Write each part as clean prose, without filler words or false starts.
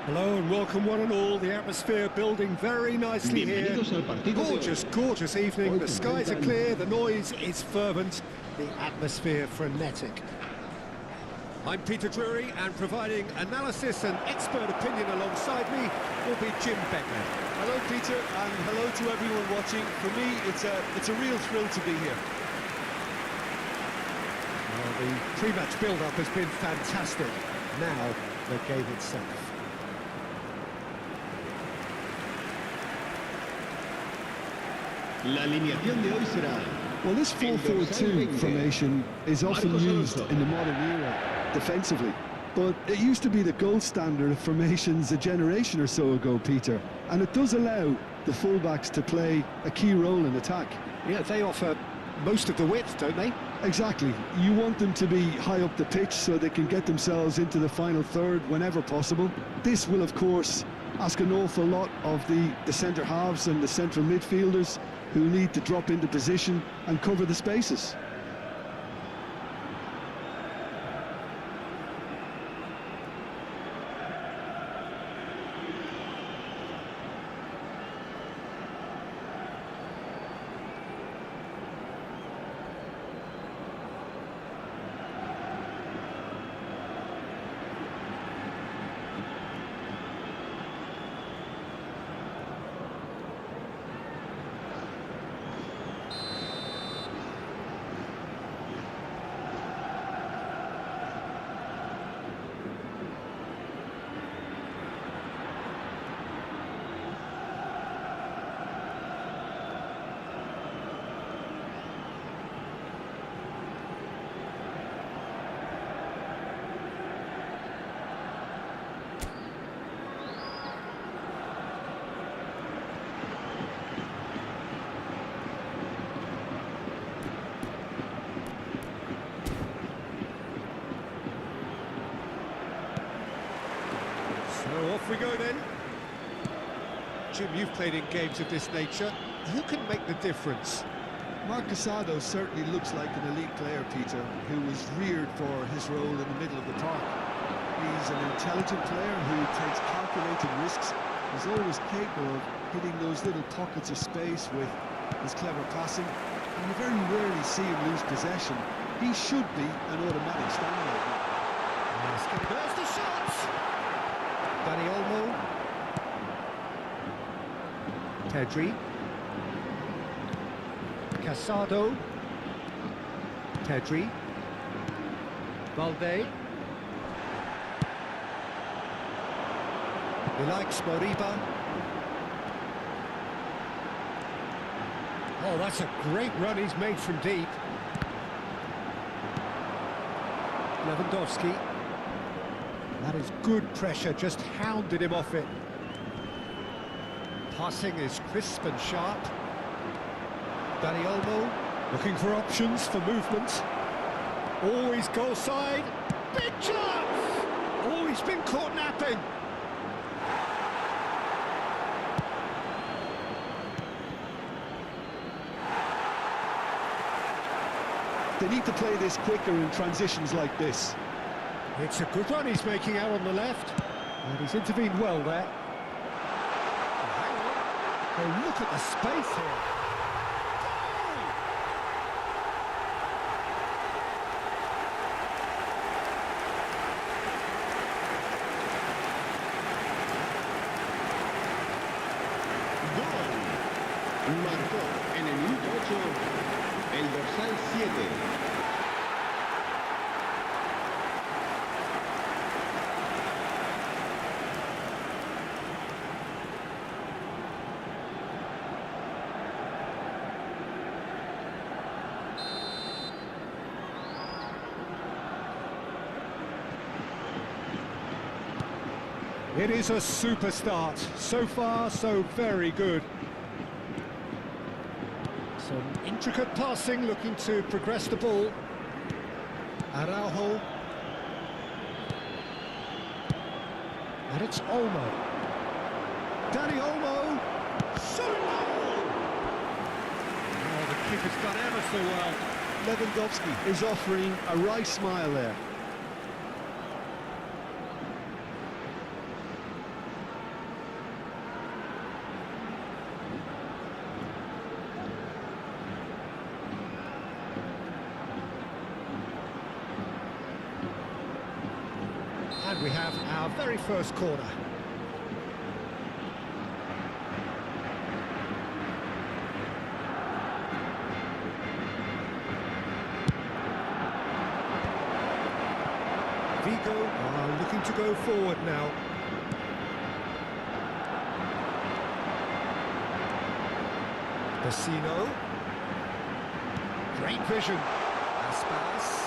Hello and welcome one and all. The atmosphere building very nicely here. Gorgeous, gorgeous evening. The skies are clear, the noise is fervent, the atmosphere frenetic. I'm Peter Drury, and providing analysis and expert opinion alongside me will be Jim Beckner. Hello Peter, and hello to everyone watching. For me, it's a real thrill to be here. Well, the pre-match build-up has been fantastic. Now, the game itself. La alineación de hoy será... Well, this 4-4-2 formation is often used in the modern era defensively, but it used to be the gold standard of formations a generation or so ago, Peter, and it does allow the fullbacks to play a key role in attack. Yeah, they offer most of the width, don't they? Exactly. You want them to be high up the pitch so they can get themselves into the final third whenever possible. This will, of course, ask an awful lot of the centre halves and the central midfielders, who need to drop into position and cover the spaces. So off we go then. Jim, you've played in games of this nature. Who can make the difference? Marc Casado certainly looks like an elite player, Peter, who was reared for his role in the middle of the park. He's an intelligent player who takes calculated risks. He's always capable of hitting those little pockets of space with his clever passing, and you very rarely see him lose possession. He should be an automatic standout. There's the shots! Dani Olmo. Pedri. Casado. Pedri. Valde. He likes Moriba. Oh, that's a great run he's made from deep. Lewandowski. That is good pressure, just hounded him off it. Passing is crisp and sharp. Dani Olmo looking for options for movement. Always goal side. Big chance! Oh, he's been caught napping. They need to play this quicker in transitions like this. It's a good run he's making out on the left. And he's intervened well there. Oh, look at the space here. Gol. Marcó en el minuto 8 el dorsal 7. It is a super start. So far, so very good. Some intricate passing, looking to progress the ball. Araujo. And it's Olmo. Dani Olmo. Shot! Oh, the kick has done ever so well. Lewandowski is offering a right smile there. we have our very first corner. Vigo are looking to go forward now. Vecino. Great vision. Aspas.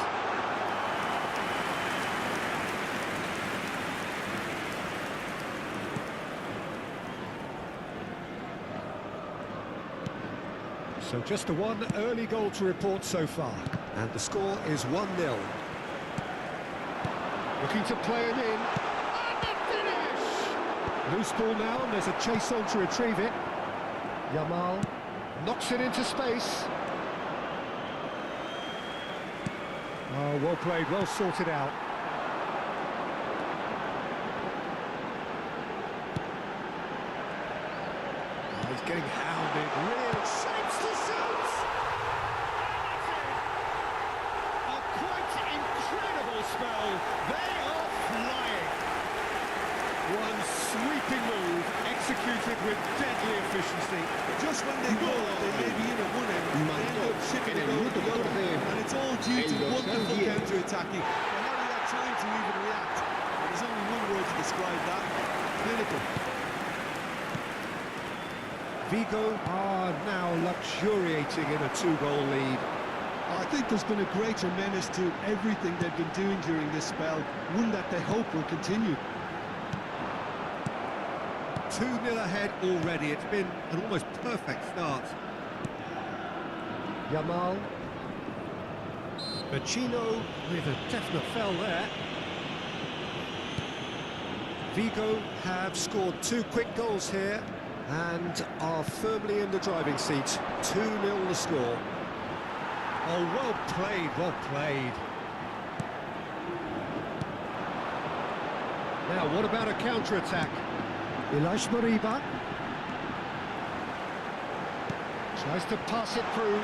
So just the one early goal to report so far. And the score is 1-0. Looking to play it in. And the finish! Loose ball now, and there's a chase on to retrieve it. Yamal knocks it into space. Oh, well played, well sorted out. Oh, he's getting hounded. Real shapes to shoot! A quite incredible spell. They are flying. One sweeping move, executed with deadly efficiency. Just when they go, they may be in at one end, they end up shipping it over the other, and it's all due to wonderful counter-attacking. They hardly had time to even react. There's only one word to describe that: clinical. Vigo are now luxuriating in a 2-goal lead. I think there's been a great menace to everything they've been doing during this spell, one that they hope will continue. 2-0 ahead already. It's been an almost perfect start. Yamal. Vecino with a definite foul there. Vigo have scored 2 quick goals here and are firmly in the driving seat. 2-0 the score. Oh, well played, well played. Now, what about a counter-attack? Ilash Mariba tries to pass it through.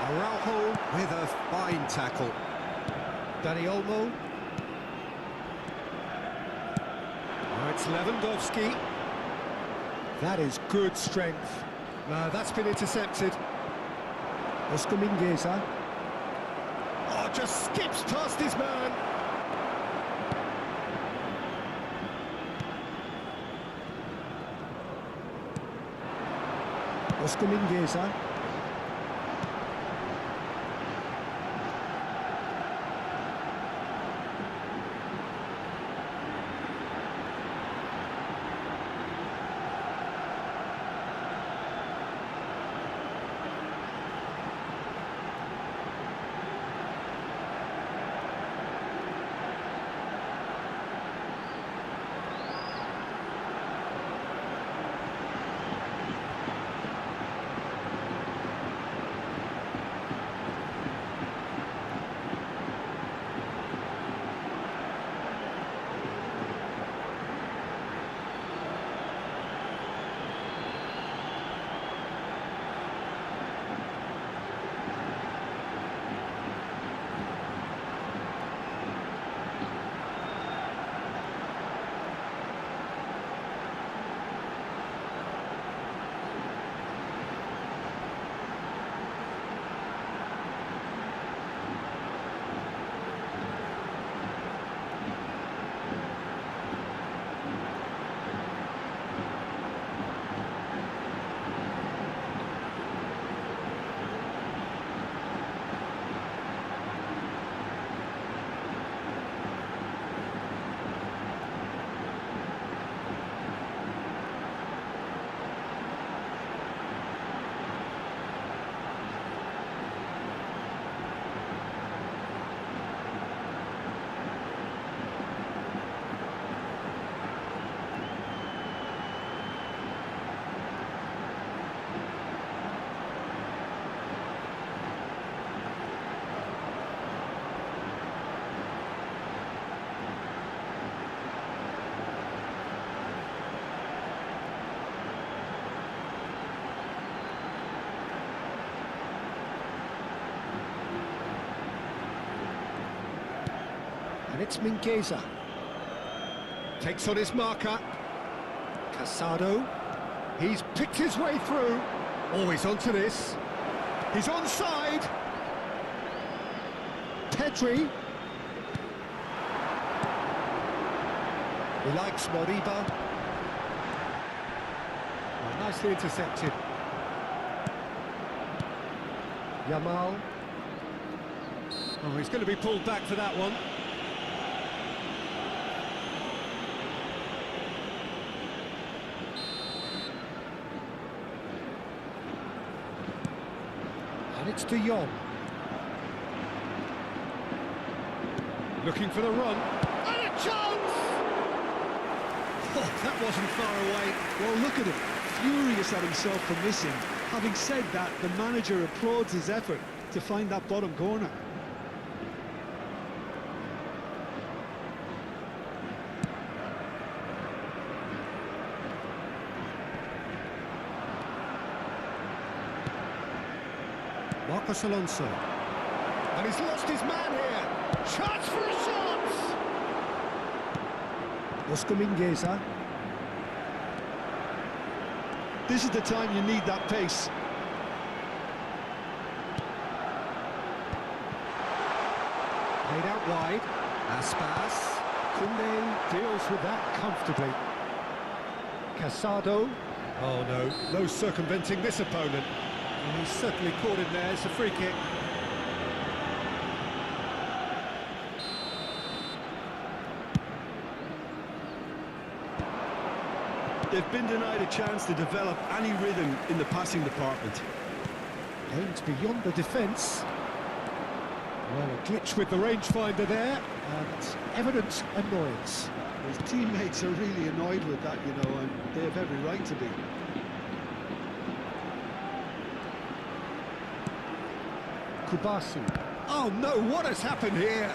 Araujo with a fine tackle. Dani Olmo. Now it's Lewandowski. That is good strength. That's been intercepted. Oscar Mingueza. Oh, just skips past his man. Oscar Mingueza. And it's Mingueza. Takes on his marker. Casado. He's picked his way through. Oh, he's onto this. He's onside. Pedri. He likes Moriba. Oh, nicely intercepted. Yamal. Oh, he's going to be pulled back for that one. And it's De Jong. Looking for the run. And a chance! Oh, that wasn't far away. Well, look at him, furious at himself for missing. Having said that, the manager applauds his effort to find that bottom corner. Marcos Alonso. And he's lost his man here. Chance for a shot! Oscar Mingueza. This is the time you need that pace. Played out wide. Aspas. Koundé deals with that comfortably. Casado. Oh no, no circumventing this opponent. And he's certainly caught him there. It's a free kick. They've been denied a chance to develop any rhythm in the passing department. Aimed beyond the defence. Well, a glitch with the rangefinder there, and evident annoyance. His teammates are really annoyed with that, you know, and they have every right to be. Kubasu. Oh no, what has happened here?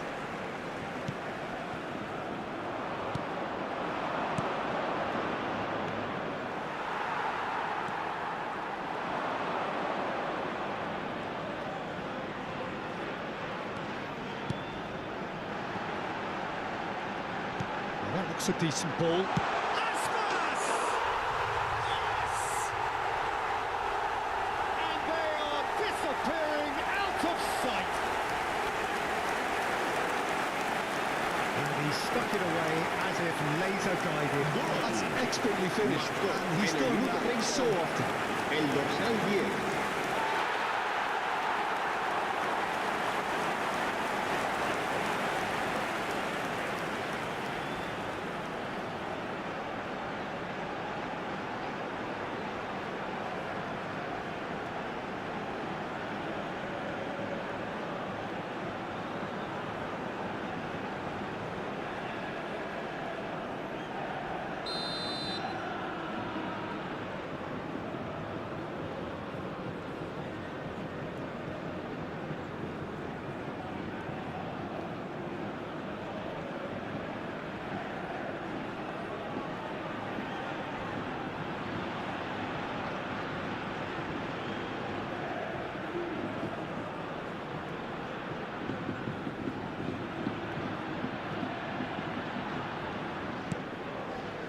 Well, that looks a decent ball. Stuck it away as if laser guided. That's expertly finished, and he's done that so often. El dorsal 10.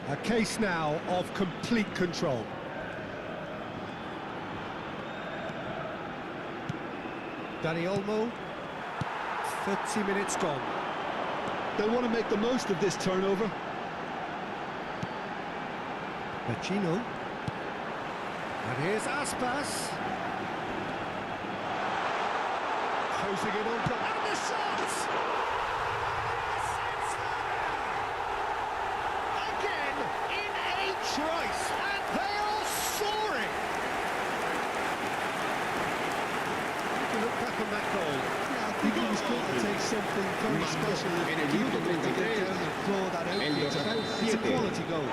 A case now of complete control. Dani Olmo, 30 minutes gone. They'll want to make the most of this turnover. Pacino. And here's Aspas. Closing it on. And the shot! Again, in a choice, and they are soaring! You can look back on that goal. Yeah, I think it was going to take something very special if the keeper to get down and claw that out. It's a quality goal.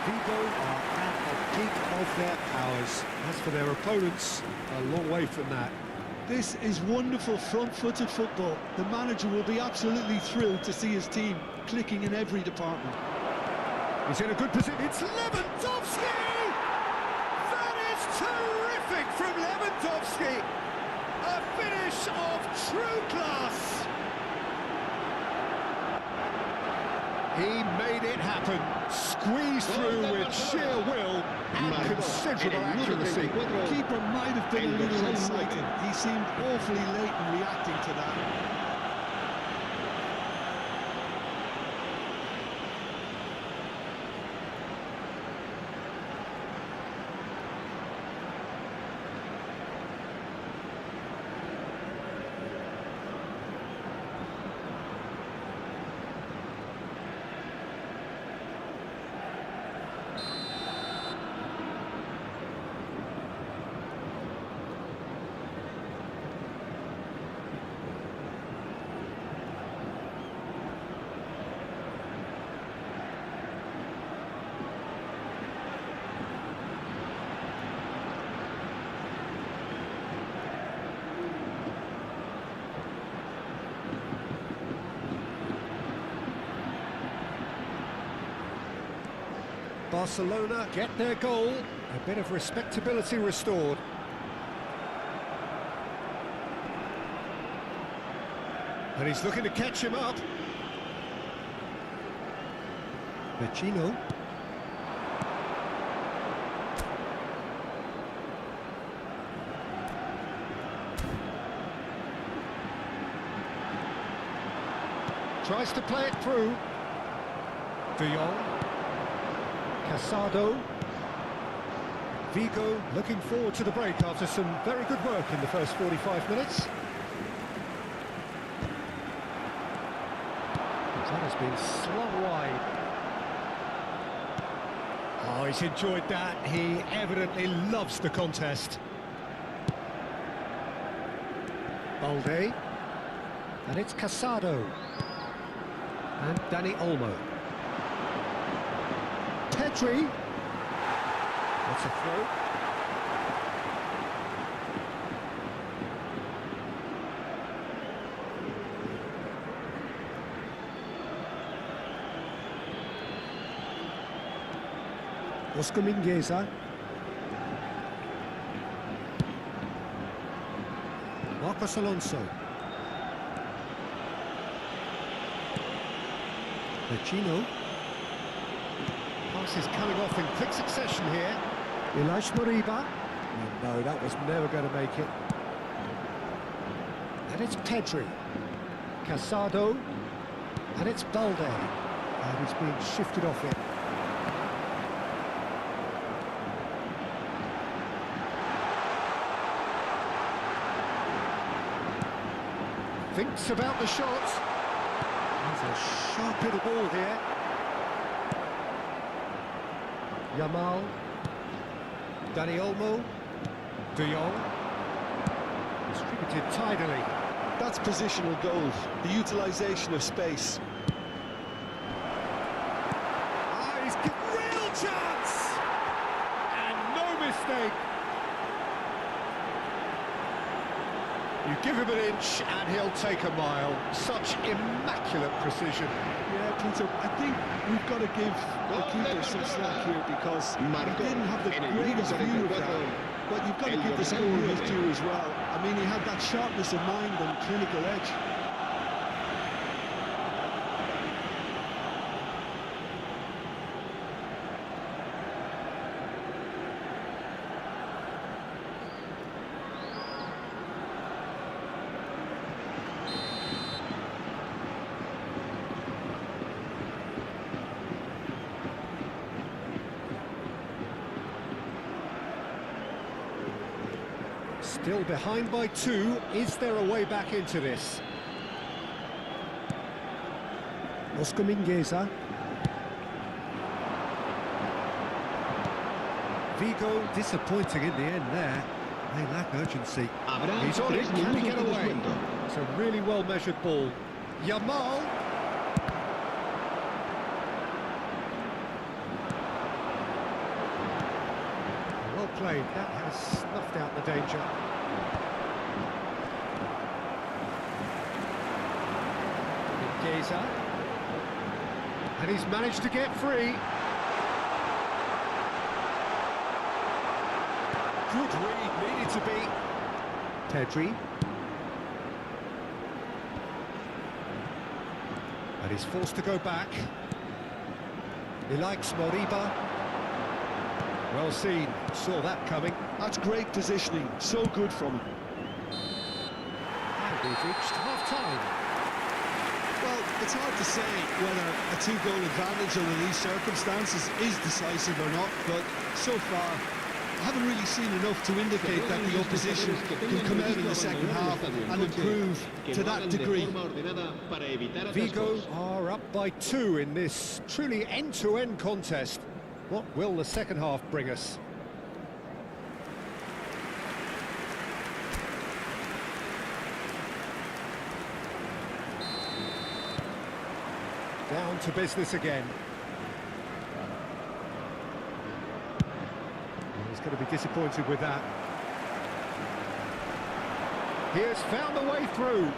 Vigo are at the peak of their powers. As for their opponents, a long way from that. This is wonderful front-footed football. The manager will be absolutely thrilled to see his team clicking in every department. He's in a good position. It's Lewandowski! That is terrific from Lewandowski! A finish of true class! He made it happen. Squeezed through with sheer will and considerable accuracy. Keeper might have been a little excited. He seemed awfully late in reacting to that. Barcelona get their goal, a bit of respectability restored. And he's looking to catch him up. Vecino. Tries to play it through. De Jong. Casado. Vigo looking forward to the break after some very good work in the first 45 minutes. That has been slung wide. Oh, he's enjoyed that. He evidently loves the contest. Balde. And it's Casado. And Dani Olmo. Petri. That's a throw. Oscar Mingueza. Marcos Alonso. Vecino. Pass is coming off in quick succession here. Ilaix Moriba. No, that was never going to make it. And it's Pedri. Casado. And it's Balde. And he's being shifted off it. Thinks about the shot. There's a sharp little ball here. Yamal. Dani Olmo. De Jong. Distributed tidily. That's positional goals, the utilisation of space. Ah, he's got real chance! And no mistake. You give him an inch and he'll take a mile. Such immaculate precision. Yeah, Peter, I think we've got to give the keeper some slack here because he didn't have the greatest view of that. But you've got to give the score his due as well. I mean, he had that sharpness of mind and clinical edge. Still behind by 2. Is there a way back into this? Oscar Mingueza. Vigo disappointing in the end there. They lack urgency. He's on it. Can he get away? It's a really well-measured ball. Yamal. Well played. That has snuffed out the danger. Mingueza. And he's managed to get free. Good read, needed to be. Pedri. And he's forced to go back. He likes Moriba. Well seen, saw that coming. That's great positioning, so good from him. And we've reached half-time. Well, it's hard to say whether a two-goal advantage under these circumstances is decisive or not, but so far I haven't really seen enough to indicate that the opposition can come out in the second half and improve to that degree. Vigo are up by 2 in this truly end-to-end contest. What will the second half bring us? Down to business again. He's going to be disappointed with that. He has found a way through.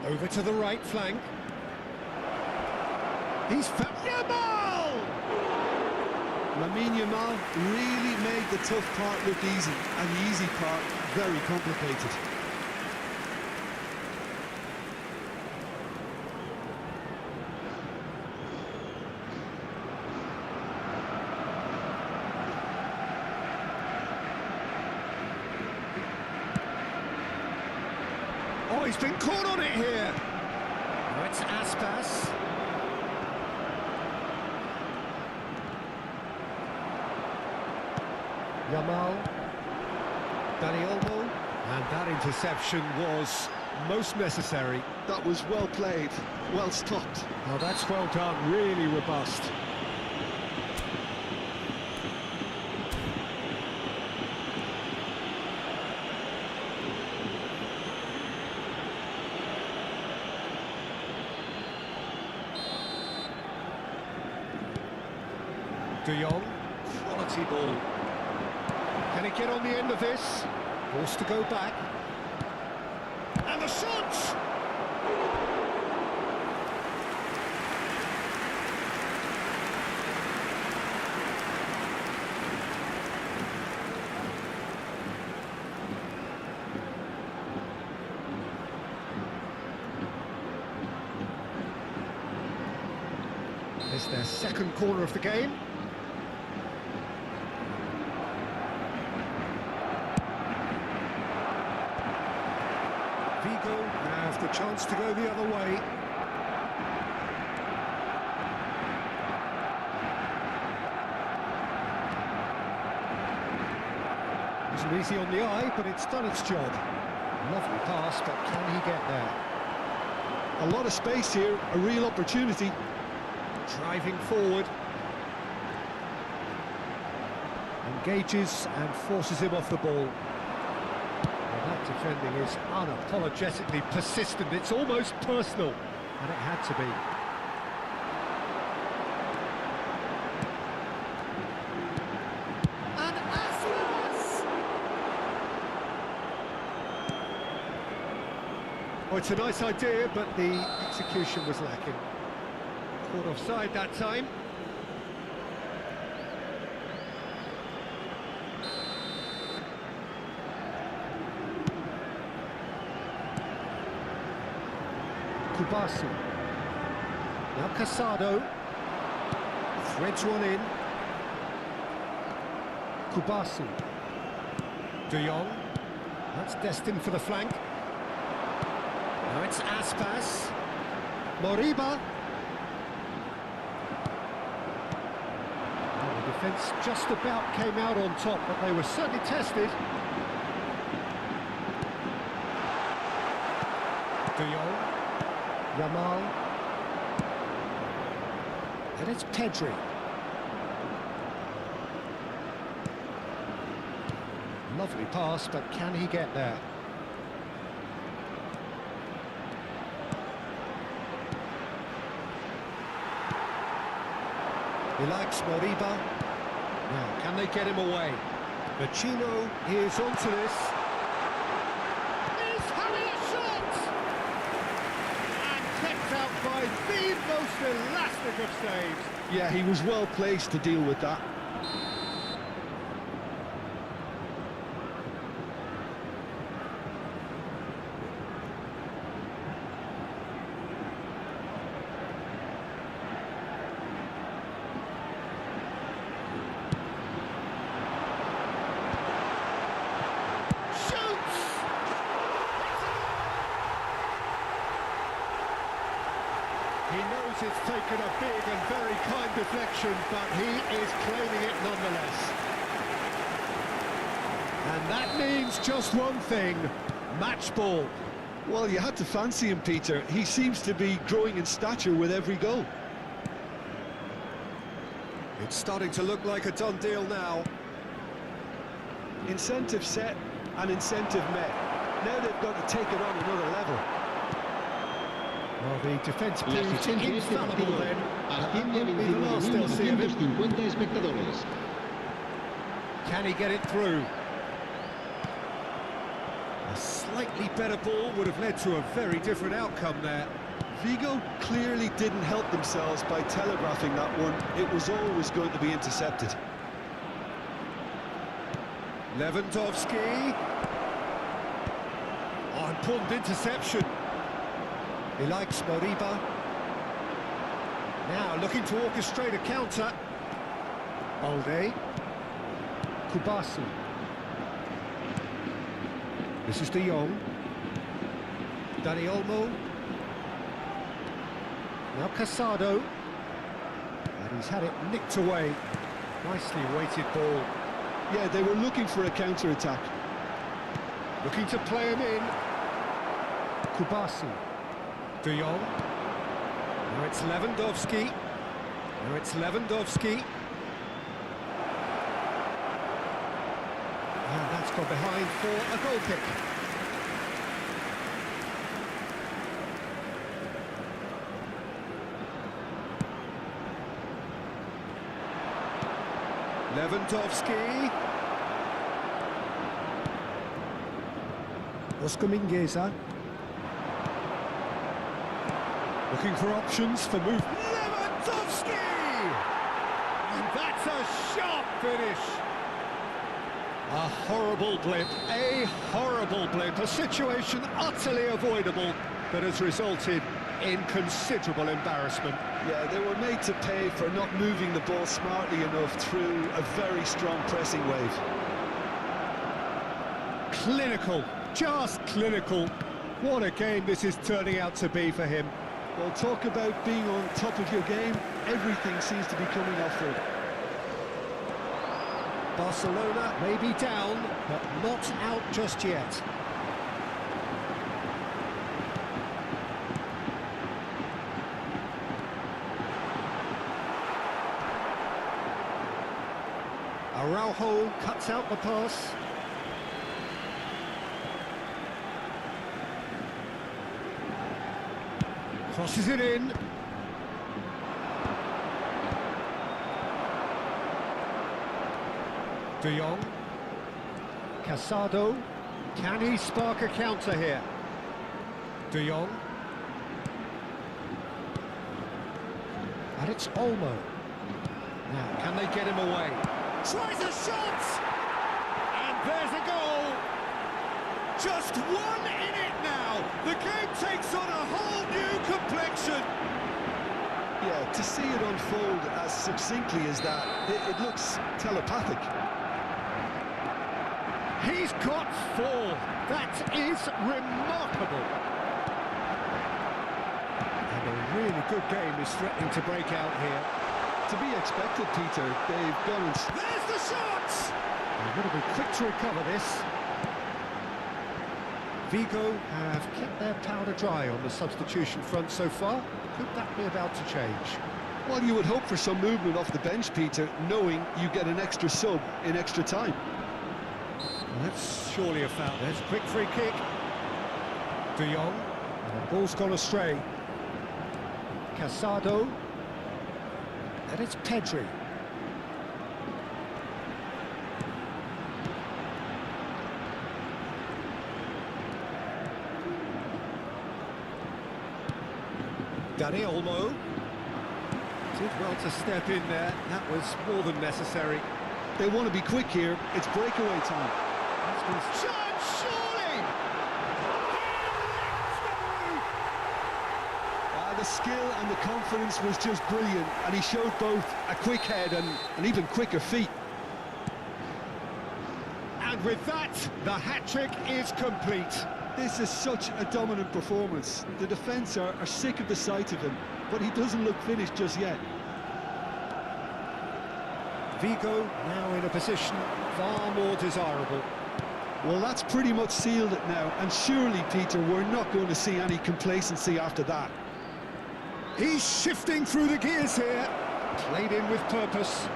Over to the right flank. He's found Yamal! Lamine Yamal really made the tough part look easy, and the easy part very complicated. Oh, he's been caught on it here. Oh, it's Aspas. Yamal. Dani Olmo. And that interception was most necessary. That was well played, well stopped. Oh, that's well done, really robust. De Jong, quality ball. Can he get on the end of this? Forced to go back. And the shot! It's their second corner of the game. Vigo have the chance to go the other way. Wasn't easy on the eye, but it's done its job. Lovely pass, but can he get there? A lot of space here, a real opportunity. Driving forward. Engages and forces him off the ball. That defending is unapologetically persistent. It's almost personal, and it had to be. And Aspas! Oh, it's a nice idea, but the execution was lacking. Caught offside that time. Kubasu. Now Casado. Threads one in. Kubasu. De Jong. That's destined for the flank. Now it's Aspas. Moriba. Oh, the defence just about came out on top, but they were certainly tested. De Jong. Yamal. And it's Pedri. Lovely pass, but can he get there? He likes Moriba. Now, can they get him away? Vecino is onto this. He's having a shot! And kept out by the most elastic of saves. Yeah, he was well placed to deal with that. it's taken a big and very kind deflection, but he is claiming it nonetheless. And that means just one thing, match ball. Well, you had to fancy him, Peter. He seems to be growing in stature with every goal. It's starting to look like a done deal now. Incentive set and incentive met. Now they've got to take it on another level. Well, the defence La proved asistencia de este infallible partido then. asciende a That won't be the last they'll see of it. 21.950 espectadores. Can he get it through? A slightly better ball would have led to a very different outcome there. Vigo clearly didn't help themselves by telegraphing that one. It was always going to be intercepted. Lewandowski. Oh, important interception. He likes Moriba. Now looking to orchestrate a counter. Balde. Kubasi. This is De Jong. Dani Olmo. Now Casado. And he's had it nicked away. Nicely weighted ball. Yeah, they were looking for a counter-attack. Looking to play him in. Kubasi. De Jong. Now it's Lewandowski. Now it's Lewandowski. And that's gone behind for a goal kick. Lewandowski. Oscar Mingueza. Looking for options for move. Lewandowski! And that's a sharp finish. A horrible blip, a horrible blip. A situation utterly avoidable that has resulted in considerable embarrassment. Yeah, they were made to pay for not moving the ball smartly enough through a very strong pressing wave. Clinical, just clinical. What a game this is turning out to be for him. Well, talk about being on top of your game. Everything seems to be coming off for it. Barcelona may be down, but not out just yet. Araujo cuts out the pass. Crosses it in. De Jong. Casado. Can he spark a counter here? De Jong. And it's Olmo. Now, can they get him away? Tries a shot! And there's a goal! Just one in it now! The game takes on a whole new complexion! Yeah, to see it unfold as succinctly as that, it looks telepathic. He's got four. That is remarkable. And a really good game is threatening to break out here. To be expected, Peter. They've gone and... There's the shot! They're going to be quick to recover this. Vigo have kept their powder dry on the substitution front so far. Could that be about to change? Well, you would hope for some movement off the bench, Peter, knowing you get an extra sub in extra time. That's surely a foul. There's a quick free kick. De Jong. And the ball's gone astray. Casado. And it's Pedri. Dani Olmo. Did well to step in there. That was more than necessary. They want to be quick here. It's breakaway time. Chance, surely! The skill and the confidence was just brilliant, and he showed both a quick head and an even quicker feet. And with that, the hat-trick is complete. This is such a dominant performance. The defence are sick of the sight of him. but he doesn't look finished just yet. Vigo now in a position far more desirable. Well, that's pretty much sealed it now, and surely, Peter, we're not going to see any complacency after that. He's shifting through the gears here. Played in with purpose.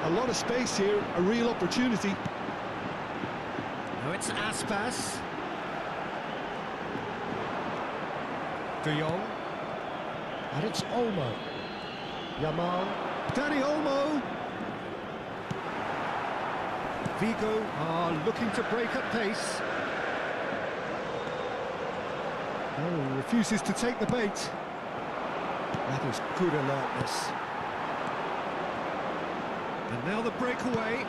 A lot of space here, a real opportunity. Now it's Aspas. De Jong. And it's Olmo. Yamal. Dani Olmo. Vigo are looking to break at pace. Oh, refuses to take the bait. That is good alertness. And now the breakaway.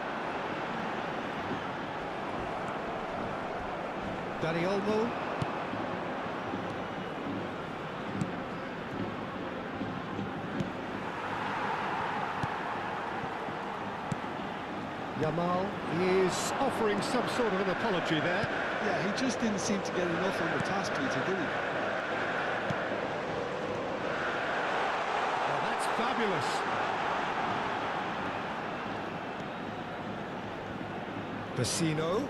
Dani Olmo. Yamal is offering some sort of an apology there. Yeah, he just didn't seem to get enough on the task, Peter, did he? Well, that's fabulous. Vecino.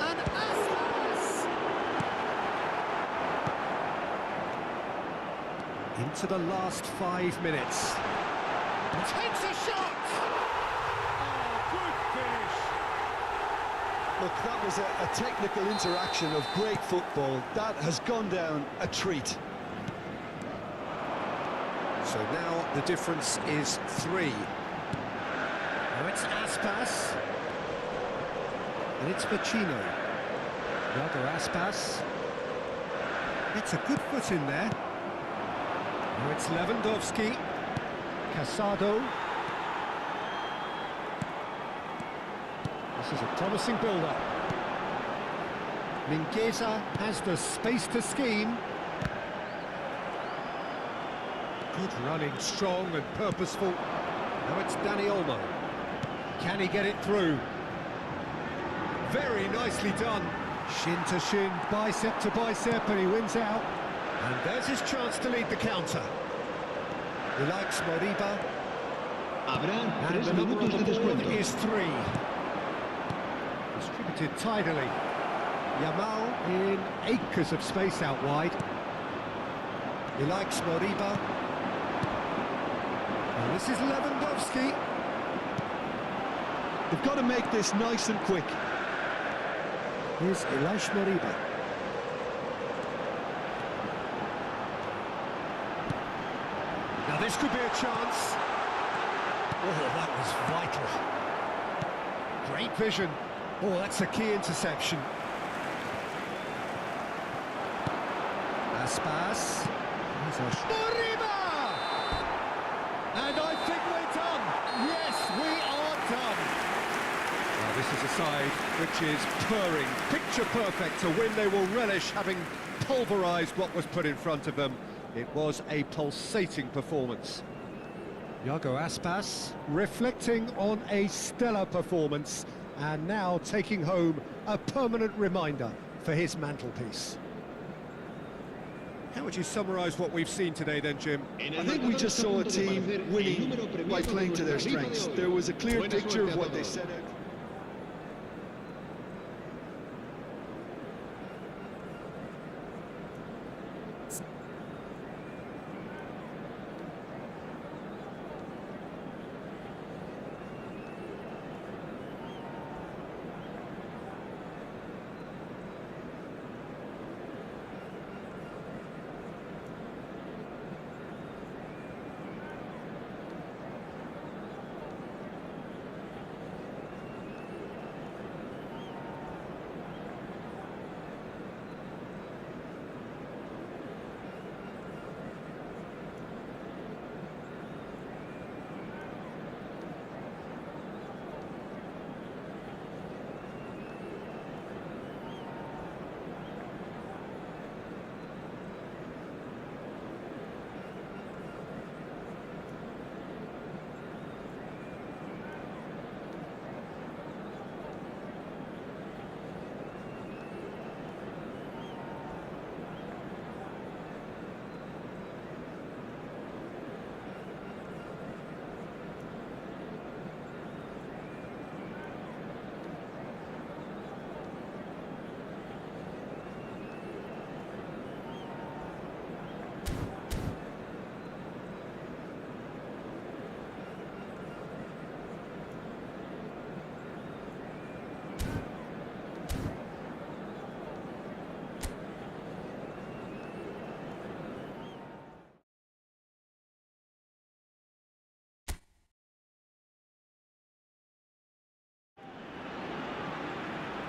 And Aspas. Into the last 5 minutes. Takes a shot! Oh, good finish. Look, that was a technical interaction of great football. That has gone down a treat. So now the difference is 3. Now it's Aspas. And it's Vecino. Iago Aspas. Gets a good foot in there. Now it's Lewandowski. Casado. This is a promising build-up. Mingueza has the space to scheme. Good running, strong and purposeful. Now it's Dani Olmo. Can he get it through? Very nicely done. Shin to shin, bicep to bicep, and he wins out. And there's his chance to lead the counter. He likes Moriba. And the number on the board is 3. Distributed tidily. Yamal in acres of space out wide. He likes Moriba. And this is Lewandowski. They've got to make this nice and quick. Here's Ilaix Moriba. Now this could be a chance. Oh, that was vital. Great vision. Oh, that's a key interception. Aspas. Moriba! And I think we're done. Yes, we are done. Well, this is a side which is purring, picture perfect, a win they will relish, having pulverised what was put in front of them. It was a pulsating performance. Iago Aspas reflecting on a stellar performance and now taking home a permanent reminder for his mantelpiece. How would you summarise what we've seen today then, Jim? I think we just saw a team winning by playing to their strengths. There was a clear picture of what they set out.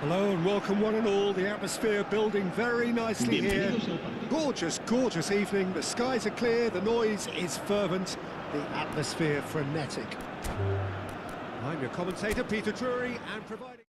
Hello and welcome one and all. The atmosphere building very nicely here. Gorgeous, gorgeous evening. The skies are clear, the noise is fervent, the atmosphere frenetic. I'm your commentator, Peter Drury, and providing...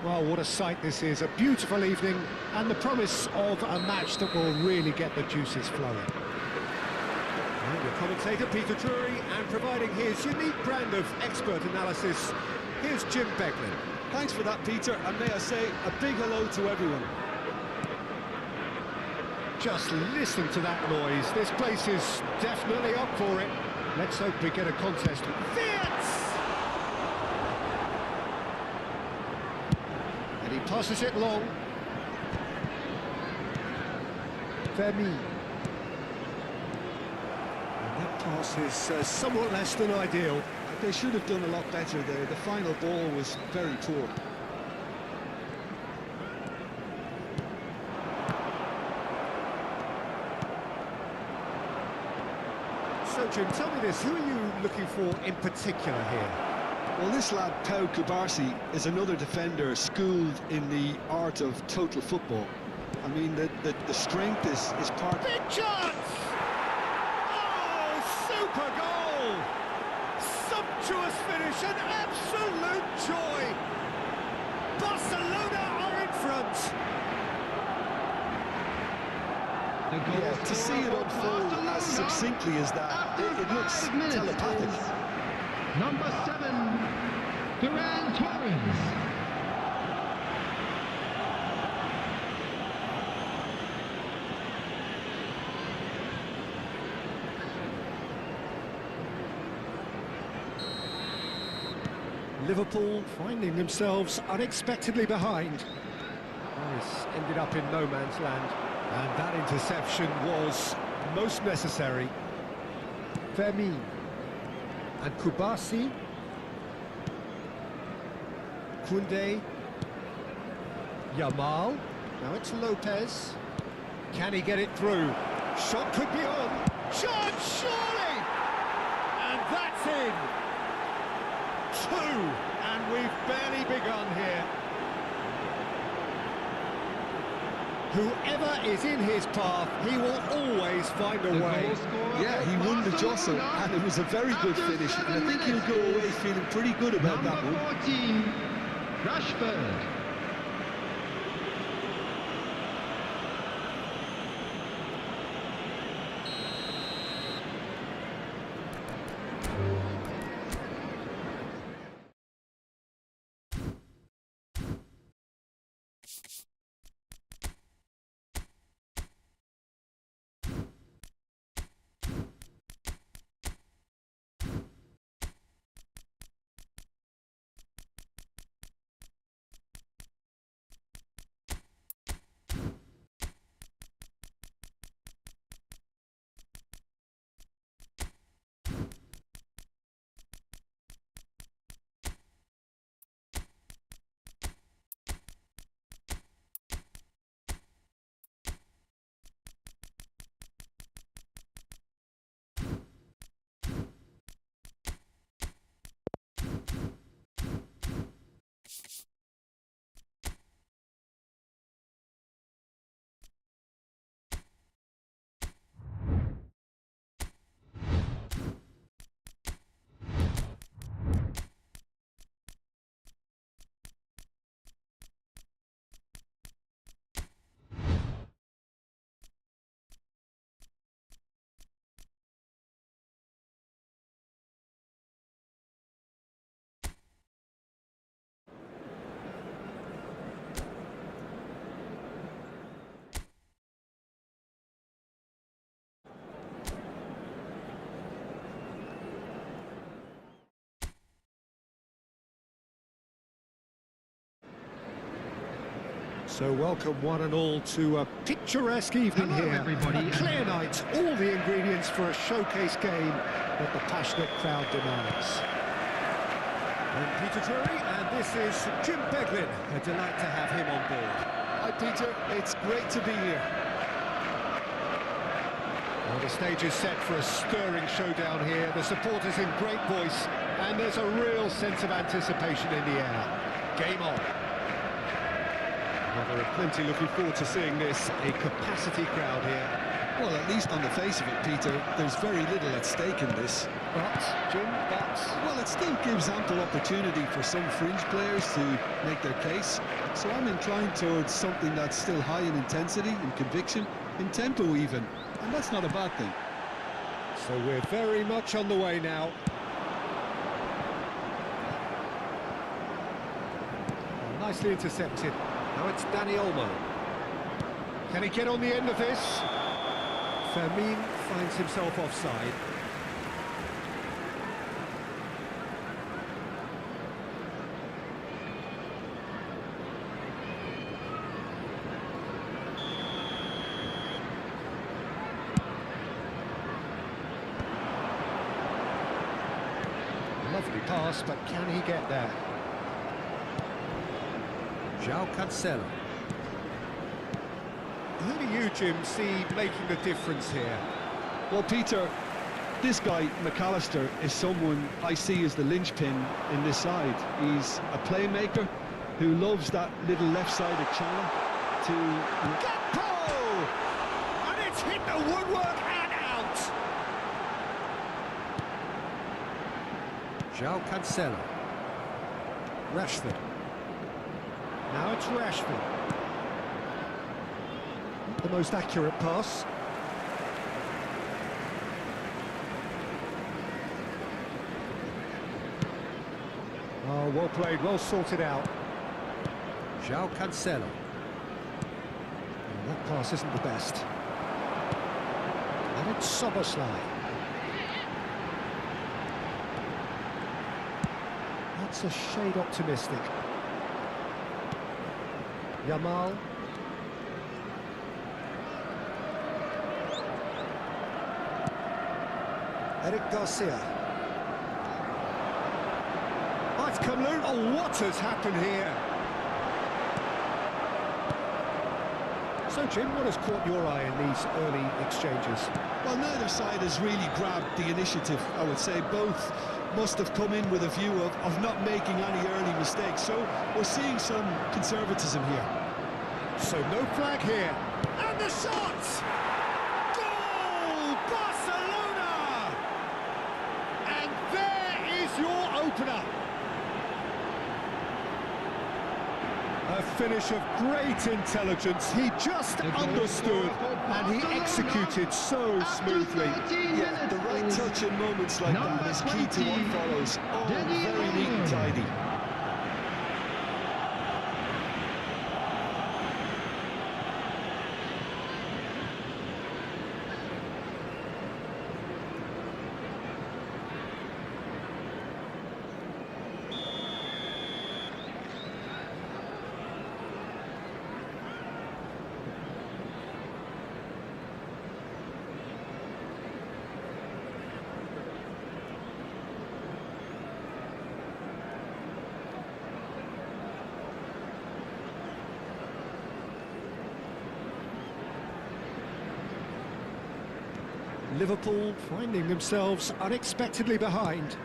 Well, what a sight this is, a beautiful evening and the promise of a match that will really get the juices flowing. I'm your commentator, Peter Drury, and providing his unique brand of expert analysis, here's Jim Beglin. Thanks for that, Peter, and may I say a big hello to everyone. Just listen to that noise, this place is definitely up for it. Let's hope we get a contest. And he passes it long. Vermi. And that pass is somewhat less than ideal. They should have done a lot better there. The final ball was very poor. So, Jim, tell me this, who are you looking for in particular here? Well, this lad, Pau Kubarsi, is another defender schooled in the art of total football. I mean, the strength is part... Big chance! Oh, super goal! Sumptuous finish, an absolute joy! Barcelona are in front! Yeah, to see it unfold as succinctly as that, it looks telepathic. Number 7, Ferran Torres. Liverpool finding themselves unexpectedly behind. This ended up in no man's land, and that interception was most necessary. Vermi and Kubarsi. Koundé. Yamal. Now it's Lopez. Can he get it through? Shot could be on. Shot, surely! And that's in. 2, and we've barely begun here. Whoever is in his path, he will always find a way. Yeah, he won the jostle, and it was a very good finish, and I think he'll go away feeling pretty good about that one. Number 14, Rashford. So welcome one and all to a picturesque evening here. Everybody. A clear night, all the ingredients for a showcase game that the passionate crowd demands. I'm Peter Drury, and this is Jim Beglin. A delight to have him on board. Hi Peter, it's great to be here. Well, the stage is set for a stirring showdown here. The supporters in great voice, and there's a real sense of anticipation in the air. Game on. Well, there are plenty looking forward to seeing this. A capacity crowd here. Well, at least on the face of it, Peter, there's very little at stake in this. But, Jim, Well, it still gives ample opportunity for some fringe players to make their case. So I'm inclined towards something that's still high in intensity, in conviction, in tempo even. And that's not a bad thing. So we're very much on the way now. Well, nicely intercepted. Now it's Dani Olmo. Can he get on the end of this? Fermin finds himself offside. Lovely pass, but can he get there? João Cancelo. Who do you, Jim, see making the difference here? Well, Peter, this guy, McAllister, is someone I see as the linchpin in this side. He's a playmaker who loves that little left-sided channel to... Gakpo! And it's hit the woodwork and out! João Cancelo. Rashford. Now it's Rashford. Not the most accurate pass. Oh, well played, well sorted out. João Cancelo. Oh, that pass isn't the best. And it's Soboslai. That's a shade optimistic. Yamal. Eric Garcia. Oh, it's come loose. Oh, what has happened here? So, Jim, what has caught your eye in these early exchanges? Well, neither side has really grabbed the initiative, I would say. Both must have come in with a view of not making any early mistakes. So we're seeing some conservatism here. So no flag here. And the shot! Goal! Barcelona! And there is your opener. A finish of great intelligence. He just understood and he executed so smoothly. Yeah, the right touch in moments like that is key to what follows. Oh, very neat and tidy. Liverpool finding themselves unexpectedly behind.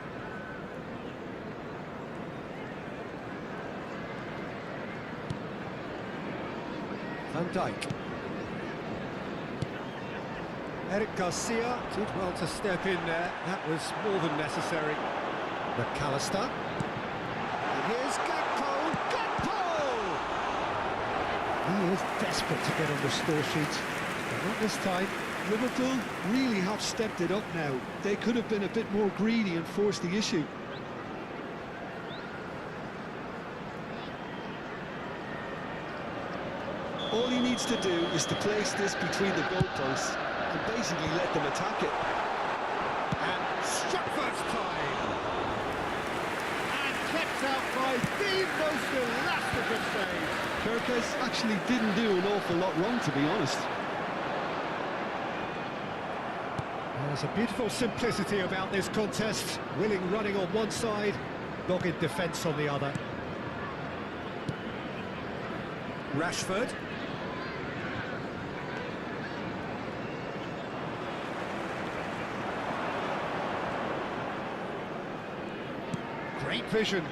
Van Dijk. Eric Garcia did well to step in there. That was more than necessary. McAllister. And here's Gakpo. Gakpo! He is desperate to get on the score sheet. But not this time. Liverpool really have stepped it up now. They could have been a bit more greedy and forced the issue. All he needs to do is to place this between the goalposts and basically let them attack it. And struck first time. And kept out by the most elastic save. Kirkes actually didn't do an awful lot wrong, to be honest. There's a beautiful simplicity about this contest. Willing running on one side, dogged defence on the other. Rashford. Great vision.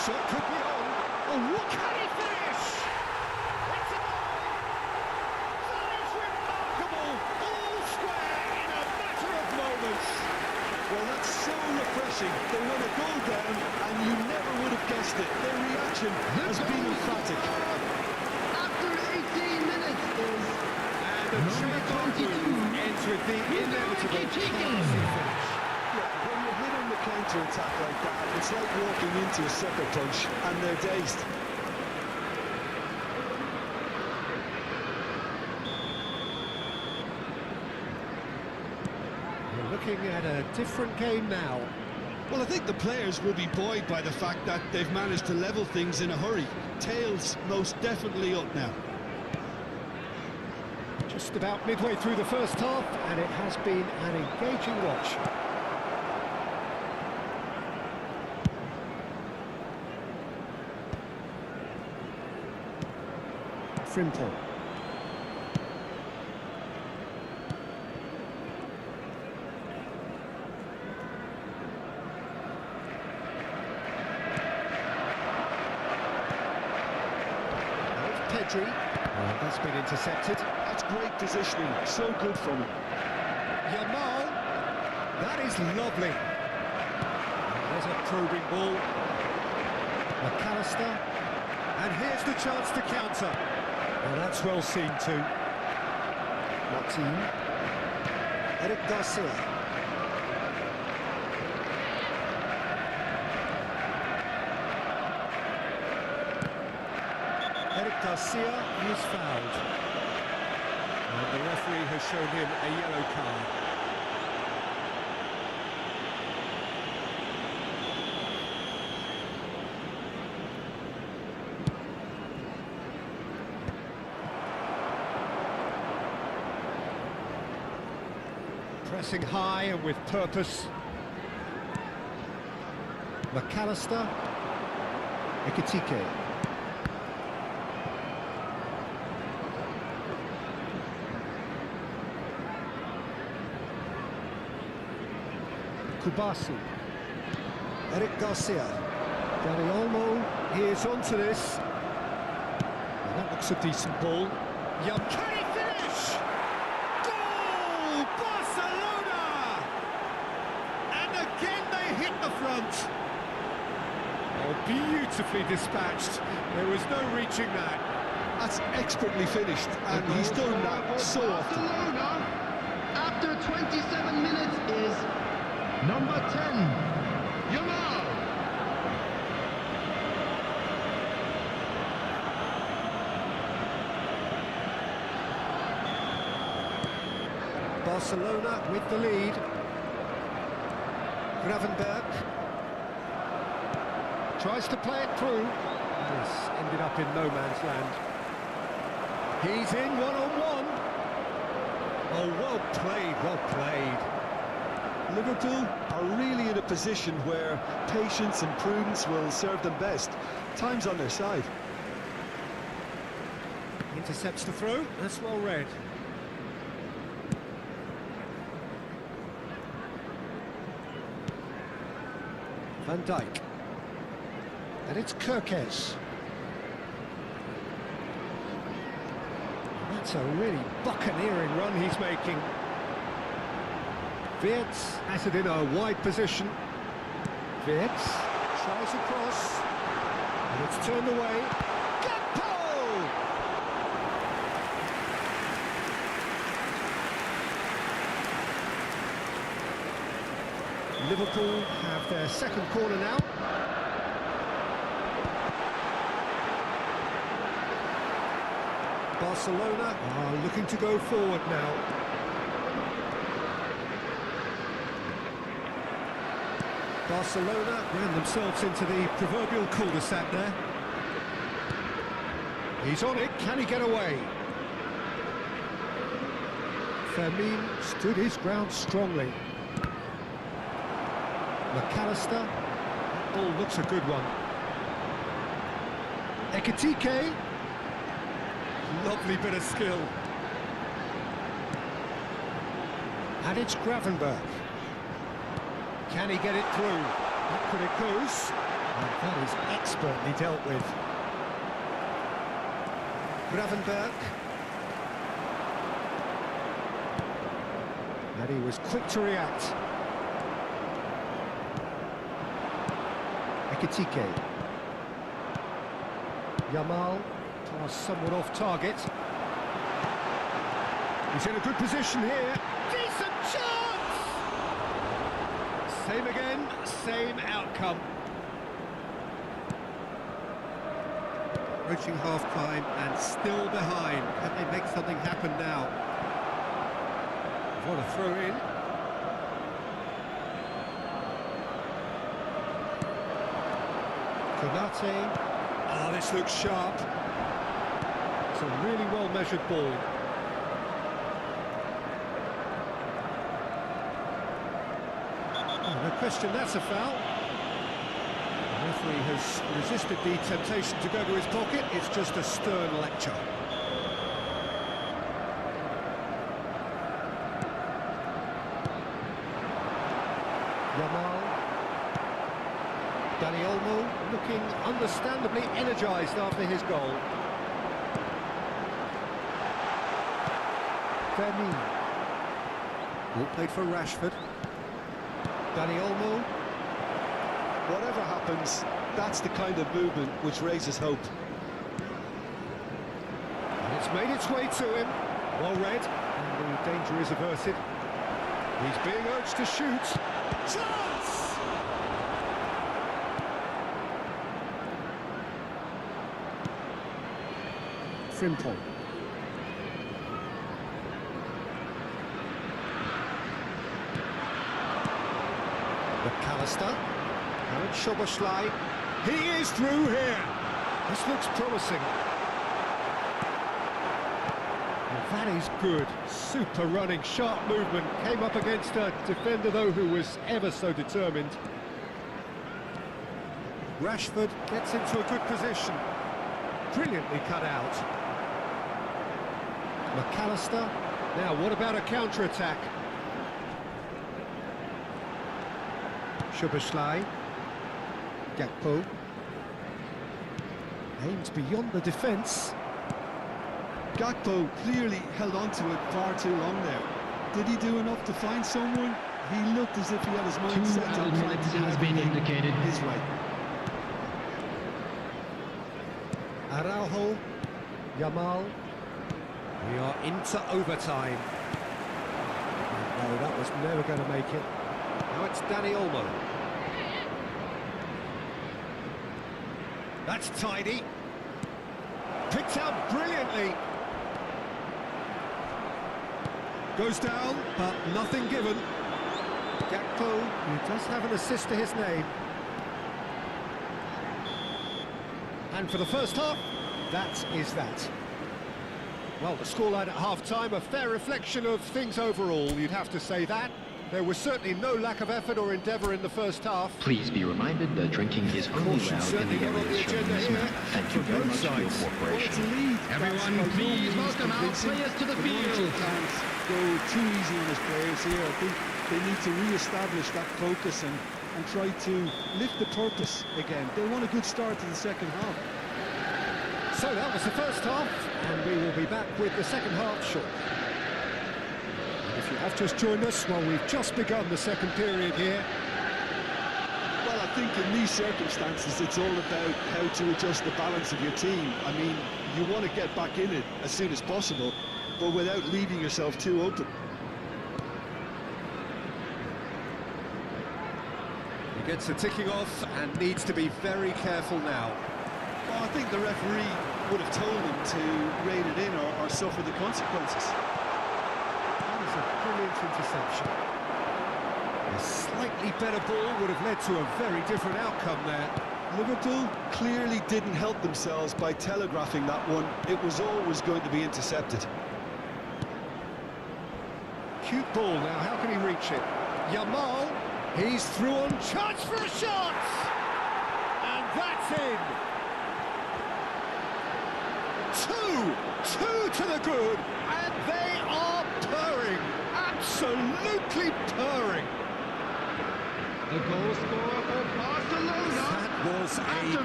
Shot could be on. Oh, what can he finish? It's a goal! That is remarkable! All square in a matter of moments. Well, that's so refreshing. They run a goal down and you never would have guessed it. Their reaction has been emphatic. After 18 minutes is And the Celta ends with the inevitable classy finish. When you hit on the counter-attack like that, it's like walking into a sucker punch and they're dazed. We're looking at a different game now. Well, I think the players will be buoyed by the fact that they've managed to level things in a hurry. Tails most definitely up now. Just about midway through the first half, and it has been an engaging watch. Frimpong. Pedri. That's been intercepted. That's great positioning, so good from him. Yamal. That is lovely. There's a probing ball. McAllister. And here's the chance to counter. Well, that's well seen too. Martin. Eric Garcia. Eric Garcia is fouled. And the referee has shown him a yellow card. Pressing high and with purpose. McAllister. Ekitike. Kubasi. Eric Garcia. Dani Olmo, he is onto this. And that Looks a decent ball. Can he finish? Goal! Barcelona! And again they hit the front. Oh, beautifully dispatched. There was no reaching that. That's expertly finished, and he's done that so often. Barcelona, after 27 minutes, is number 10, Yamal. Barcelona with the lead. Gravenberg tries to play it through. This ended up in no man's land. He's in one-on-one. Oh, well played, well played. Liverpool are really in a position where patience and prudence will serve them best. Time's on their side. Intercepts the throw. That's well read. Van Dijk. And it's Kirkes. That's a really buccaneering run he's making. Wirtz has it in a wide position. Wirtz tries across. And it's turned away. Liverpool have their second corner now. Barcelona are looking to go forward now. Barcelona ran themselves into the proverbial cul-de-sac there. He's on it, can he get away? Fermin stood his ground strongly. McAllister, that ball looks a good one. Ekitike, lovely bit of skill. And it's Gravenberg. Can he get it through? Back it goes. And that is expertly dealt with. Gravenberg. And he was quick to react. Ekitike. Yamal, pass somewhat off target. He's in a good position here. Decent chance! Same again, same outcome. Reaching half-time and still behind. Can they make something happen now? What a throw-in. Konate. Oh, this looks sharp. It's a really well-measured ball. Oh, no question, that's a foul. The referee has resisted the temptation to go to his pocket. It's just a stern lecture. Yamal. Dani Olmo looking understandably energised after his goal. Fermin. Ball played for Rashford. Dani Olmo. Whatever happens, that's the kind of movement which raises hope. And it's made its way to him. Well read. And the danger is averted. He's being urged to shoot. Chance! Frimpong. McAllister. And Szoboszlai. He is through here. This looks promising. And that is good. Super running, sharp movement. Came up against a defender, though, who was ever so determined. Rashford gets into a good position. Brilliantly cut out. McAllister. Now, what about a counter-attack? Szoboszlai. Gakpo. Aims beyond the defence. Gakpo clearly held on to it far too long there. Did he do enough to find someone? He looked as if he had his mind set on trying to do everything his way. Araujo, Yamal. We are into overtime. No, that was never going to make it. Now it's Dani Olmo. That's tidy. Picked out brilliantly. Goes down, but nothing given. Gakpo, who does have an assist to his name. And for the first half, that is that. Well, the scoreline at half-time, a fair reflection of things overall, you'd have to say that. There was certainly no lack of effort or endeavour in the first half. Please be reminded that drinking is only allowed in the areas shown in this map. Thank you very much for your cooperation. Everyone, please welcome our players to the field. Can't go too easy on his players here. I think they need to re-establish that focus and try to lift the purpose again. They want a good start to the second half. So that was the first half, and we will be back with the second half shortly. If you have just joined us, well, we've just begun the second period here. Well, I think in these circumstances, it's all about how to adjust the balance of your team. I mean, you want to get back in it as soon as possible, but without leaving yourself too open. He gets the ticking off and needs to be very careful now. Well, I think the referee would have told him to rein it in or suffer the consequences. That is a brilliant interception. A slightly better ball would have led to a very different outcome there. Liverpool clearly didn't help themselves by telegraphing that one. It was always going to be intercepted. Cute ball now, how can he reach it? Yamal, he's through on chance for a shot! And that's in! Two to the good, and they are purring, absolutely purring. The goal scorer for Barcelona. That was a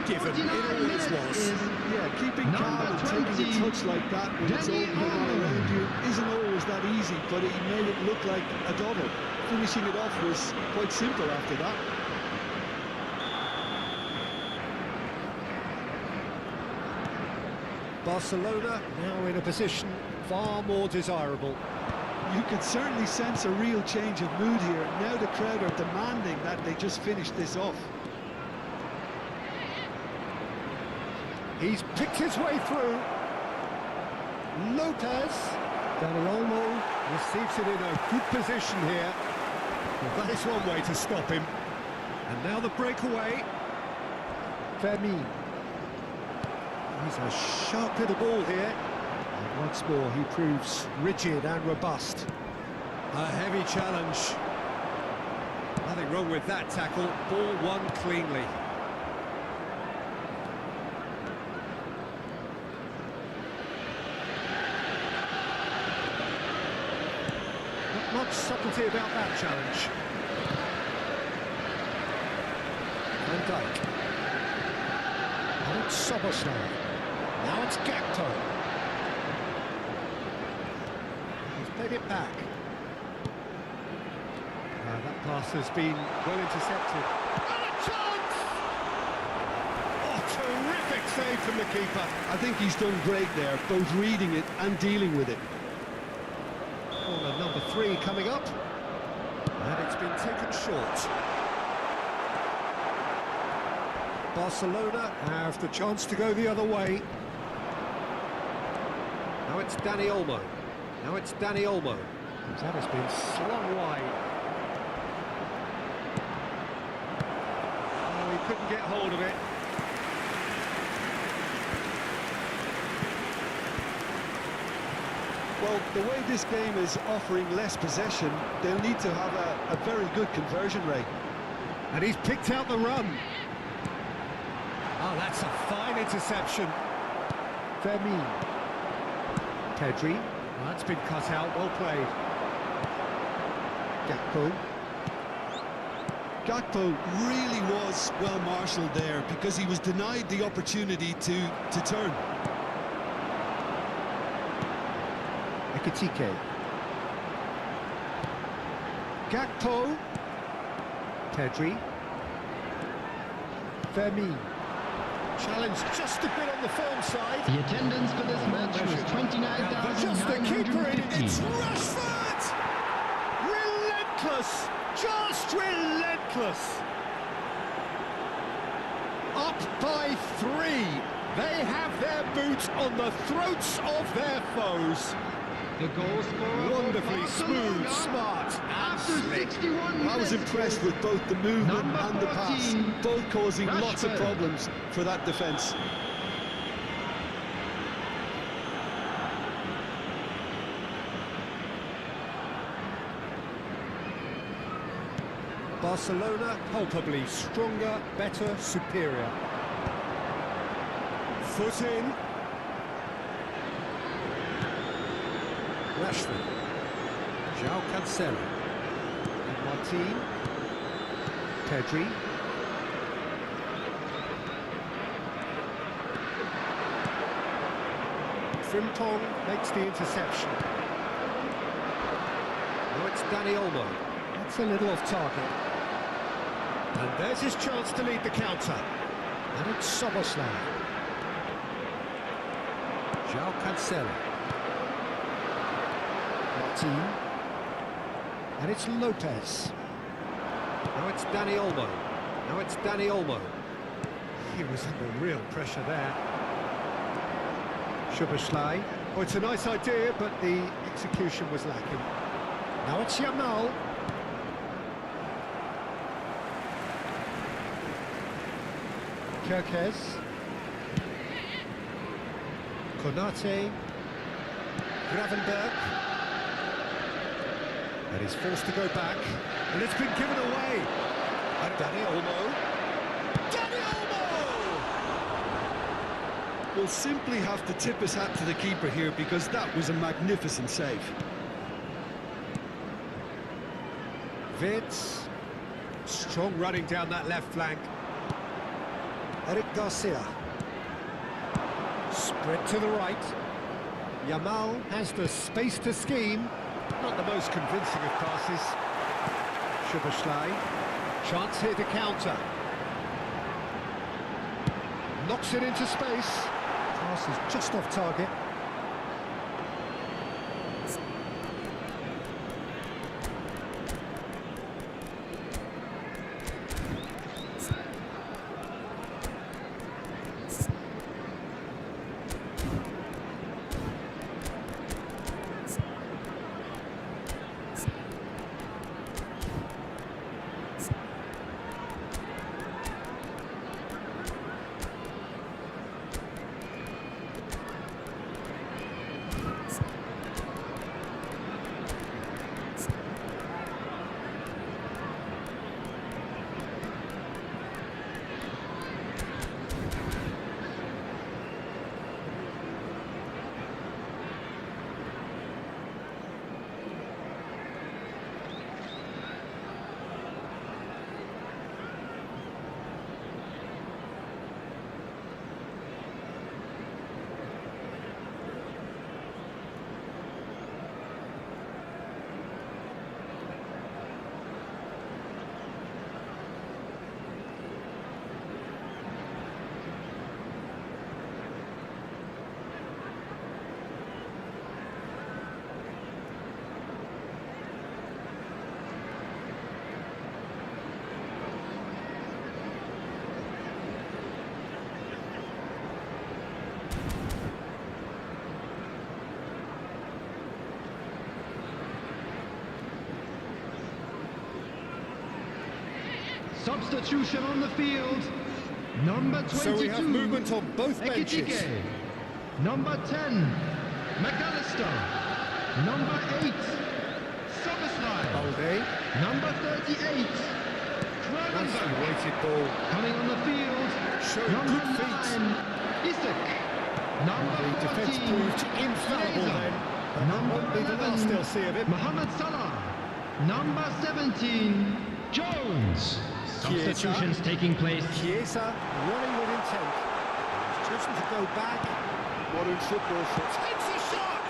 given, it always was. Yeah, keeping calm and taking a touch like that when it's open all around you isn't always that easy, but he made it look like a double. Finishing it off was quite simple after that. Barcelona now in a position far more desirable. You could certainly sense a real change of mood here. Now the crowd are demanding that they just finish this off. He's picked his way through. Lopez. Dani Olmo receives it in a good position here. Well, that is one way to stop him. And now the breakaway. Fermin. He's a sharp little ball here. And once more he proves rigid and robust. A heavy challenge. Nothing wrong with that tackle. Ball won cleanly. Not much subtlety about that challenge. Van Dijk. Now it's Soboslai. Now it's Gakpo. He's played it back. That pass has been well intercepted. And a chance! Oh, terrific save from the keeper. I think he's done great there, both reading it and dealing with it. Corner number 3 coming up. And it's been taken short. Barcelona have the chance to go the other way. Now it's Dani Olmo. Now it's Dani Olmo. That has been slung wide. Oh, he couldn't get hold of it. Well, the way this game is offering less possession, they'll need to have a very good conversion rate. And he's picked out the run. Oh, that's a fine interception. Fermin. Pedri. Oh, that's been cut out, well played. Gakpo. Gakpo really was well marshalled there because he was denied the opportunity to turn. Ekitike. Gakpo. Pedri. Fermin. Challenge just a bit on the firm side. The attendance for this match was 29,950. Just the keeper in. It's Rashford! Relentless! Just relentless! Up by 3. They have their boots on the throats of their foes. The goal scorer Wonderfully smooth, smart, and after slick. 61 I was minutes. impressed with both the movement Number and the pass, 14, both causing lots of Rashford. problems for that defence. Barcelona palpably stronger, better, superior. Foot in. Rashford. João Cancelo. And Martin. Pedri. Frimpong makes the interception. Now it's Dani Olmo. That's a little off target. And there's his chance to lead the counter. And it's Soboslai. João Cancelo. Martin. And it's Lopez. Now it's Dani Olmo. Now it's Dani Olmo. He was under real pressure there. Szoboszlai. Oh, it's a nice idea, but the execution was lacking. Now it's Yamal. Kerkez. Konate. Gravenberg. And he's forced to go back. And it's been given away. And Dani Olmo. Dani Olmo! We'll simply have to tip his hat to the keeper here because that was a magnificent save. Vitz. Strong running down that left flank. Eric Garcia. Spread to the right. Yamal has the space to scheme. Not the most convincing of passes. Szoboszlai. Chance here to counter. Knocks it into space. Pass is just off target. Substitution on the field. Number 22. So we have movement on both benches. Ekitike. Number 10. McAllister. Number 8. Soboslai. Balde. Number 38. Nicely Gravenberg. weighted ball. Coming on the field. Showing Number good feet. 9. Isak. Number The defence 14. proved infallible Fraser. then. But that Number won't be the last 11. they'll see of him. Mohamed Salah. Number 17. Jones. Substitutions taking place. Chiesa running with intent. He's chosen to go back. Modern football. Takes a shot!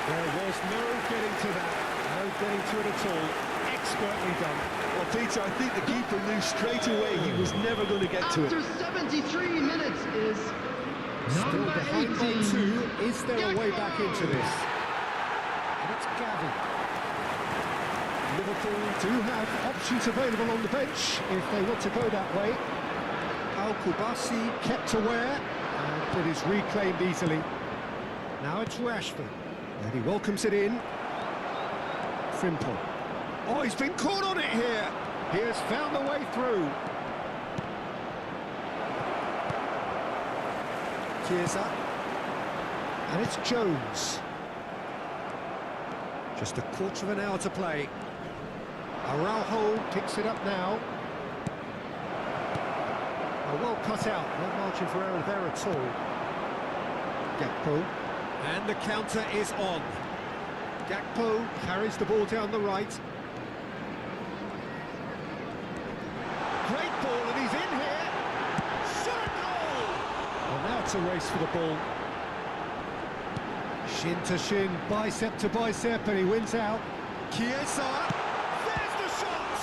There was no getting to that, no getting to it at all. Expertly done. Well, Peter, I think the keeper knew straight away he was never going to get to it. After 73 minutes is Still number behind by 18. 2. Is there a way back into this? And it's Gavi. Liverpool do have options available on the bench if they want to go that way. Al-Kubasi kept aware, and it is reclaimed easily. Now it's Rashford, and he welcomes it in. Frimpong. Oh, he's been caught on it here. He has found a way through. Chiesa. And it's Jones. Just a quarter of an hour to play. Araujo picks it up now. Oh, well cut out, no margin for error there at all. Gakpo. And the counter is on. Gakpo carries the ball down the right. Great ball, and he's in here. Shot goal! Well, now it's a race for the ball. Shin to shin, bicep to bicep, and he wins out. Chiesa. There's the shot!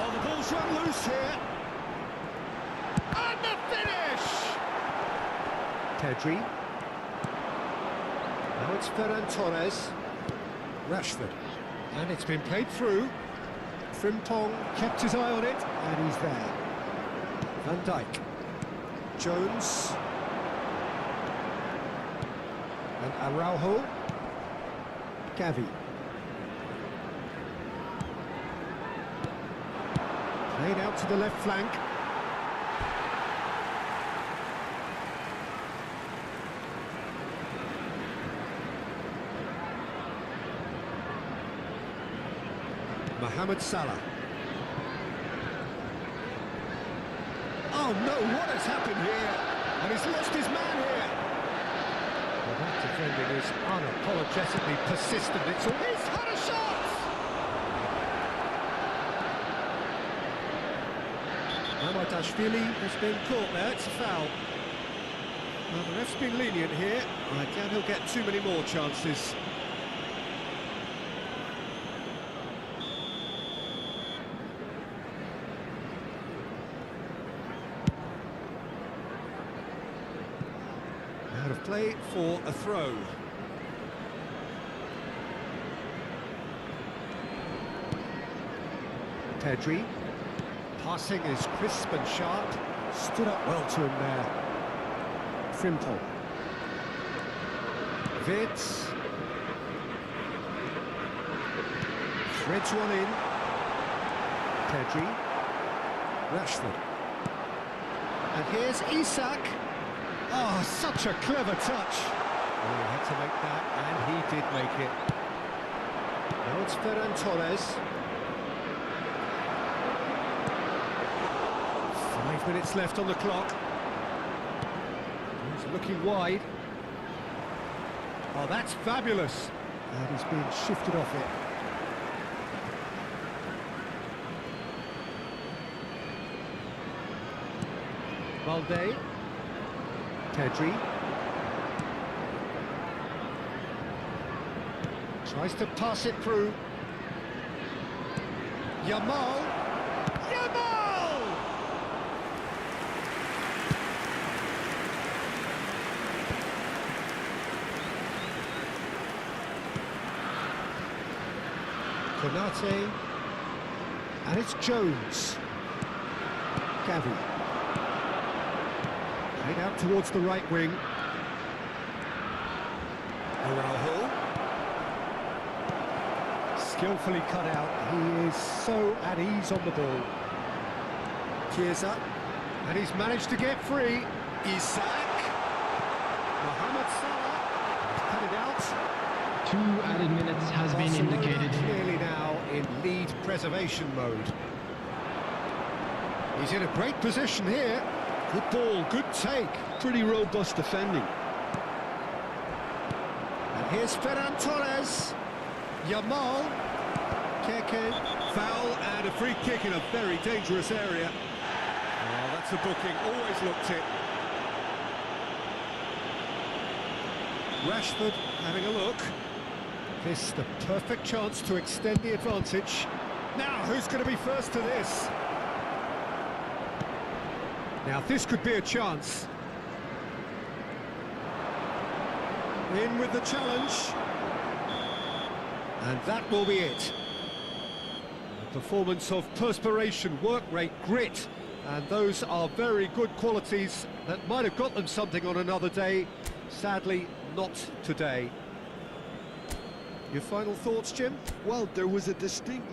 Oh, the ball's run loose here. And the finish! Pedri. Now it's Ferran Torres. Rashford. And it's been played through. Frimpong kept his eye on it, and he's there. Van Dijk. Jones. And Araujo. Gavi. Played out to the left flank. Mohamed Salah. Oh no, what has happened here? And he's lost his man here. Well, that defending is unapologetically persistent. It's all... He's had a shot! Mamadashvili has been caught there, it's a foul. Well, the ref's been lenient here. I doubt he'll get too many more chances. Out of play for a throw. Pedri. Passing is crisp and sharp. Stood up well to him there. Frimpong. Vitz. Threads one in. Pedri. Rashford. And here's Isak. Oh, such a clever touch. Oh, he had to make that, and he did make it. Now it's Ferran Torres. 5 minutes left on the clock. He's looking wide. Oh, that's fabulous. And he's been shifted off it. Balde. Pedri. Tries to pass it through. Yamal. Yamal! Konate. And it's Jones. Gavi. Played out towards the right wing. Araujo. Skillfully cut out. He is so at ease on the ball. Chiesa. And he's managed to get free. Isak. Mohamed Salah. Cut it out. 2 added minutes has been Barcelona indicated. clearly now in lead preservation mode. He's in a great position here. Good ball, good take. Pretty robust defending. And here's Ferran Torres. Yamal. Keke. Foul and a free kick in a very dangerous area. Oh, that's a booking, always looked it. Rashford having a look. This the perfect chance to extend the advantage. Now, who's going to be first to this? Now, this could be a chance. In with the challenge. And that will be it. A performance of perspiration, work rate, grit. And those are very good qualities that might have got them something on another day. Sadly, not today. Your final thoughts, Jim? Well, there was a distinct...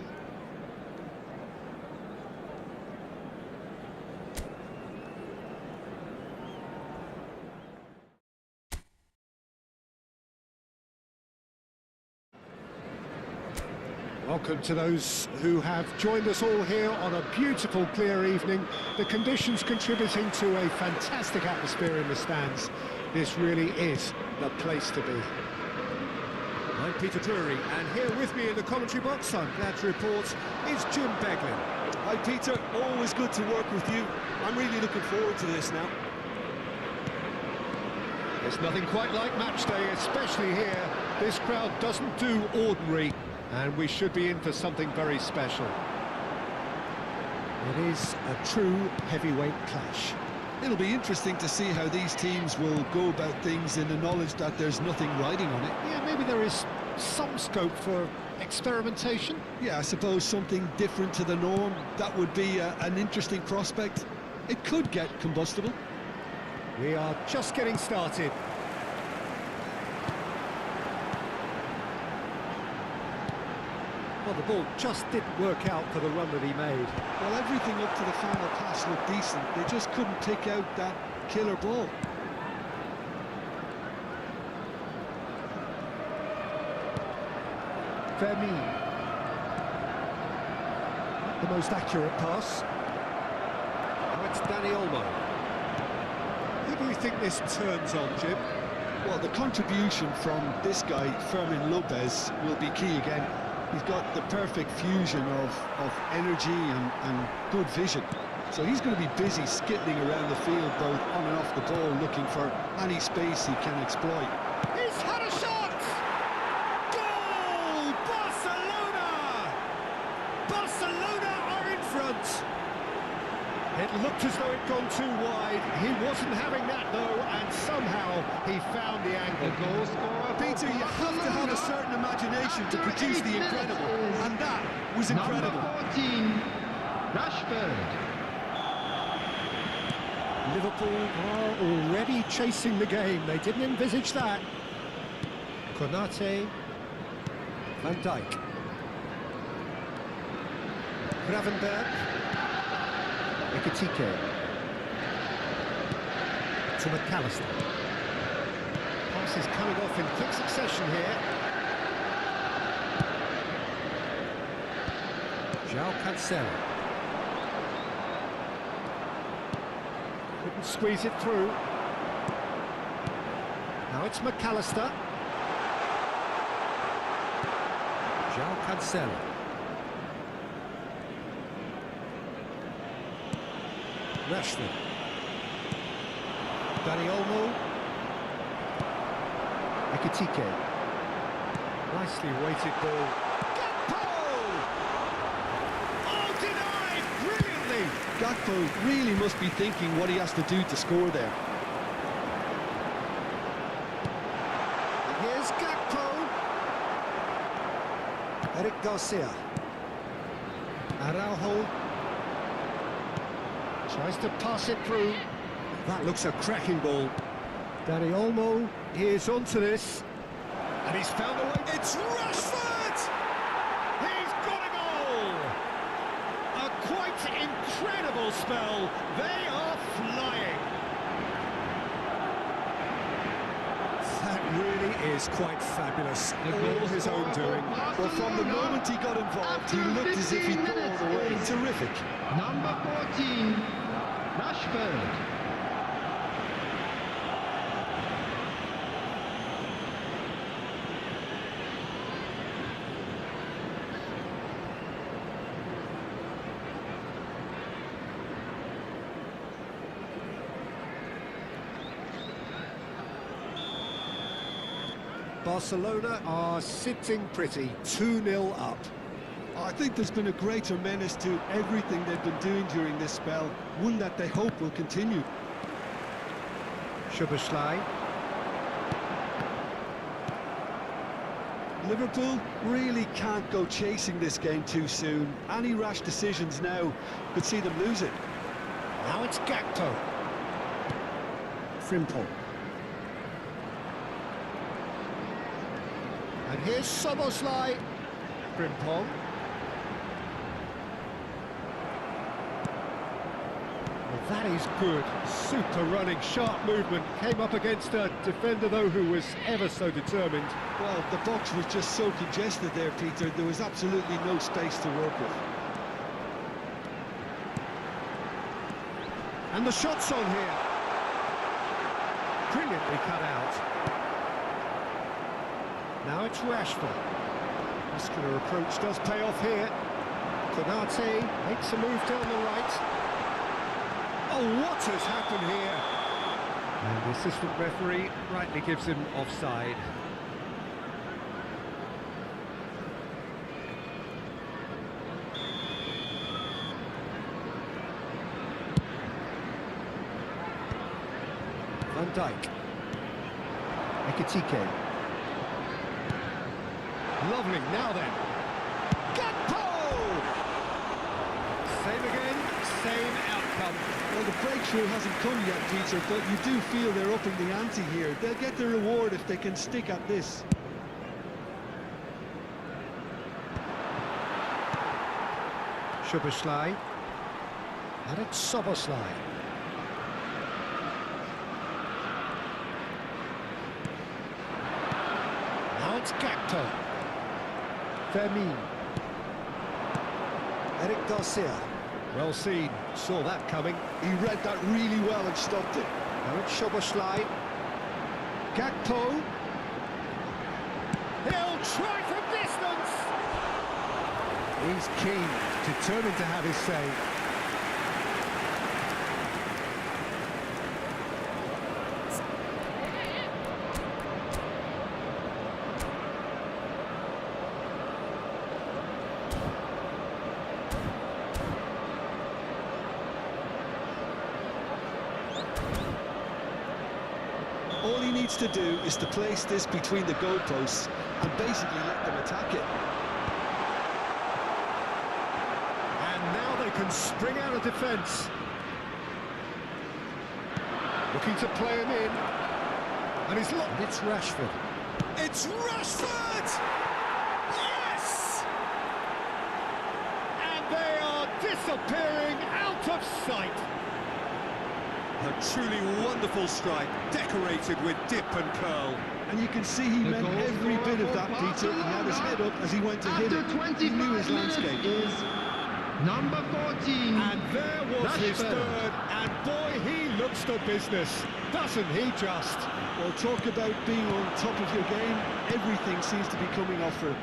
Welcome to those who have joined us all here on a beautiful, clear evening. The conditions contributing to a fantastic atmosphere in the stands. This really is the place to be. I'm Peter Drury, and here with me in the commentary box, I'm glad to report, is Jim Beglin. Hi Peter, always good to work with you. I'm really looking forward to this now. There's nothing quite like match day, especially here. This crowd doesn't do ordinary, and we should be in for something very special. It is a true heavyweight clash. It'll be interesting to see how these teams will go about things in the knowledge that there's nothing riding on it. Yeah, maybe there is some scope for experimentation. Yeah, I suppose something different to the norm. That would be an interesting prospect. It could get combustible. We are just getting started. Well, the ball just didn't work out for the run that he made. Well, everything up to the final pass looked decent. They just couldn't pick out that killer ball. Vermeer. Not the most accurate pass. Now it's Dani Olmo. Who do you think this turns on, Jim? Well, the contribution from this guy, Fermin Lopez, will be key again. He's got the perfect fusion of energy and good vision. So he's going to be busy skittering around the field, both on and off the ball, looking for any space he can exploit. He's had a shot! Goal! Barcelona! Barcelona are in front! It looked as though it'd gone too wide. He wasn't having that, though, and somehow he found the angle. The goal scorer. Peter, you have to have a certain imagination to produce the incredible, and that was incredible. Number 14, Rashford. Liverpool are already chasing the game. They didn't envisage that. Konate. Van Dijk. Gravenberg. Ekitike. To McAllister. Pass is coming off in quick succession here. João Cancelo. Couldn't squeeze it through. Now it's McAllister. João Cancelo. Rashford. Dani Olmo. Ekitike. Nicely weighted ball. Gakpo! Oh, denied! Brilliantly! Gakpo really must be thinking what he has to do to score there. Here's Gakpo. Eric Garcia. Araujo. Tries to pass it through. That looks a cracking ball. Dani Olmo is onto this. And he's found a way. It's Rashford! He's got a goal! A quite incredible spell. They are flying. That really is quite fabulous. All his own doing. Well, from the moment he got involved, he looked as if he'd go all the way. Terrific. Number 14, Rashford. Barcelona are sitting pretty, 2-0 up. I think there's been a greater menace to everything they've been doing during this spell, one that they hope will continue. Szoboszlai. Liverpool really can't go chasing this game too soon. Any rash decisions now could see them lose it. Now it's Gakpo. Frimpong. And here's Szoboszlai. Frimpong. Well, that is good. Super running, sharp movement. Came up against a defender, though, who was ever so determined. Well, the box was just so congested there, Peter. There was absolutely no space to work with. And the shot's on here. Brilliantly cut out. Now it's Rashford. Muscular approach does pay off here. Konate makes a move down the right. Oh, what has happened here? And the assistant referee rightly gives him offside. Van Dijk. Ekitike. Lovely, now then. Gakpo! Same again, same outcome. Well, the breakthrough hasn't come yet, Peter, but you do feel they're upping the ante here. They'll get the reward if they can stick at this. Szoboszlai. And it's Szoboszlai. Now it's Gakpo. Fermin. Eric Garcia. Well seen, saw that coming. He read that really well and stopped it. Now it's Szoboszlai. Gakpo. He'll try from distance. He's keen, determined to have his say. All he needs to do is to place this between the goalposts and basically let them attack it. And now they can spring out of defence. Looking to play him in. And he's locked. It's Rashford. It's Rashford! Yes! And they are disappearing out of sight. A truly wonderful strike, decorated with dip and curl. And you can see he meant every bit of that, Peter. He had his head up as he went to hit it. He knew his landscape. Is number 14. And there was his third, and boy, he looks the business, doesn't he just? Well, talk about being on top of your game. Everything seems to be coming off for him.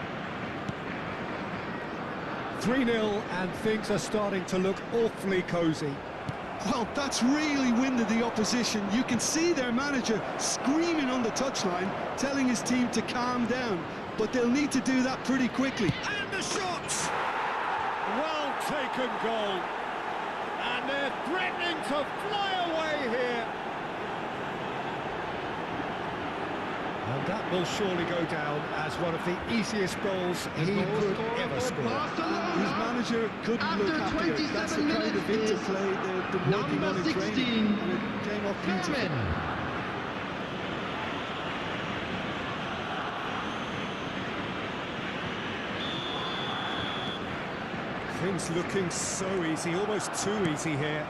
3-0, and things are starting to look awfully cosy. Well, that's really winded the opposition. You can see their manager screaming on the touchline, telling his team to calm down. But they'll need to do that pretty quickly. And the shots! Well taken goal. And they're threatening to fly away here. And that will surely go down as one of the easiest goals he could ever score. His manager couldn't look happier. That's the kind of interplay they've been working on in training, and it came off beautifully. Things looking so easy, almost too easy here.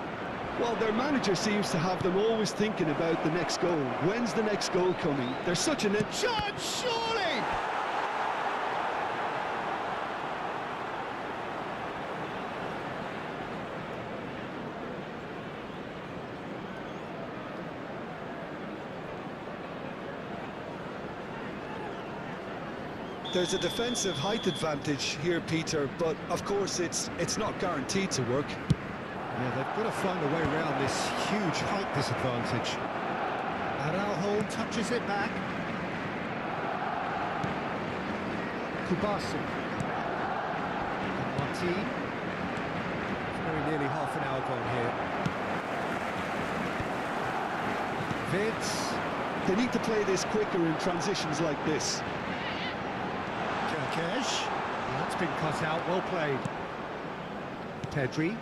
Well, their manager seems to have them always thinking about the next goal. When's the next goal coming? They're such an... Shot, surely! There's a defensive height advantage here, Peter, but of course it's not guaranteed to work. Yeah, they've got to find a way around this huge height disadvantage. Araujo touches it back. Kubasi. Martin. Very nearly half an hour gone here. Vince. They need to play this quicker in transitions like this. Kerkesh. That's been cut out, well played. Pedri.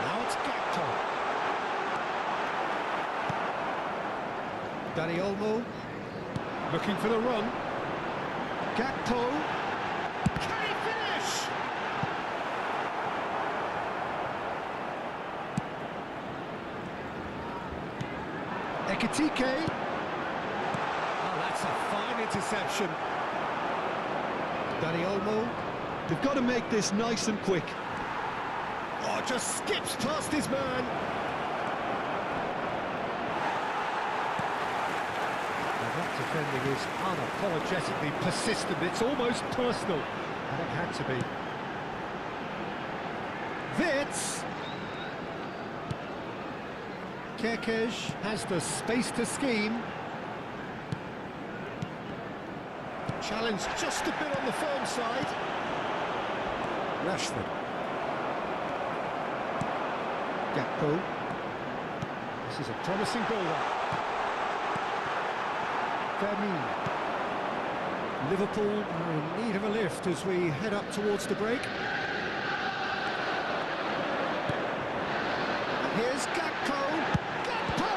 Now it's Gakpo. Dani Olmo. Looking for the run. Gakpo. Can he finish? Ekitike. Oh, that's a fine interception. Dani Olmo. They've got to make this nice and quick. Oh, just skips past his man. Now that defending is unapologetically persistent. It's almost personal. And it had to be. Wits. Kerkesh has the space to scheme. Challenge just a bit on the firm side. Rashford. Gakpo. This is a promising build-up. Vermeer. Liverpool are in need of a lift as we head up towards the break. Here's Gakpo. Gakpo!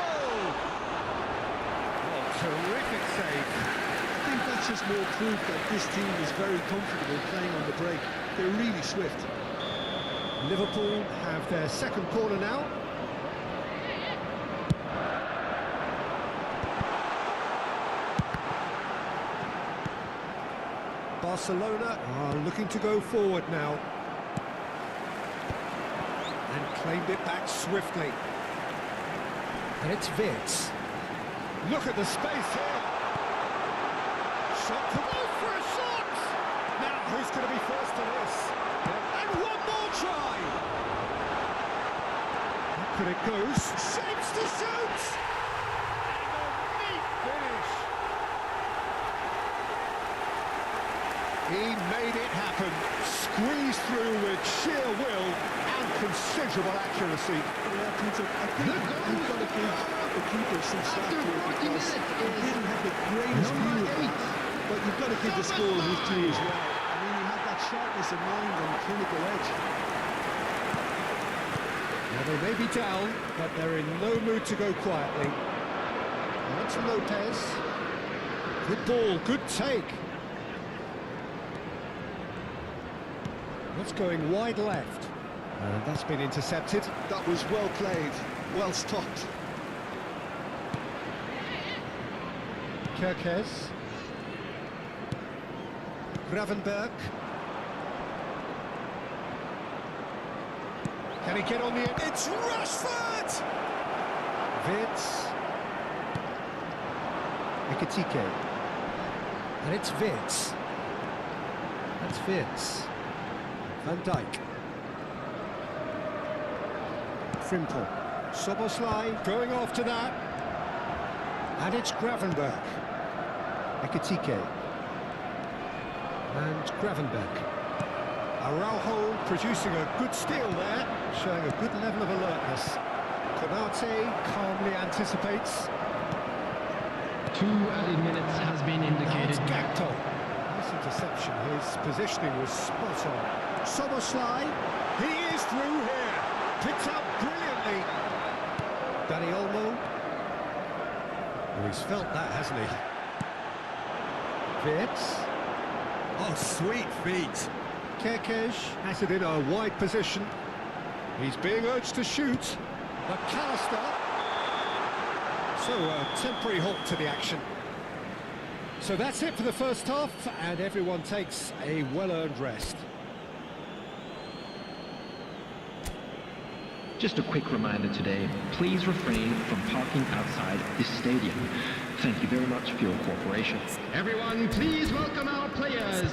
Oh, terrific save. I think that's just more proof that this team is very comfortable playing on the break. They're really swift. Liverpool have their second corner now. Barcelona are looking to go forward now. And claimed it back swiftly. And it's Wits. Look at the space here. Shot to go for a shot! Now, who's going to be first to this? And one more try! How could it go? Shapes to shoot! And a neat finish! He made it happen. Squeezed through with sheer will and considerable accuracy. Yeah, Peter, I think you've got to give the keeper some slack here because he didn't have the greatest view of that. But you've got to give the score his due as well. I mean, he had that sharpness of mind and clinical edge. Now they may be down, but they're in no mood to go quietly. On to Lopez. Good ball, good take. That's going wide left. And that's been intercepted. That was well played, well stopped. Kerkez. Gravenberg. Can he get on the end? It's Rashford! Wits. Ekitike. And it's Wits. That's Wits. Van Dijk. Frimpel. Soboslai going after that. And it's Gravenberg. Ekitike. And Gravenberg. Araujo producing a good steal there, showing a good level of alertness. Konate calmly anticipates. 2 added minutes has been Now it's indicated. Gakpo. This interception, his positioning was spot on. Soboslai, he is through here. Picked up brilliantly. Dani Olmo. Well, he's felt that, hasn't he? Wits. Oh, sweet feet. Kerkez has it in a wide position. He's being urged to shoot. McAllister. So a temporary halt to the action. So that's it for the first half, and everyone takes a well-earned rest. Just a quick reminder today, please refrain from parking outside this stadium. Thank you very much for your cooperation. Everyone, please welcome our players.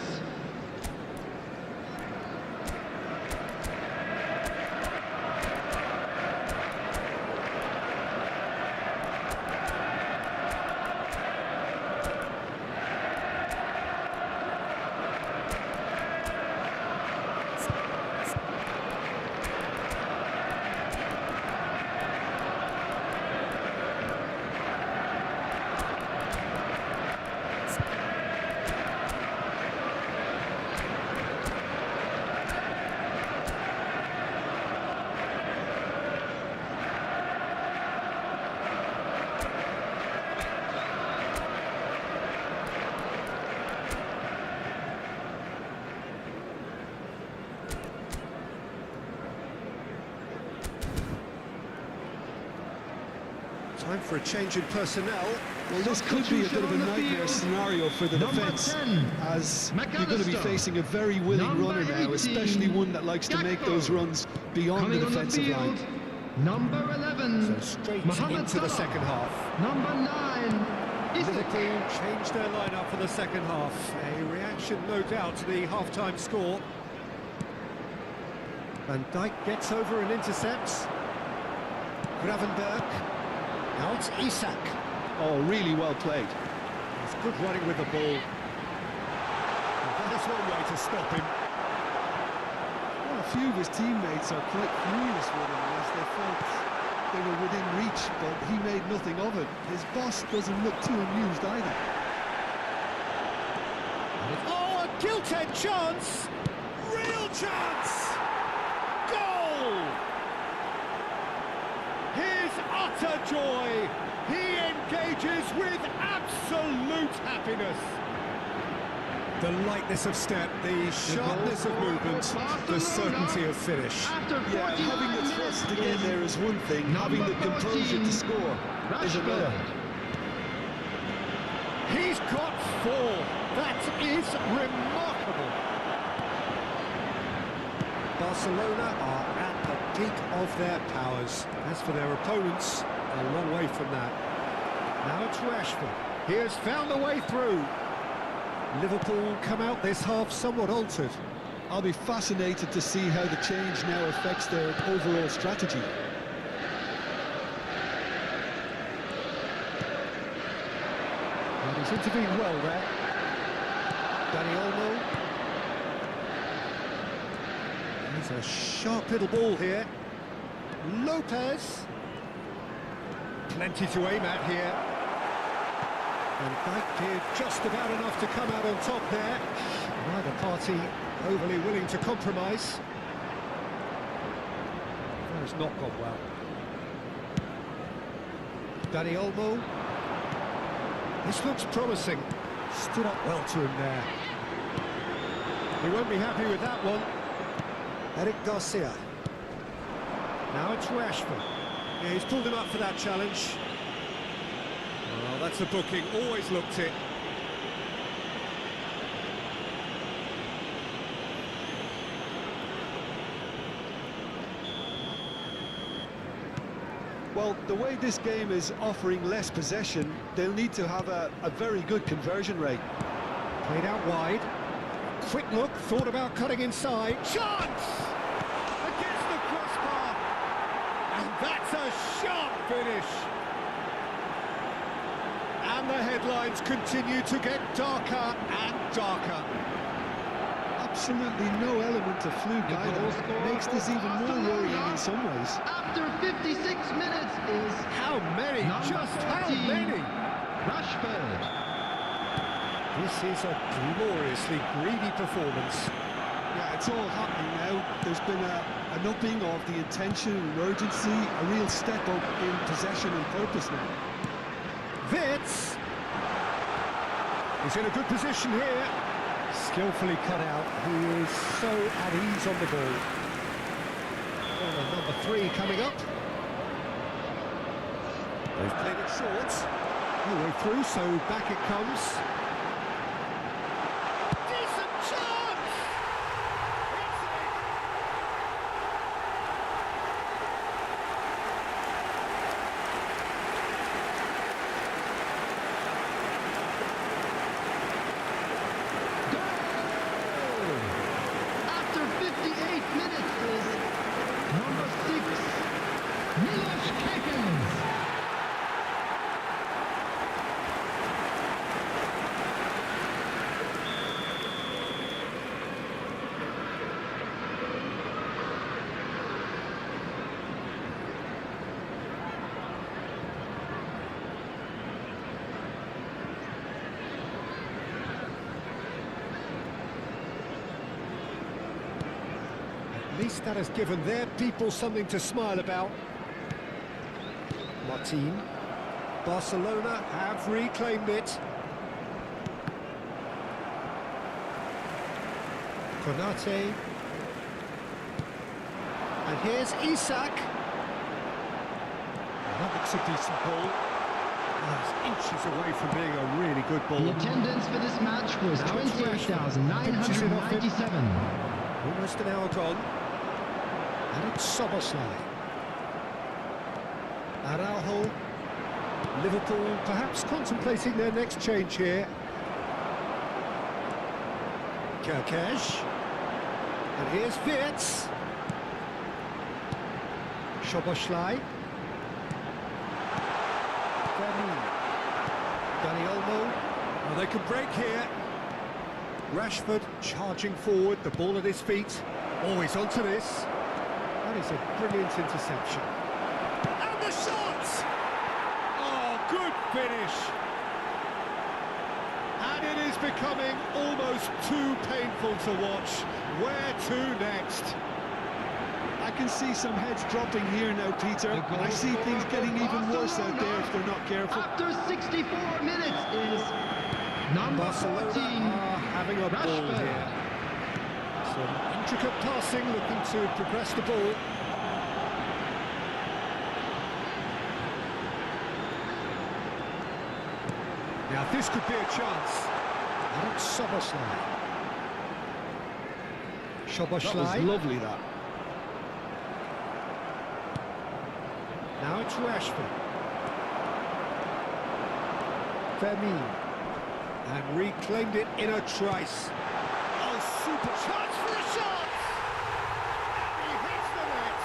Time for a change in personnel. Well, this could be a bit of a nightmare scenario for the defence, as you're going to be facing a very willing runner now, especially one that likes to make those runs beyond the defensive line. Number 11, So straight Mohamed into the Salah. second half. Number 9, Liverpool changed their lineup for the second half. A reaction, no doubt, to the half-time score. Van Dijk gets over and intercepts. Gravenberg. Now it's Isak. Oh, really well played. He's good running with the ball. And that is one way to stop him. Well, a few of his teammates are quite furious with him as they felt they were within reach, but he made nothing of it. His boss doesn't look too amused either. Oh, a gilt-edged chance! Real chance! Goal! His utter joy! He engages with absolute happiness. The lightness of step, the sharpness of movement, the certainty of finish. Yeah, having the thrust to get there is one thing, having the composure to score is another. He's got 4. That is remarkable. Barcelona are at the peak of their powers. As for their opponents, a long way from that. Now it's Rashford. He has found a way through. Liverpool come out this half somewhat altered. I'll be fascinated to see how the change now affects their overall strategy. And he's intervened well there. Dani Olmo. There's a sharp little ball here. Lopez. Plenty to aim at here. And Dijk did just about enough to come out on top there. Neither party overly willing to compromise. That has not gone well. Dani Olmo. This looks promising. Stood up well to him there. He won't be happy with that one. Eric Garcia. Now it's Rashford. Yeah, he's pulled him up for that challenge. Well, that's a booking. Always looked it. Well, the way this game is offering less possession, they'll need to have a very good conversion rate. Played out wide. Quick look, thought about cutting inside. Chance! Against the crossbar! And that's a sharp finish! And the headlines continue to get darker and darker. Absolutely no element of fluke either. Makes this even more worrying in some ways. After 56 minutes is How many? number Just how 14, many? Rashford. This is a gloriously greedy performance. Yeah, it's all happening now. There's been an upping of the intention and urgency, a real step up in possession and purpose now. Wits! He's in a good position here. Skillfully cut out. He is so at ease on the ball. Corner number 3 coming up. They've played it short. No way through, so back it comes. Decent chance! It's in. After 58 minutes is number 6, Milos Kekens. At least that has given their people something to smile about. Martin. Barcelona have reclaimed it. Konate. And here's Isak. That looks a decent ball. It's inches away from being a really good ball. The attendance for this match was 28,997. Almost an hour gone. And it's Szoboszlai. Araujo. Liverpool perhaps contemplating their next change here. Kerkesh. And here's Wirtz. Szoboszlai. Dani Olmo. Well, they can break here. Rashford charging forward, the ball at his feet. Always onto this. That is a brilliant interception. And the shot! Oh, good finish. And it is becoming almost too painful to watch. Where to next? I can see some heads dropping here now, Peter. And I see things getting even worse out there if they're not careful. After 64 minutes is number Barcelona 14. are having a ball Rashford. here. Some intricate passing, looking to progress the ball. Now this could be a chance. And it's Szoboszlai. That was Szoboszlai. lovely, that. Now it's Rashford. Fermin. And reclaimed it in a trice. Oh, super chance for a shot! He hits the net.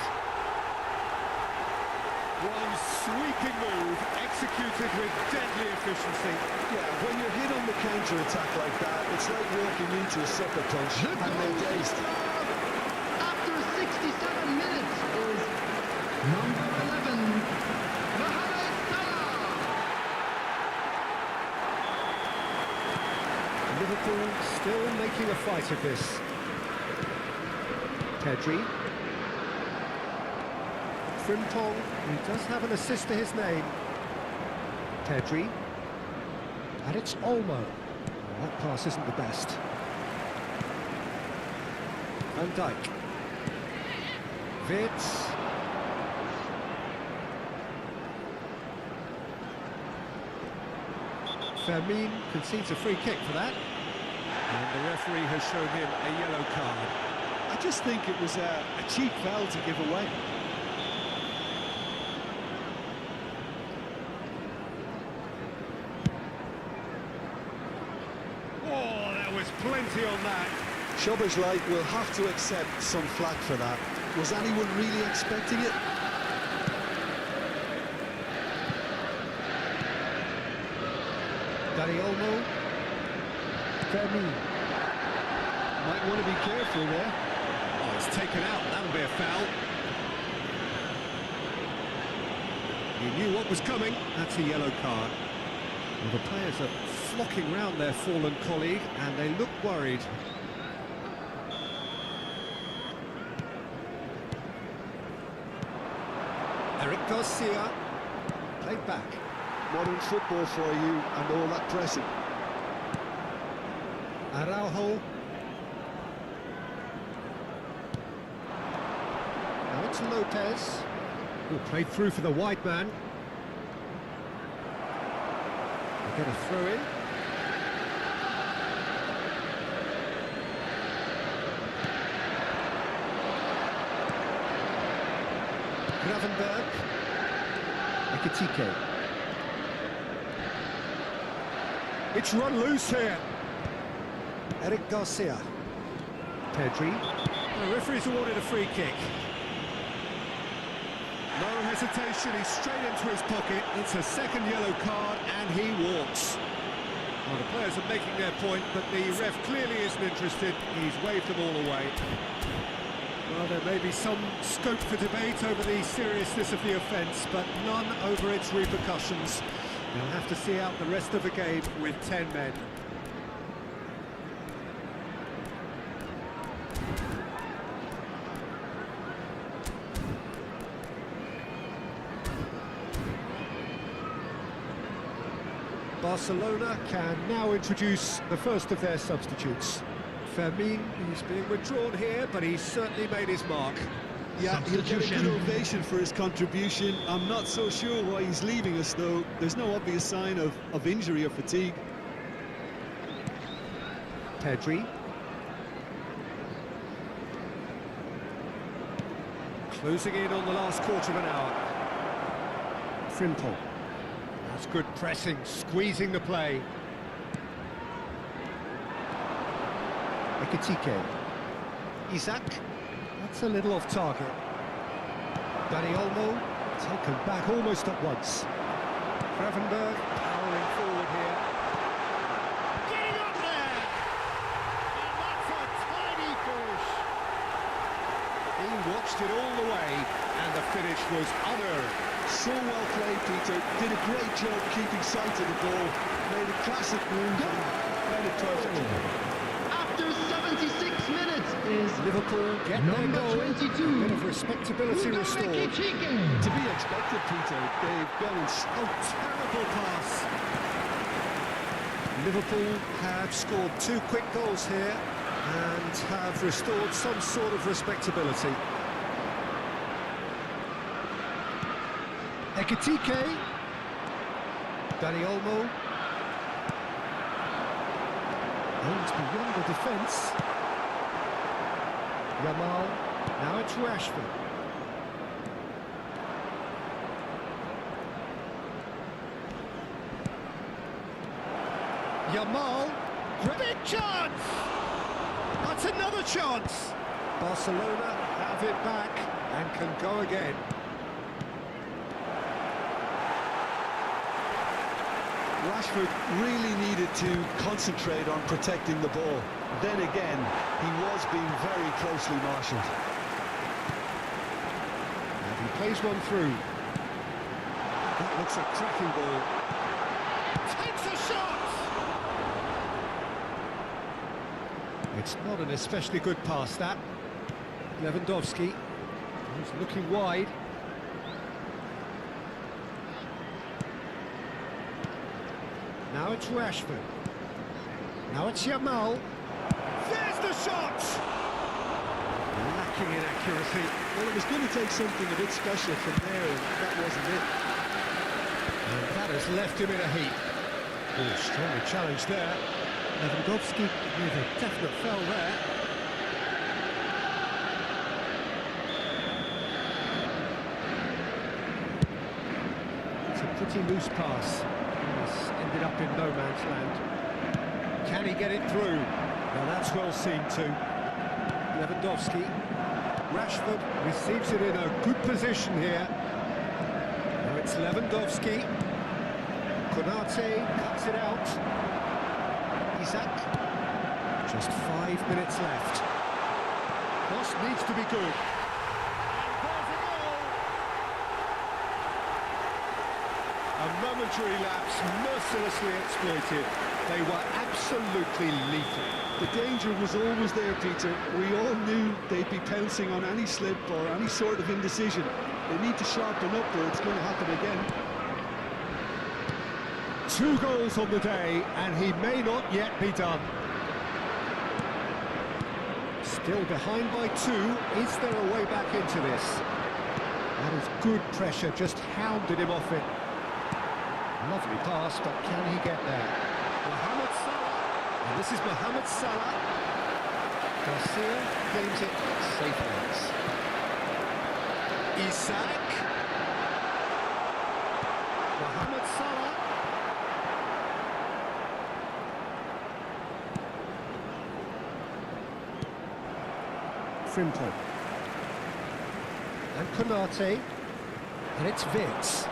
One sweeping move, executed with deadly efficiency. Yeah, when you're hit on the counter-attack like that, it's like walking into a sucker punch and then dazed. After 67 minutes is number 11, Mohamed Salah. Liverpool still making a fight of this. Pedri. Frimpong, who does have an assist to his name. Pedri. And it's Olmo. Well, that pass isn't the best. Van Dijk. Wirtz. Fermin concedes a free kick for that. And the referee has shown him a yellow card. I just think it was a cheap foul to give away. Oh, there was plenty on that. Szoboszlai will have to accept some flack for that. Was anyone really expecting it? Dani Olmo. Fermin. Might want to be careful there. Oh, it's taken out. That'll be a foul. He knew what was coming. That's a yellow card. Well, the players are flocking round their fallen colleague, and they look worried. Eric Garcia. Played back. Modern football for you and all that pressing. Araujo. Now it's Lopez, who played through for the wide man. They get a throw in. Gravenberg. Ekitike. It's run loose here. Eric Garcia. Pedri. The referee's awarded a free kick. No hesitation, he's straight into his pocket. It's a second yellow card, and he walks. Well, the players are making their point, but the ref clearly isn't interested. He's waved them all away. Well, there may be some scope for debate over the seriousness of the offence, but none over its repercussions. They'll have to see out the rest of the game with 10 men. Barcelona can now introduce the first of their substitutes. Fermin, he's being withdrawn here, but he's certainly made his mark. Yeah, he'll get a good Substitution. ovation for his contribution. I'm not so sure why he's leaving us, though. There's no obvious sign of injury or fatigue. Pedri. Closing in on the last quarter of an hour. Frimpong. That's good pressing, squeezing the play. Ekitike. Isak. That's a little off target. Dani Olmo taken back almost at once. Gravenberg powering forward here. Getting up there! And that's a tiny finish. He watched it all the way, and the finish was unearned. So well played, Peter. Did a great job keeping sight of the ball. Made a classic move and played it perfectly. After 76 minutes is Liverpool get their number goal. 22. Bit of respectability restored. Ekitike. To be expected, Peter. They've gone in Terrible pass. Liverpool have scored 2 quick goals here and have restored some sort of respectability. Ekitike. Dani Olmo. Aims beyond the defence. Yamal. Now it's Rashford. Yamal. Big chance! That's another chance! Barcelona have it back and can go again. Rashford really needed to concentrate on protecting the ball. Then again, he was being very closely marshalled. And he plays one through. That looks a cracking ball. Takes a shot! It's not an especially good pass, that. Lewandowski. He's looking wide. Now it's Rashford. Now it's Yamal. There's the shot! Lacking in accuracy. Well, it was going to take something a bit special from there, and that wasn't it. And that has left him in a heap. Oh, strongly challenged there. Lewandowski with a definite foul there. It's a pretty loose pass. It's ended up in no man's land. Can he get it through? Well, that's well seen too. Lewandowski. Rashford receives it in a good position here. Now it's Lewandowski. Konate cuts it out. Isak. Just 5 minutes left. Cross needs to be good. A momentary lapse, mercilessly exploited. They were absolutely lethal. The danger was always there, Peter. We all knew they'd be pouncing on any slip or any sort of indecision. They need to sharpen up or it's going to happen again. 2 goals on the day, and he may not yet be done. Still behind by 2. Is there a way back into this? That is good pressure, just hounded him off it. Lovely pass, but can he get there? Mohamed Salah. And this is Mohamed Salah. Garcia claims it safe hands. Isak. Mohamed Salah. Frimpong. And Konate. And it's Vitz.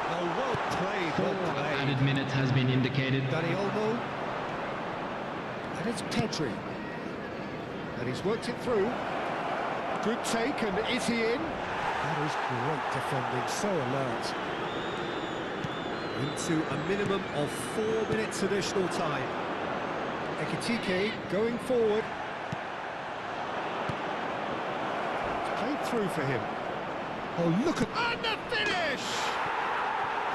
Oh, well played, well played. Added minutes has been indicated. Dani Olmo. And it's Pedri. And he's worked it through. Good take, and is he in? That is great defending, so alert. Into a minimum of 4 minutes additional time. Ekitike going forward. It's played through for him. Oh, look at... And the finish!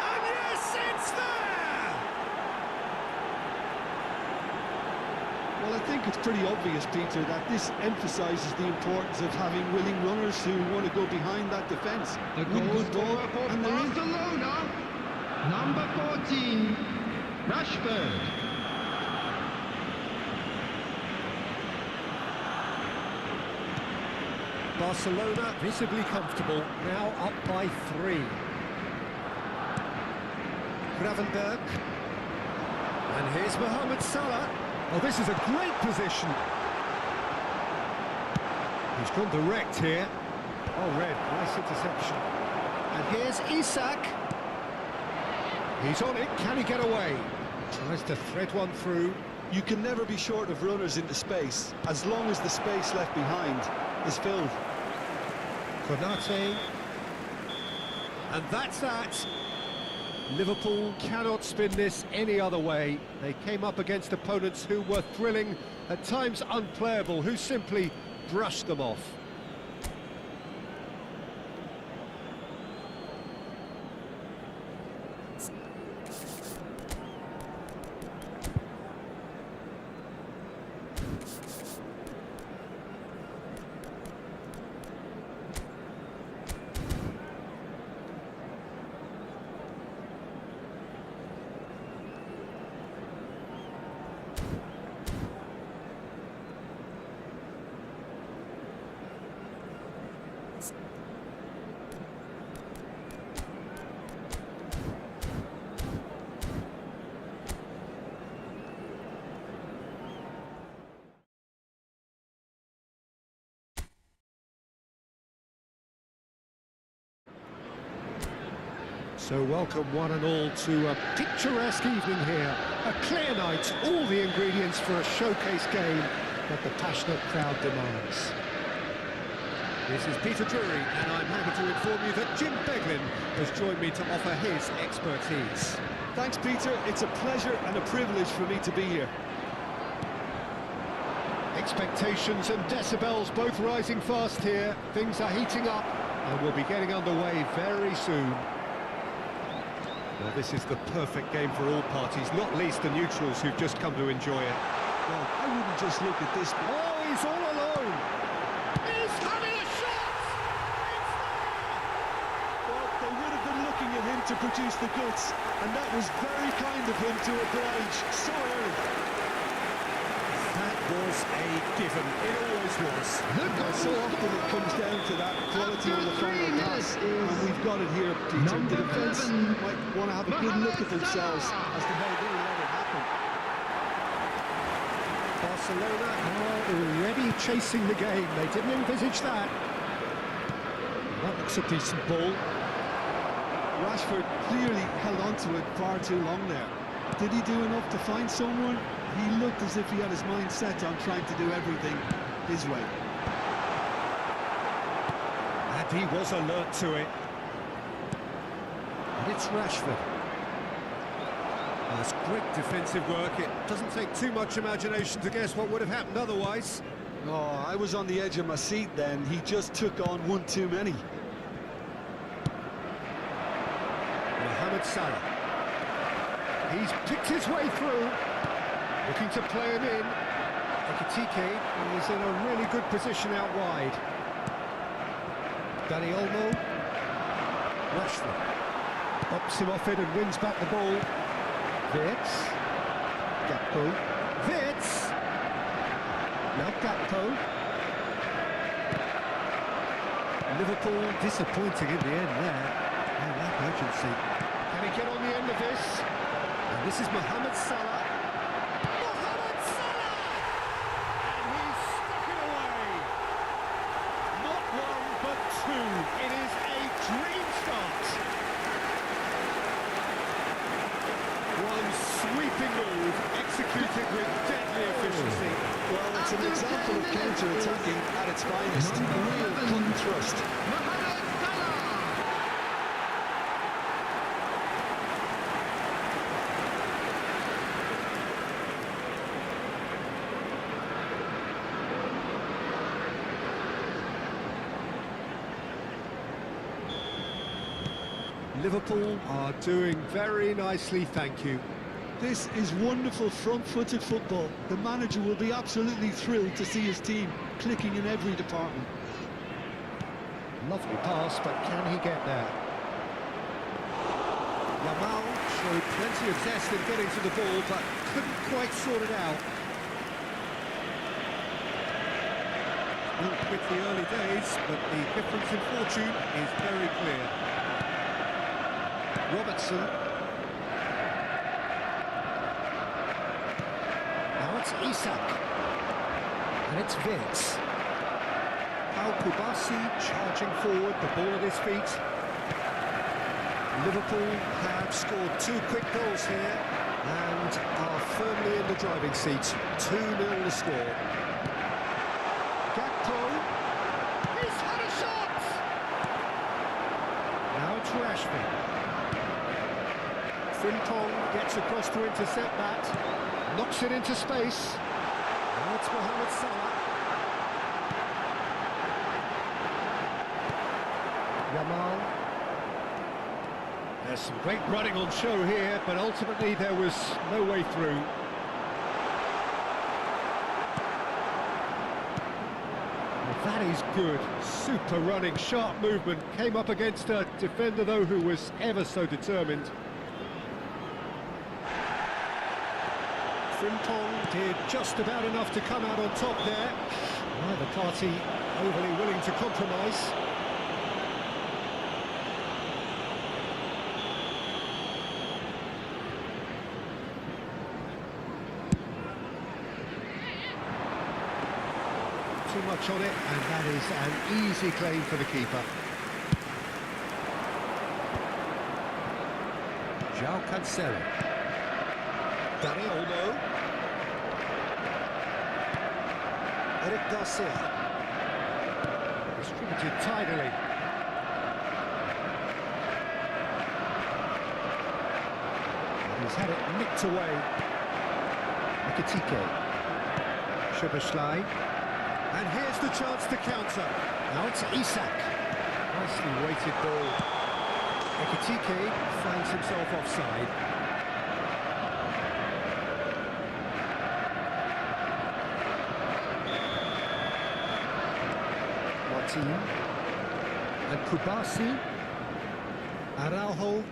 And yes, it's there! Well, think it's pretty obvious, Peter, that this emphasises the importance of having willing runners who want to go behind that defence. The Win goal good ball, scorer for and they're in. Barcelona, number 14, Rashford. Barcelona visibly comfortable, now up by 3. Gravenberg. And here's Mohamed Salah. Oh, this is a great position. He's gone direct here. Oh, red, nice interception. And here's Isak. He's on it, can he get away? Tries to thread one through. You can never be short of runners into space, as long as the space left behind is filled. Konate. And that's that. Liverpool cannot spin this any other way. They came up against opponents who were thrilling, at times unplayable, who simply brushed them off. So welcome one and all to a picturesque evening here. A clear night, all the ingredients for a showcase game that the passionate crowd demands. This is Peter Drury, and I'm happy to inform you that Jim Beglin has joined me to offer his expertise. Thanks, Peter. It's a pleasure and a privilege for me to be here. Expectations and decibels both rising fast here. Things are heating up, and we'll be getting underway very soon. Well, this is the perfect game for all parties, not least the neutrals who've just come to enjoy it. Well, I wouldn't just look at this. Oh, he's all alone! He's having a shot! Well, they would have been looking at him to produce the goods, and that was very kind of him to oblige so early. That was a given. It always was. So often it comes down to that quality on the final pass, and we've got it here, Peter. The defence might want to have a good look at themselves as to how they let it happen. Barcelona are already chasing the game. They didn't envisage that. That looks a decent ball. Rashford clearly held on to it far too long there. Did he do enough to find someone? He looked as if he had his mind set on trying to do everything his way. And he was alert to it. And it's Rashford. That's great defensive work. It doesn't take too much imagination to guess what would have happened otherwise. Oh, I was on the edge of my seat then. He just took on one too many. Mohamed Salah. He's picked his way through. Looking to play him in. Ekitike is in a really good position out wide. Dani Olmo. Rashford. Ups him off it and wins back the ball. Wirtz. Gakpo. Wirtz. Now Gakpo. Liverpool disappointing in the end there. Oh, that urgency. Can he get on the end of this? And this is Mohamed Salah. Mohamed Salah! And he's stuck it away. Not one, but two. It is a dream start. One sweeping move, executed with deadly efficiency. Well, it's an example of counter-attacking at its finest. Real cut and thrust. Liverpool are doing very nicely, thank you. This is wonderful front-footed football. The manager will be absolutely thrilled to see his team clicking in every department. Lovely pass, but can he get there? Yamal showed plenty of zest in getting to the ball, but couldn't quite sort it out. Not with the early days, but the difference in fortune is very clear. Robertson. Now it's Isak. And it's Vince. Kubasi charging forward, the ball at his feet. Liverpool have scored 2 quick goals here and are firmly in the driving seat. 2-0 the score. Gakpo. He's had a shot! Now it's Rashford. Frimpong gets across to intercept that. Knocks it into space. Now it's Mohamed Salah. Yamal. There's some great running on show here, but ultimately there was no way through. Well, that is good. Super running, sharp movement. Came up against a defender, though, who was ever so determined. Frimpong did just about enough to come out on top there. Neither party overly willing to compromise. Too much on it, and that is an easy claim for the keeper. João Cancelo. Dani Olmo. Eric Garcia. Distributed tidily. He's had it nicked away. Ekitike. Szoboszlai. And here's the chance to counter. Now it's Isak. Nicely weighted ball. Ekitike finds himself offside. Martin. And Kubasi. Araujo.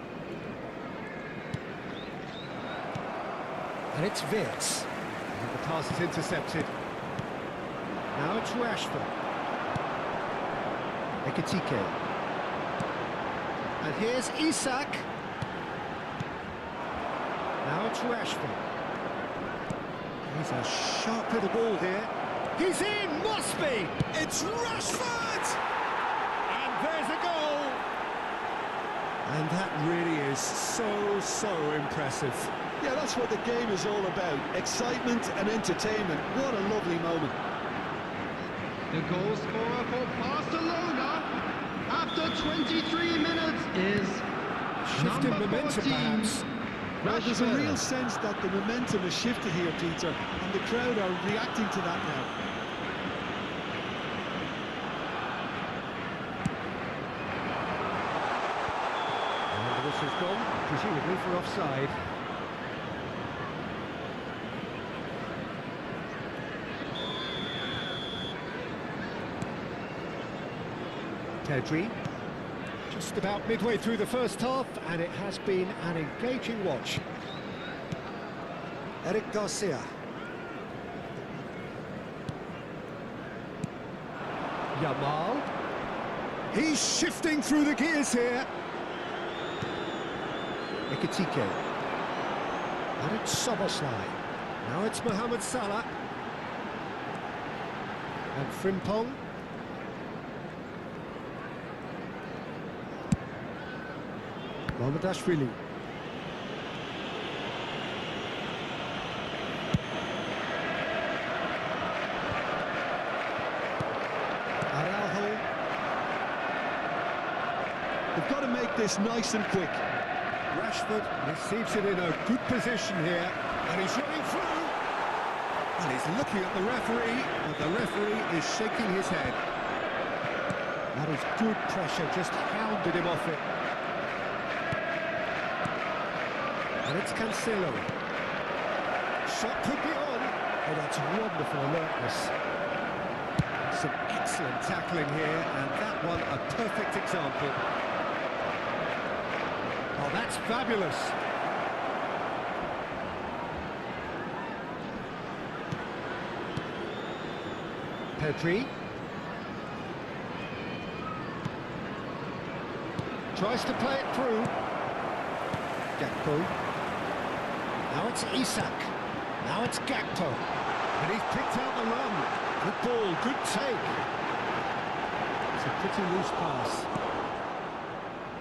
And it's Wirtz. And the pass is intercepted. Now it's Rashford. Ekitike. And here's Isak. Now it's Rashford. He's a sharp little ball here. He's in, must be! It's Rashford! And there's a goal! And that really is so impressive. Yeah, that's what the game is all about. Excitement and entertainment. What a lovely moment. The goal scorer for Barcelona after 23 minutes is Shifting number momentum 14, perhaps. Well, there's a Rashford. real sense that the momentum has shifted here, Peter, and the crowd are reacting to that now. And the whistle's gone, presumably for offside. Pedri, just about midway through the first half, and it has been an engaging watch. Eric Garcia. Yamal. He's shifting through the gears here. Ekitike. And it's Szoboszlai. Now it's Mohamed Salah. And Frimpong. Mamardashvili. Araujo. They've got to make this nice and quick. Rashford receives it in a good position here, and he's running through. And he's looking at the referee, but the referee is shaking his head. That is good pressure, just hounded him off it. And it's Cancelo. shot could be on. Oh, that's wonderful alertness. Some excellent tackling here, and that one a perfect example. Oh, that's fabulous. Pedri. Tries to play it through. Gakpo. Now it's Isak. Now it's Gakpo. And he's picked out the run. Good ball, good take. It's a pretty loose pass.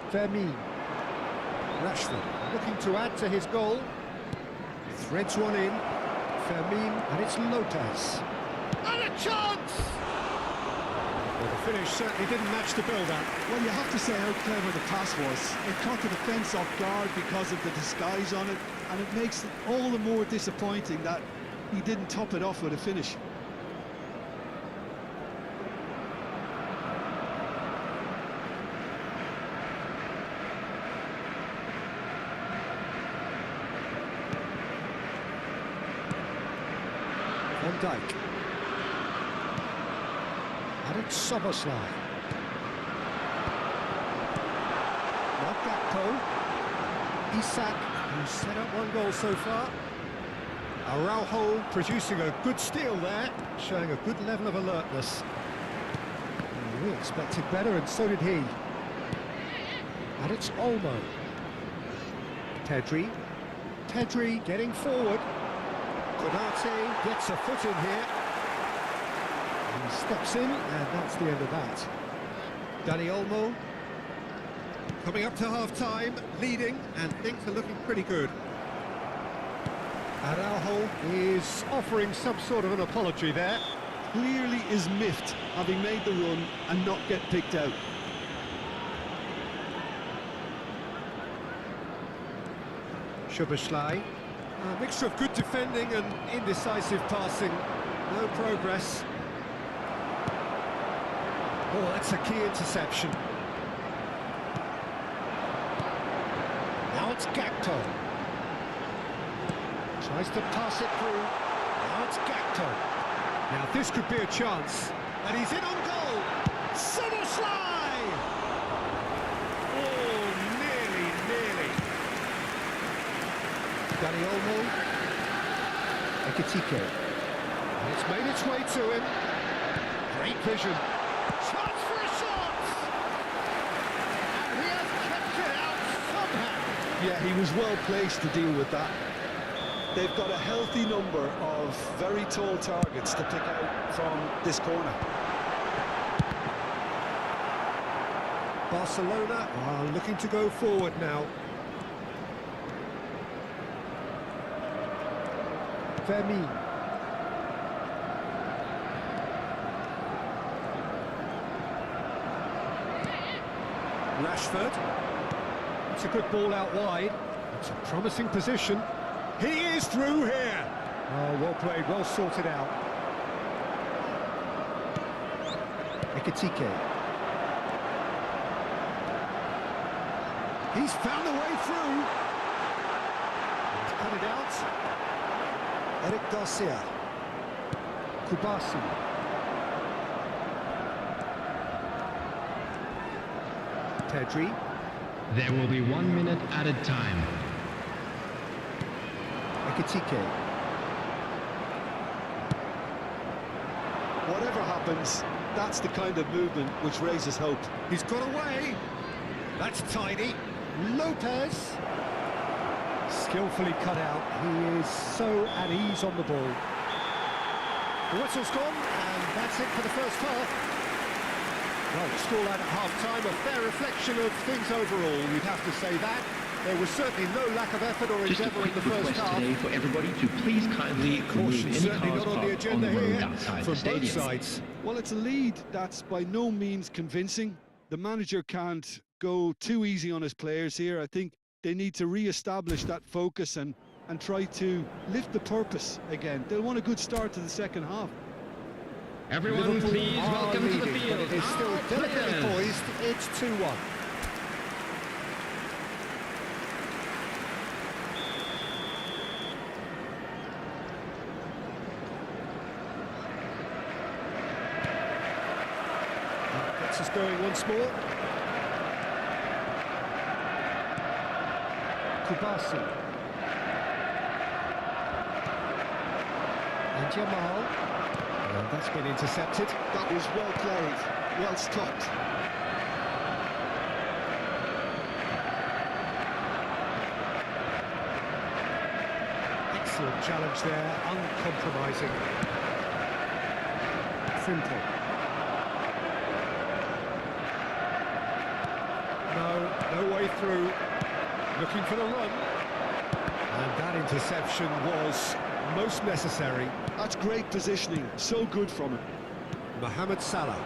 Fermin. Rashford looking to add to his goal. Threads one in. Fermin, and it's Lopez. And a chance! Well, the finish certainly didn't match the build-up. Well, you have to say how clever the pass was. It caught the defence off guard because of the disguise on it, and it makes it all the more disappointing that he didn't top it off with a finish. Van Dijk. And it's Soboslai. Now Gakpo. Isak, who's set up one goal so far. Araujo producing a good steal there, showing a good level of alertness. And we expected better, and so did he. And it's Olmo. Pedri. Pedri getting forward. Konate gets a foot in here. He steps in, and that's the end of that. Dani Olmo coming up to half-time, leading, and things are looking pretty good. Araujo is offering some sort of an apology there. Clearly is miffed having made the run and not get picked out. Szoboszlai. A mixture of good defending and indecisive passing. No progress. Oh, that's a key interception. Now it's Gakpo. Tries to pass it through. Now it's Gakpo. Now this could be a chance. And he's in on goal. Szoboszlai! Oh, nearly. Dani Olmo. Ekitike. And it's made its way to him. Great vision. Chance for a shot! And he has kept it out somehow. Yeah, he was well placed to deal with that. They've got a healthy number of very tall targets to pick out from this corner. Barcelona are looking to go forward now. Fermin. Rashford. It's a good ball out wide. It's a promising position. He is through here. Oh, well played, well sorted out. Ekitike. He's found the way through. He's cut it out. Eric Garcia. Kubasi. Pedri. There will be 1 minute added time. Ekitike. Whatever happens, that's the kind of movement which raises hope. He's got away. That's tidy. Lopez. Skillfully cut out. He is so at ease on the ball. The whistle's gone, and that's it for the first half. Well, the scoreline at half-time, a fair reflection of things overall, you'd have to say that. There was certainly no lack of effort or Just a endeavour in quick the first request half. today for everybody to please kindly Caution remove any certainly cars not on the parked on agenda the road here outside from the stadium. both sides. Well, it's a lead that's by no means convincing. The manager can't go too easy on his players here. I think they need to re-establish that focus and try to lift the purpose again. They'll want a good start to the second half. Everyone, Liverpool please are welcome to the leading, field. but it is still our delicately players. poised. It's 2-1. This is going once more. Kubasi. And Jamal. And that's been intercepted. That was well played, well stopped. Excellent challenge there, uncompromising. Simple. No way through. Looking for the run. And that interception was most necessary. That's great positioning, so good from him. Mohamed Salah.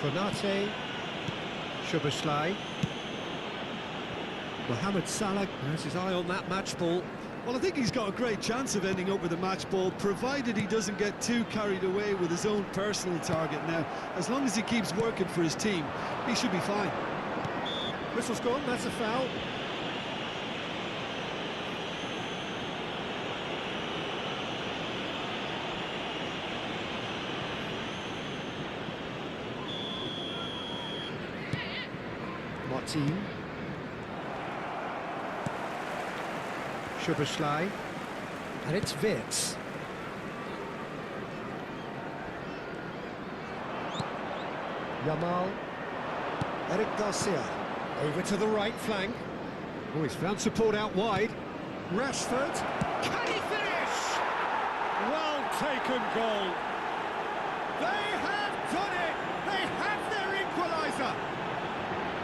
Konate. Szoboszlai. Mohamed Salah has his eye on that match ball. Well, I think he's got a great chance of ending up with a match ball, provided he doesn't get too carried away with his own personal target now. As long as he keeps working for his team, he should be fine. Whistle's gone, that's a foul. Martin. Szoboszlai. And it's Wirtz. Jamal. Eric Garcia. Over to the right flank. Oh, he's found support out wide. Rashford. Can he finish? Well taken goal. They have done it. They have their equaliser.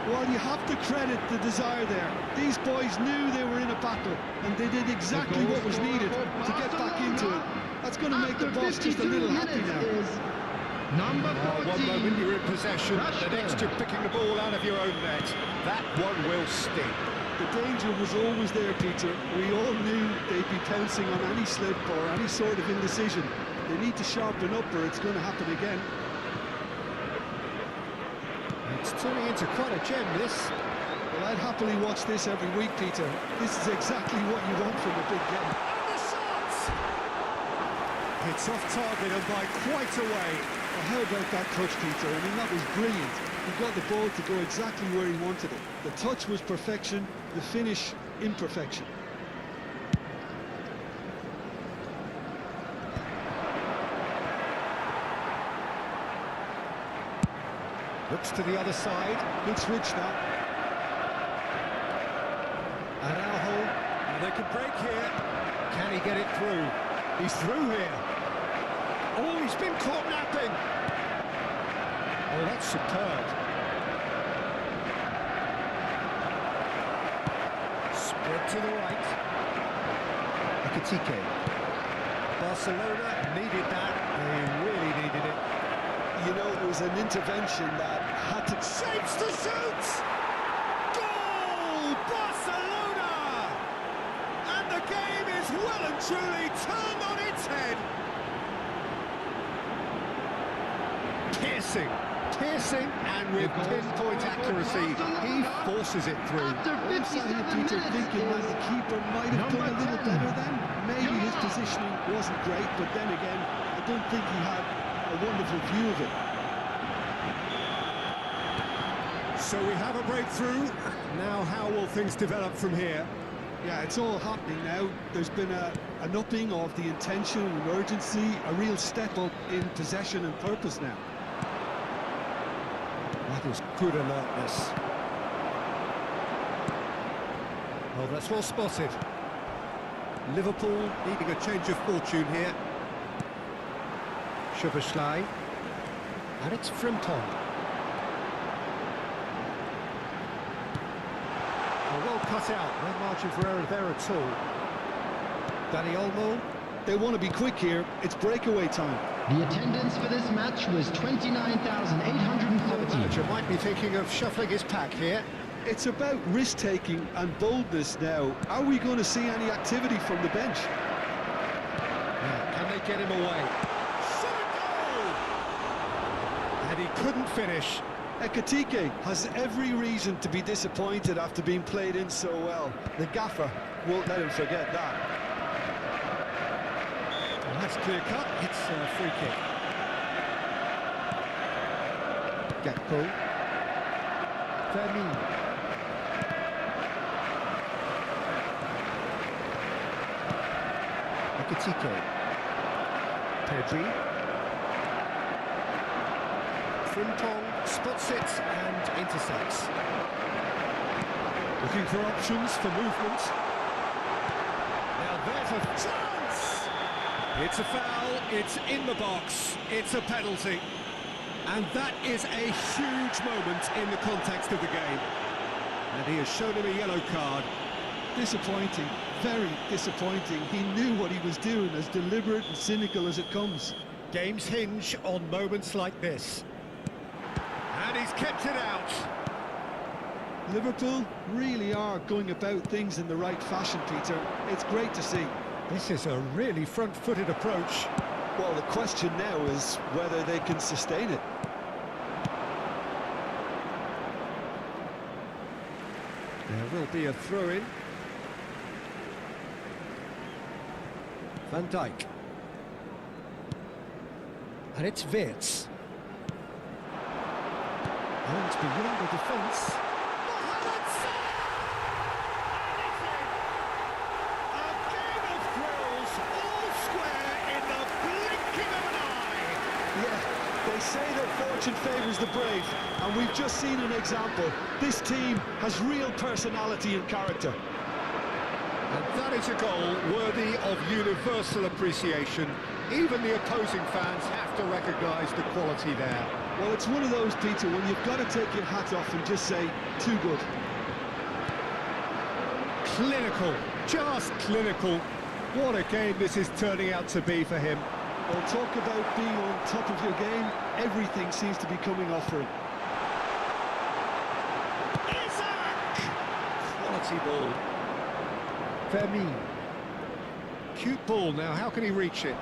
Well, you have to credit the desire there. These boys knew they were in a battle, and they did exactly what was needed to get back into it. That's going to make the boss just a little happy now. Number 14. One moment you're in possession, Rashford. the next you're picking the ball out of your own net. That one will sting. The danger was always there, Peter. We all knew they'd be pouncing on any slip or any sort of indecision. They need to sharpen up or it's going to happen again. It's turning into quite a gem, this. Well, I'd happily watch this every week, Peter. This is exactly what you want from a big game. And the shot! It's off target and by quite a way. Well, how about that touch, Peter? I mean, that was brilliant. He got the ball to go exactly where he wanted it. The touch was perfection, the finish, imperfection. Looks to the other side. Good switch now. Araujo. Now they can break here. Can he get it through? He's through here. Oh, he's been caught napping. Oh, that's superb. Spread to the right. Ekitike. Barcelona needed that. They really needed it. You know, it was an intervention that had to... Shapes to shoot! Goal! Barcelona! And the game is well and truly turned on its head. Piercing, and with pinpoint accuracy, he forces it through. After 57 Peter minutes thinking that the keeper might have done a little 10. better then. Maybe his positioning wasn't great, but then again, I don't think he had a wonderful view of it. So we have a breakthrough. Now how will things develop from here? Yeah, it's all happening now. There's been an upping of the intention and urgency, a real step up in possession and purpose now. That was good alertness. Oh, that's well spotted. Liverpool needing a change of fortune here. Szoboszlai. And it's Frimpong. Oh, well cut out. No margin for error there at all. Dani Olmo. They want to be quick here. It's breakaway time. The attendance for this match was 29,830. The manager might be thinking of shuffling his pack here. It's about risk-taking and boldness now. Are we going to see any activity from the bench? Now, can they get him away? Shot goal! And he couldn't finish. Ekitike has every reason to be disappointed after being played in so well. The gaffer won't let him forget that. That's clear cut. It's a free kick. Gakpo. Fermin. Ekitike. Pedri. Frimpong spots it and intercepts. Looking for options for movement. Now there's a chance! It's a foul, it's in the box, it's a penalty. And that is a huge moment in the context of the game. And he has shown him a yellow card. Disappointing, very disappointing. He knew what he was doing, as deliberate and cynical as it comes. Games hinge on moments like this. And he's kept it out. Liverpool really are going about things in the right fashion, Peter. It's great to see. This is a really front-footed approach. Well, the question now is whether they can sustain it. There will be a throw-in. Van Dijk. And it's Wirtz. And beyond the defence. They say that fortune favours the brave, and we've just seen an example. This team has real personality and character. And that is a goal worthy of universal appreciation. Even the opposing fans have to recognise the quality there. Well, it's one of those, Peter, when you've got to take your hat off and just say, too good. Clinical, just clinical. What a game this is turning out to be for him. Well, talk about being on top of your game. Everything seems to be coming off for him. Isaac! Quality ball. Fermin. Cute ball now, how can he reach it?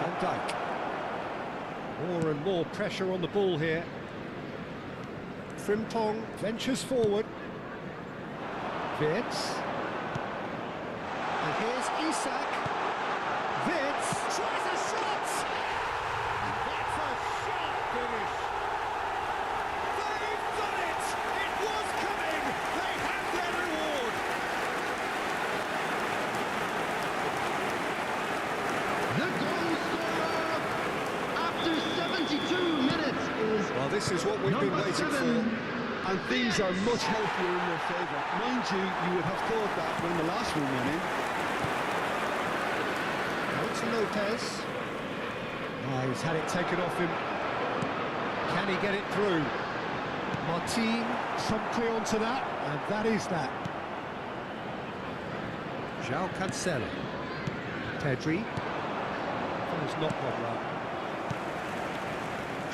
Van Dijk. More and more pressure on the ball here. Frimpong ventures forward. Wirtz. And here's Isak. Wirtz tries a shot! And that's a sharp finish. They've done it! It was coming! They have their reward! The goal scorer after 72 minutes is Well, this is what we've been waiting for. And things are much healthier in their favour. Mind you, you would have thought that when the last one went in. Out to Lopez. Oh, he's had it taken off him. Can he get it through? Martin promptly onto that, and that is that. João Cancelo. Pedri. He's not Robler.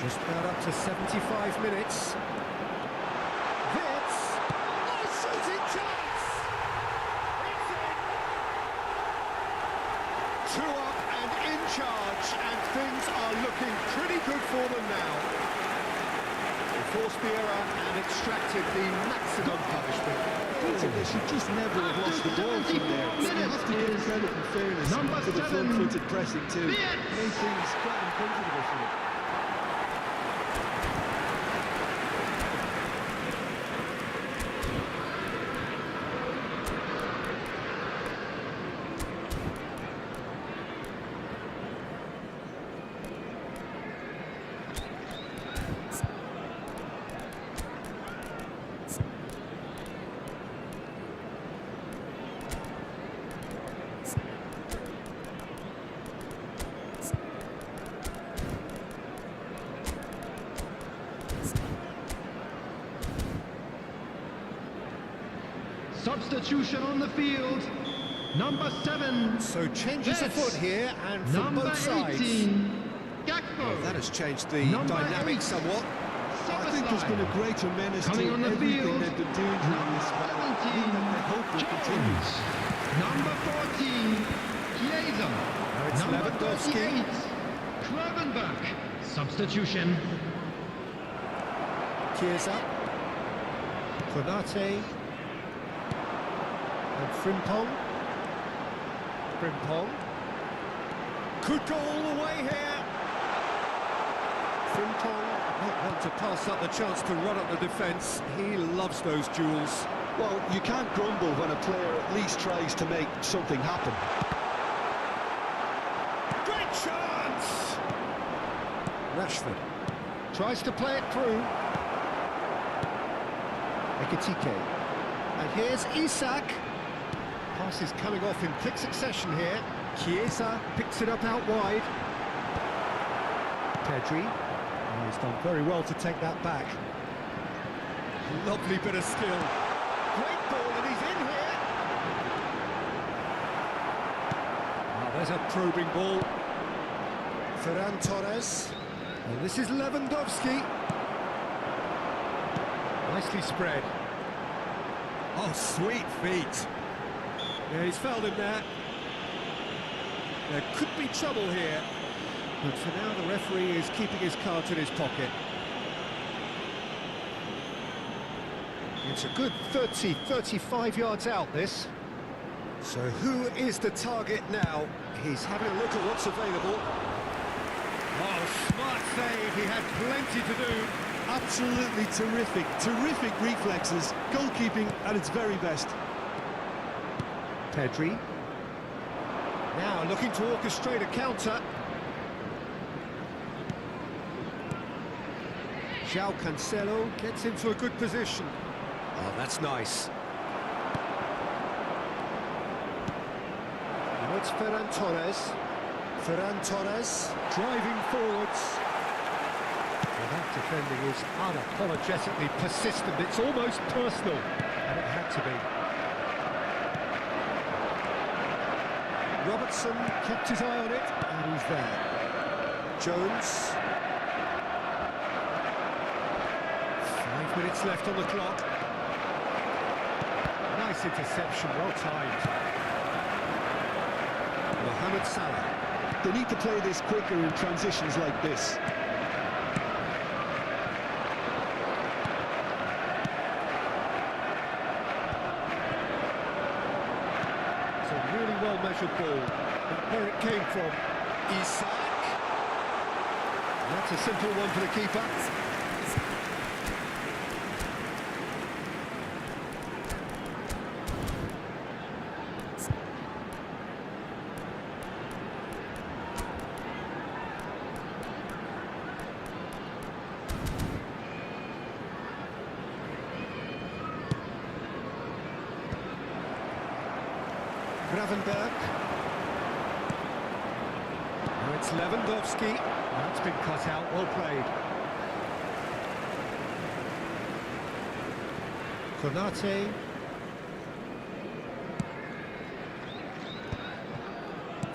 Just about up to 75 minutes. Wirtz. Oh, shooting chance! It's in! 2 up and in charge, and things are looking pretty good for them now. They forced the error and extracted the maximum punishment. Peter, they should just never have lost the ball from there. You have to give credit and fairness to the front-footed pressing too. Made things quite uncomfortable for them. substitution on the field. Number 7. So changes afoot here, and from Number both sides. 18. Gakpo. That has changed the Number dynamic 8. somewhat. I think there's been a greater menace Coming to on the everything field. they've been doing during this spell. One that they hope will continue. Number 14. Chiesa. it's Number Lewandowski. 38. Kravenberg. Substitution. Chiesa. Konate. And Frimpong. Frimpong. Could go all the way here. Frimpong not want to pass up the chance to run up the defence. He loves those duels. Well, you can't grumble when a player at least tries to make something happen. Great chance! Rashford tries to play it through. Ekitike. And here's Isak. Pass is coming off in quick succession here. Chiesa picks it up out wide. Pedri. Oh, he's done very well to take that back. Lovely bit of skill. Great ball, and he's in here. Oh, there's a probing ball. Ferran Torres. And this is Lewandowski. Nicely spread. Oh, sweet feet. Yeah, he's fouled him there. There could be trouble here. But for now, the referee is keeping his cards in his pocket. It's a good 30, 35 yards out, this. So who is the target now? He's having a look at what's available. Oh, smart save. He had plenty to do. Absolutely terrific, terrific reflexes. Goalkeeping at its very best. Pedri. Now looking to orchestrate a counter. João Cancelo gets into a good position. Oh, that's nice. Now it's Ferran Torres. Ferran Torres driving forwards. Well, that defending is unapologetically persistent. It's almost personal, and it had to be. Robertson kept his eye on it, and he's there. Jones. 5 minutes left on the clock. Nice interception, well timed. Mohamed Salah. They need to play this quicker in transitions like this. It's a really well-measured ball. But where it came from, Isak. That's a simple one for the keeper. Gravenberg. Now it's Lewandowski. That's been cut out, well played. Konate.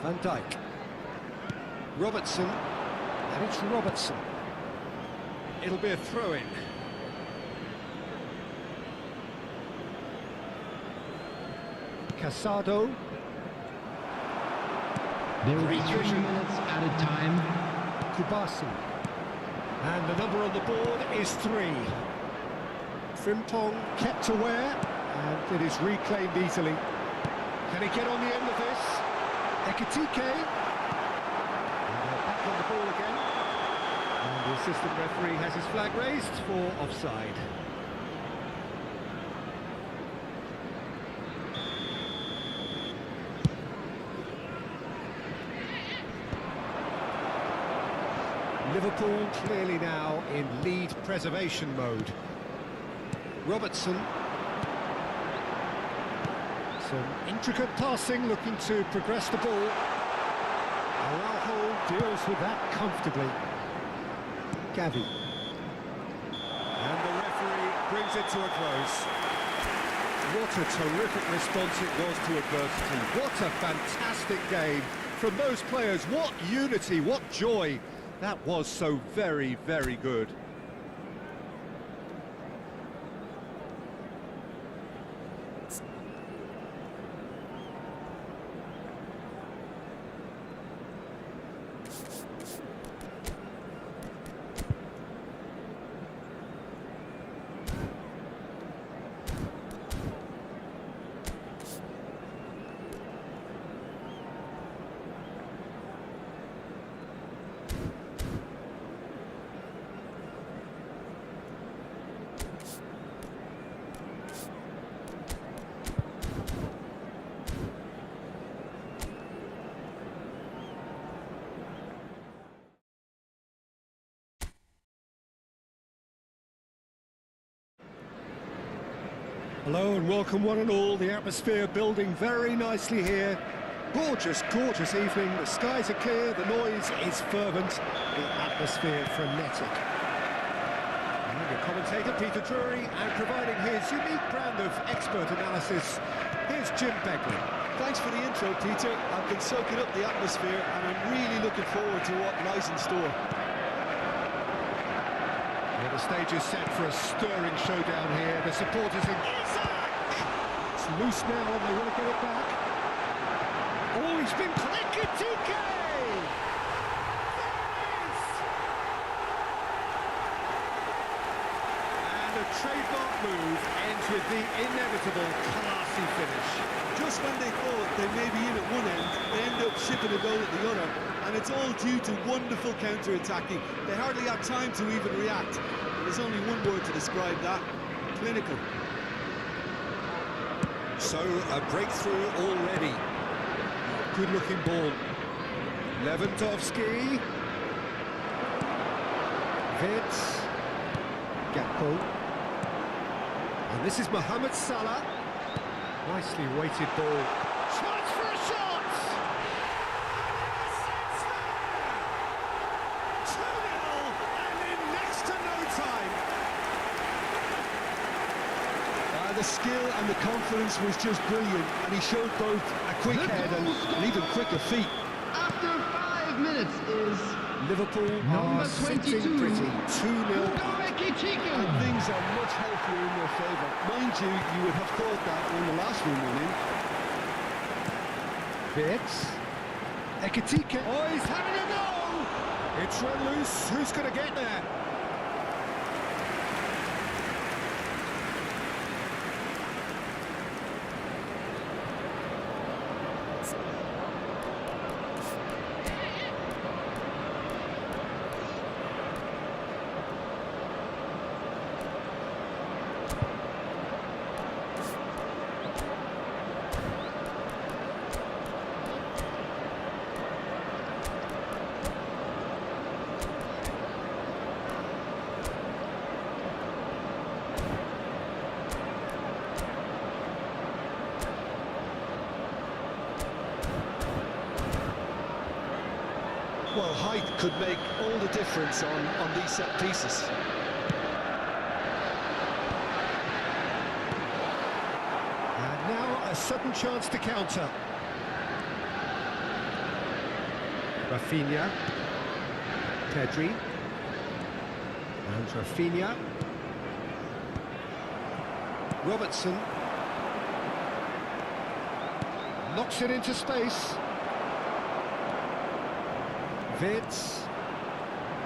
Van Dijk. Robertson. And it's Robertson. It'll be a throw-in. Casado. There will be 3 minutes added time. Kubasi. And the number on the board is 3. Frimpong kept aware, and it is reclaimed easily. Can he get on the end of this? Ekitike. And they're back on the ball again. And the assistant referee has his flag raised for offside. Liverpool clearly now in lead preservation mode. Robertson. Some intricate passing, looking to progress the ball. Araujo deals with that comfortably. Gavi. And the referee brings it to a close. What a terrific response it was to adversity. What a fantastic game from those players. What unity, what joy. That was so very, very good. Hello and welcome one and all. The atmosphere building very nicely here. Gorgeous, gorgeous evening. The skies are clear, the noise is fervent, the atmosphere frenetic. And your commentator Peter Drury, and providing his unique brand of expert analysis, here's Jim Begley. Thanks for the intro, Peter. I've been soaking up the atmosphere and I'm really looking forward to what lies in store. Well, the stage is set for a stirring showdown here. The supporters in... It's loose now and they want to get it back. Oh, he's been Ekitike! And a trademark move ends with the inevitable classy finish. Just when they thought they may be in at one end, they end up shipping a goal at the other, and it's all due to wonderful counter-attacking. They hardly had time to even react. There's only one word to describe that: clinical. So, a breakthrough already. Good-looking ball. Lewandowski. Vitz. Gakpo. And this is Mohamed Salah. Nicely weighted ball. Chance for a shot! 2-0, and in next to no time. The skill and the confidence was just brilliant, and he showed both a quick head and even quicker feet. After 5 minutes is Liverpool number are sitting 22. pretty. 2-0. Ekitike. And things are much healthier in their favour. Mind you, you would have thought that when the last one went in. Vitz. Ekitike. Oh, he's having a go! It's run loose. Who's going to get there? Well, height could make all the difference on these set pieces. And now a sudden chance to counter. Rafinha. Pedri. And Rafinha. Robertson. Knocks it into space. Vitz.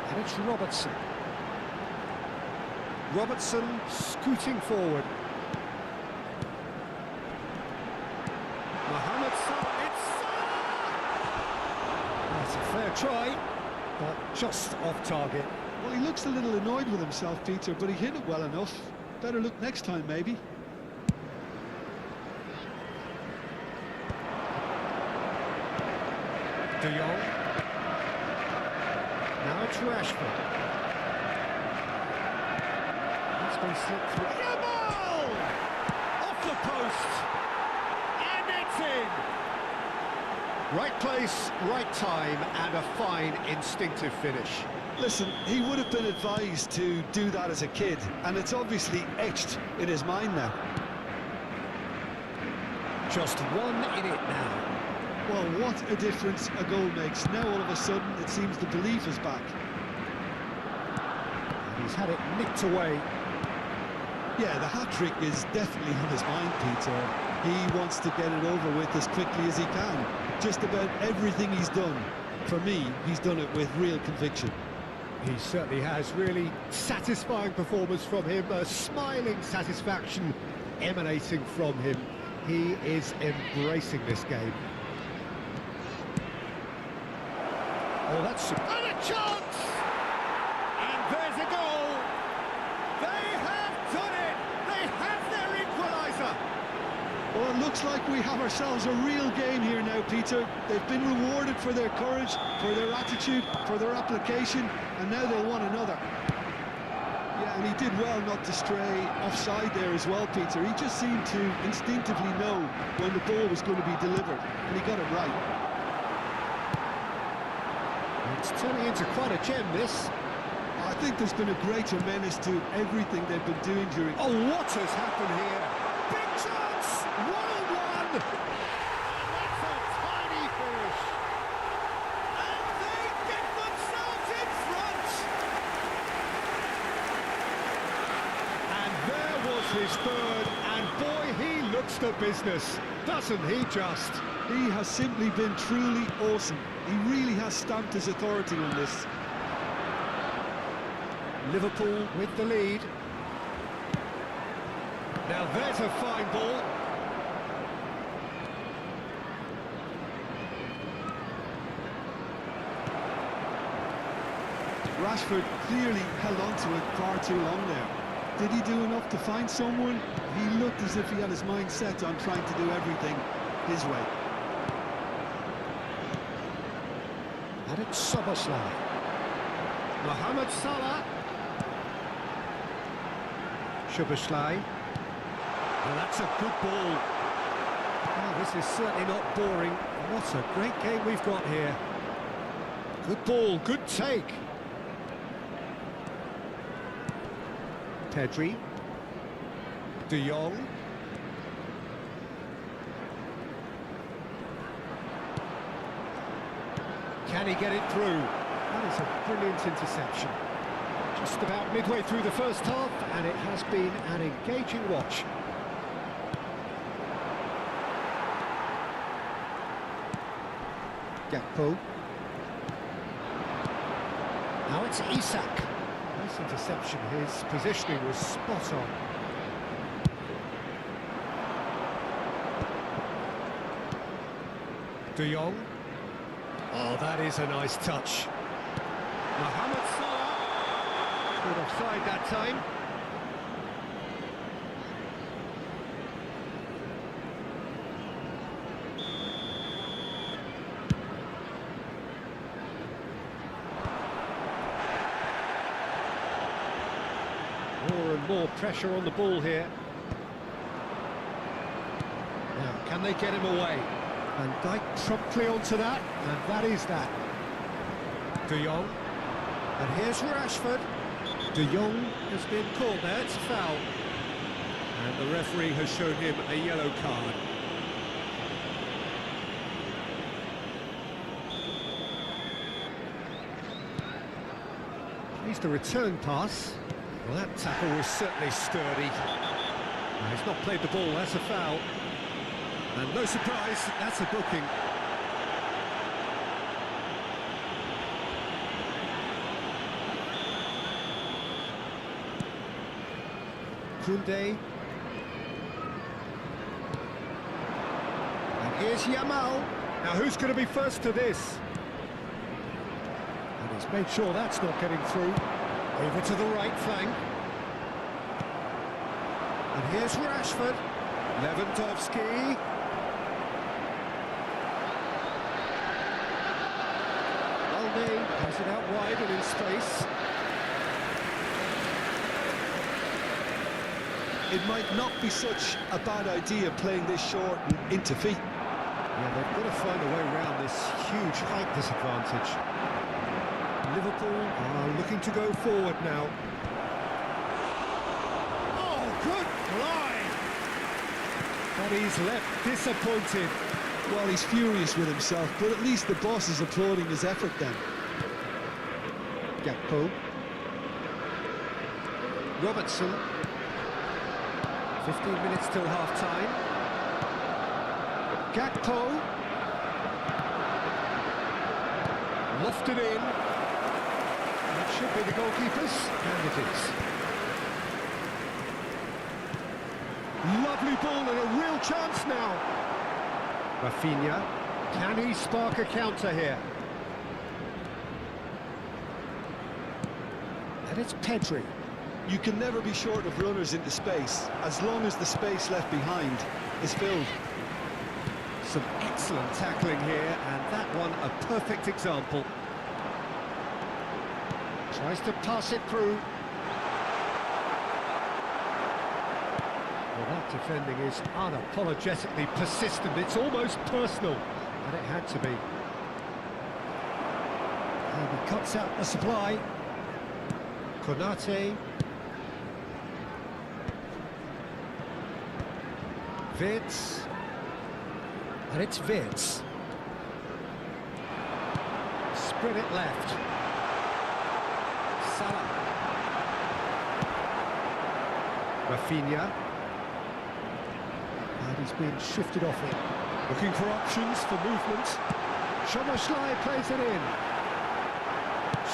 And it's Robertson. Robertson scooting forward. Mohamed Salah. It's Salah! That's a fair try, but just off target. Well, he looks a little annoyed with himself, Peter, but he hit it well enough. Better look next time, maybe. De Jong. Now it's Rashford. It's been slipped through. Yamal! Off the post! And it's in! Right place, right time, and a fine instinctive finish. Listen, he would have been advised to do that as a kid, and it's obviously etched in his mind now. Just one in it now. Well, what a difference a goal makes. Now all of a sudden it seems the belief is back. He's had it nicked away. Yeah, the hat-trick is definitely on his mind, Peter. He wants to get it over with as quickly as he can. Just about everything he's done, for me, he's done it with real conviction. He certainly has. Really satisfying performance from him. A smiling satisfaction emanating from him. He is embracing this game. Oh, that's... And a chance! And there's a goal! They have done it! They have their equaliser! Well, it looks like we have ourselves a real game here now, Peter. They've been rewarded for their courage, for their attitude, for their application, and now they'll want another. Yeah, and he did well not to stray offside there as well, Peter. He just seemed to instinctively know when the ball was going to be delivered, and he got it right. It's turning into quite a gem, this. I think there's been a greater menace to everything they've been doing during... Oh, what has happened here? Big chance! 1-on-1! And that's a tiny finish. And they get themselves in front! And there was his third, and boy, he looks the business, doesn't he just? He has simply been truly awesome. He really has stamped his authority on this. Liverpool with the lead. Now there's a fine ball. Rashford clearly held on to it far too long there. Did he do enough to find someone? He looked as if he had his mind set on trying to do everything his way. And it's Szoboszlai. Mohamed Salah. Szoboszlai. Well, that's a good ball. Oh, this is certainly not boring. What a great game we've got here. Good ball, good take. Pedri. De Jong. Can he get it through? That is a brilliant interception. Just about midway through the first half, and it has been an engaging watch. Gakpo. Now it's Isak. Nice interception. His positioning was spot on. De Jong. Oh, that is a nice touch. Mohamed Salah. Good offside that time. More and more pressure on the ball here. Now, can they get him away? Van Dijk promptly onto that, and that is that. De Jong. And here's Rashford. De Jong has been caught there, it's a foul. And the referee has shown him a yellow card. Here's the return pass. Well, that tackle was certainly sturdy. Now, he's not played the ball, that's a foul. And no surprise, that's a booking. Koundé. And here's Yamal. Now who's going to be first to this? And he's made sure that's not getting through. Over to the right flank. And here's Rashford. Lewandowski. Has it out wide and in space. It might not be such a bad idea playing this short and into feet. Yeah, they've got to find a way around this huge height disadvantage. Liverpool are looking to go forward now. Oh, good line! But he's left disappointed. Well, he's furious with himself, but at least the boss is applauding his effort then. Gakpo. Robertson. 15 minutes till half-time. Gakpo. Lofted in. That should be the goalkeeper's, and it is. Lovely ball and a real chance now. Rafinha, can he spark a counter here? And it's Pedri. You can never be short of runners into space, as long as the space left behind is filled. Some excellent tackling here, and that one a perfect example. Tries to pass it through. Well, that defending is unapologetically persistent. It's almost personal, and it had to be. And he cuts out the supply. Konate. Vitz. And it's Vitz. Spread it left. Salah. Rafinha. And he's been shifted off it. Looking for options for movement. Szoboszlai plays it in.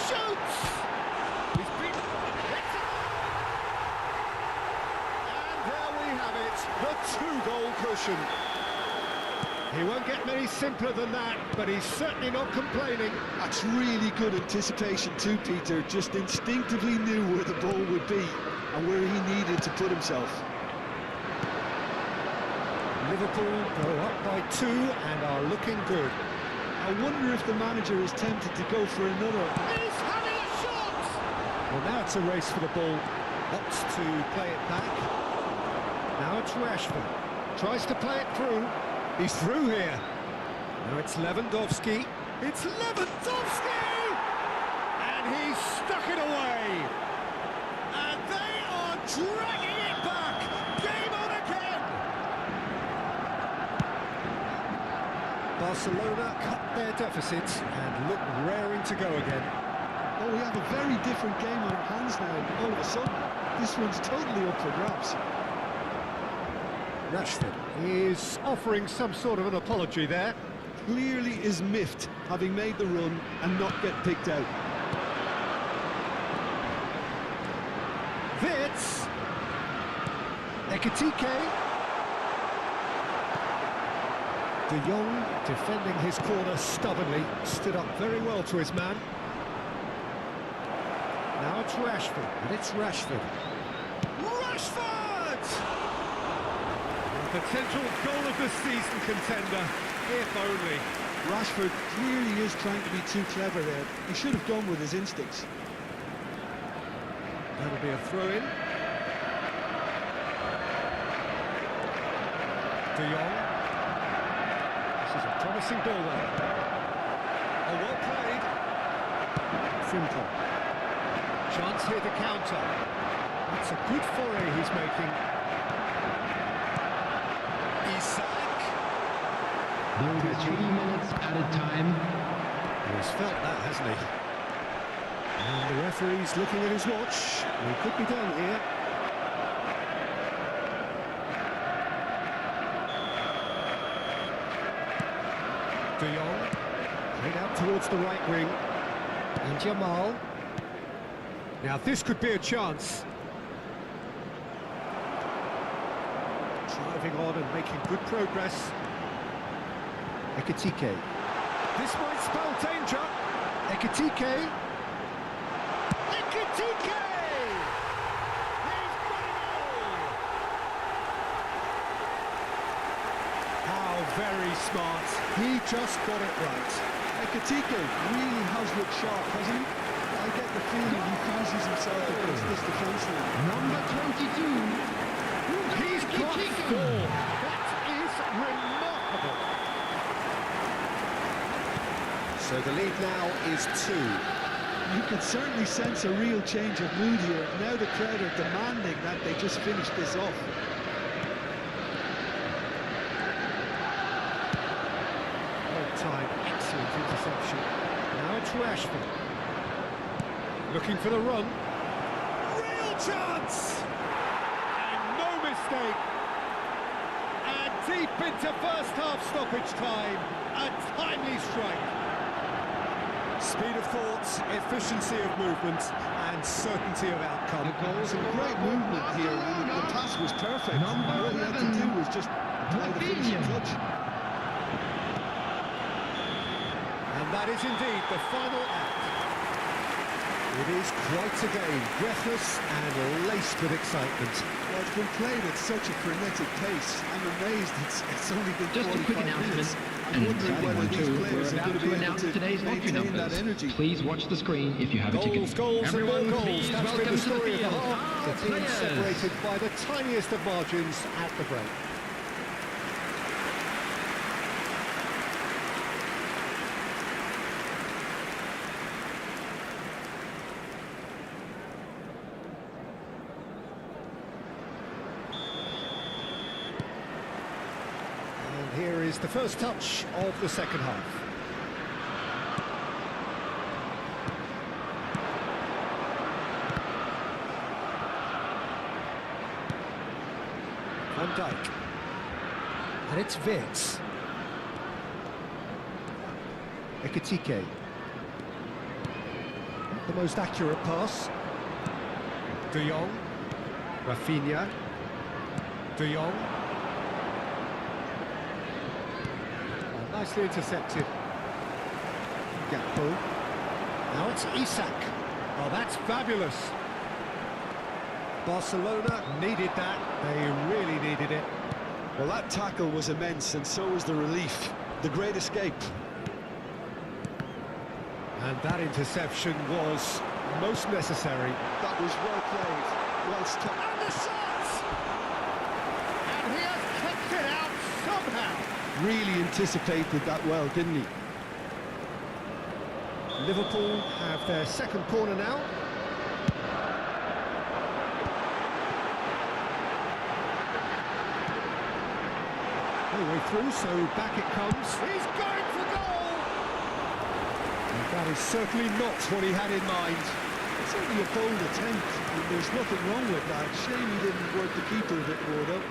Shoots! He's been... And there we have it, the two-goal cushion. He won't get many simpler than that, but he's certainly not complaining. That's really good anticipation too, Peter. Just instinctively knew where the ball would be and where he needed to put himself. Liverpool go up by 2 and are looking good. I wonder if the manager is tempted to go for another. He's having a shot! Well, now it's a race for the ball. Opts to play it back. Now it's Rashford. Tries to play it through. He's through here. Now it's Lewandowski. It's Lewandowski! And he's stuck it away. And they are dragging it back. Game on again. Barcelona cut their deficits and look raring to go again. Oh, we have a very different game on our hands now. All of a sudden, this one's totally up for grabs. Rashford is offering some sort of an apology there. Clearly is miffed, having made the run and not get picked out. Vitz. Ekitike. De Jong, defending his corner stubbornly, stood up very well to his man. Now it's Rashford, and it's Rashford. Rashford! Potential goal of the season contender, if only. Rashford clearly is trying to be too clever there. He should have gone with his instincts. That'll be a throw-in. De Jong. This is a promising ball there. Oh, well played. Simple. Chance here to counter. That's a good foray he's making. There will be 3 minutes added time. He's felt that, hasn't he? And the referee's looking at his watch. We could be done here. De Jong. Played out towards the right wing. And Jamal. Now this could be a chance. Driving on and making good progress. Ekitike. This might spell danger. Ekitike. Ekitike! He's got it all! How very smart. He just got it right. Ekitike really has looked sharp, hasn't he? I get the feeling he fancies himself against this defence line. Number 22. He's got 4. That is remarkable. So the lead now is 2. You can certainly sense a real change of mood here. Now the crowd are demanding that they just finish this off. Well timed, excellent interception. Now it's Rashford. Looking for the run. Real chance! And no mistake. And deep into first half stoppage time. A timely strike. Speed of thought, efficiency of movement, and certainty of outcome. Some great movement here. The pass was perfect. All he had to do was just play the finishing touch. And that is indeed the final act. It is quite a game, breathless and laced with excitement. Well, it's been played at such a frenetic pace. I'm amazed it's only been Just a quick 45 minutes. announcement. And wondering exciting whether one these too. players We're are about going to to be able announce to today's entry maintain that numbers. energy. Please watch the screen if you have a ticket. Goals, Everyone, and more goals. please That's been welcome the to the story of the field half. our The team players. separated by the tiniest of margins at the break. And here is the first touch of the second half. Van Dijk. And it's Wirtz. Ekitike. Not the most accurate pass. De Jong. Rafinha. De Jong. Oh, nicely intercepted. Gakpo. Now it's Isak. Oh, that's fabulous. Barcelona needed that. They really needed it. Well, that tackle was immense, and so was the relief. The great escape. And that interception was most necessary. That was well played. Well stopped. And the shot! And he has kicked it out somehow. Really anticipated that well, didn't he? Liverpool have their second corner now. No way through, so back it comes. He's going for goal! And that is certainly not what he had in mind. Certainly a bold attempt, and there's nothing wrong with that. Shame he didn't work the keeper a bit more, though.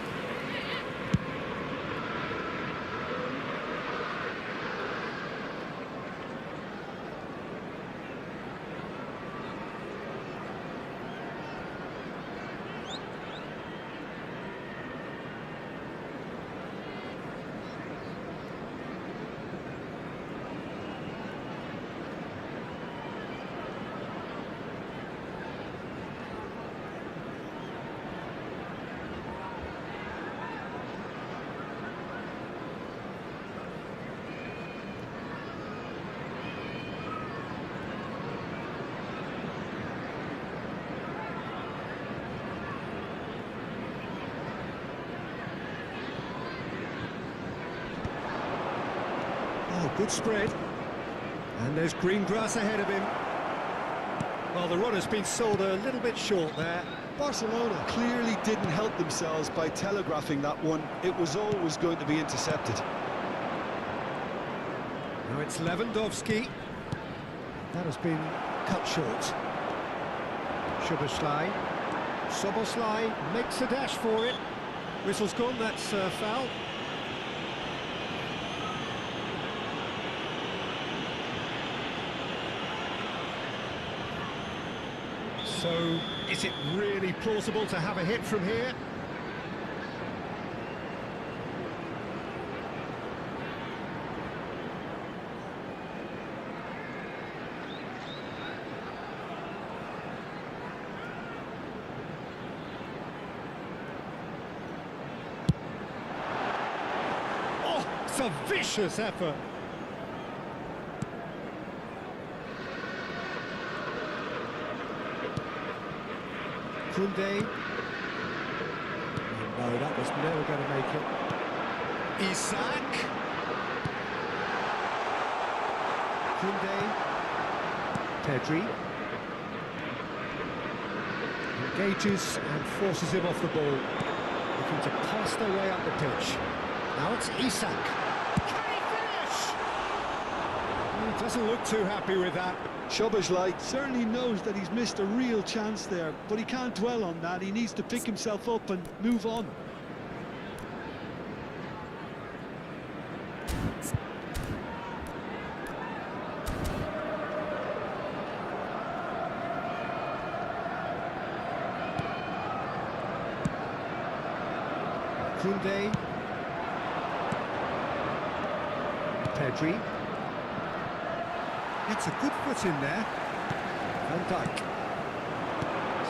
Oh, good spread. And there's green grass ahead of him. Well, the run has been sold a little bit short there. Barcelona clearly didn't help themselves by telegraphing that one. It was always going to be intercepted. Now it's Lewandowski. That has been cut short. Szoboszlai. Szoboszlai makes a dash for it. Whistle's gone, that's foul. So, is it really plausible to have a hit from here? Oh, it's a vicious effort. Koundé. No, that was never going to make it. Isak. Koundé. Pedri. Engages and forces him off the ball. Looking to pass their way up the pitch. Now it's Isak. Can he finish? He doesn't look too happy with that. Szoboszlai certainly knows that he's missed a real chance there, but he can't dwell on that. He needs to pick himself up and move on. Koundé. Pedri. It's a good foot in there. Van Dijk.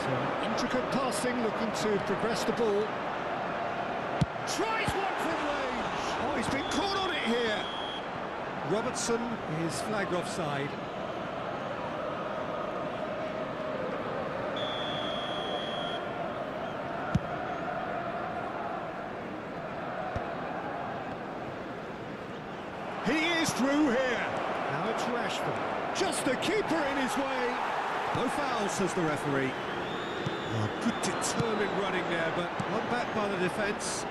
Some intricate passing, looking to progress the ball. Tries one from range. Oh, he's been caught on it here. Robertson is flagged offside. He is through here. Now it's Rashford. Just the keeper in his way. No foul, says the referee. Oh, good determined running there, but not back by the defence.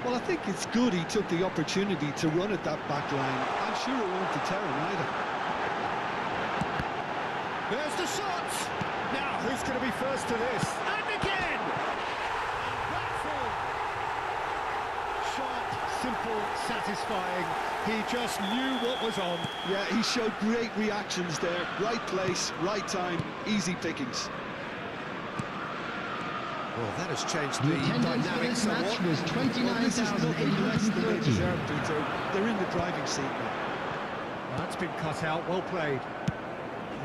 Well, I think it's good he took the opportunity to run at that back line. I'm sure it won't deter him either. There's the shot! Now, who's going to be first to this? And again! Rashford! Sharp, simple, satisfying. He just knew what was on. Yeah, he showed great reactions there. Right place, right time, easy pickings. Well, that has changed The the attendance for dynamics this match somewhat. was Well, this is nothing less than they 29,830. deserve, Peter. They're in the driving seat now. That's been cut out, well played.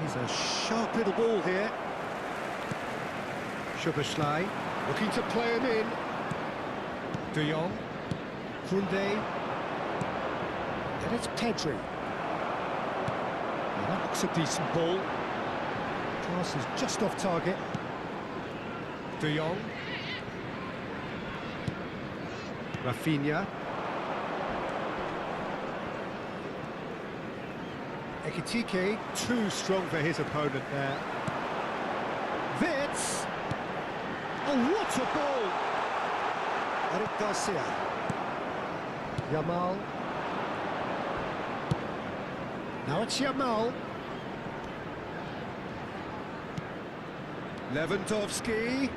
He's a sharp little ball here. Szoboszlai looking to play him in. De Jong. Koundé. And it's Pedri. Well, that looks a decent ball. Pass is just off target. De Jong. Rafinha. Ekitike, too strong for his opponent there. Wits. Oh, what a ball! Eric Garcia. Yamal. Now it's Yamal. Lewandowski.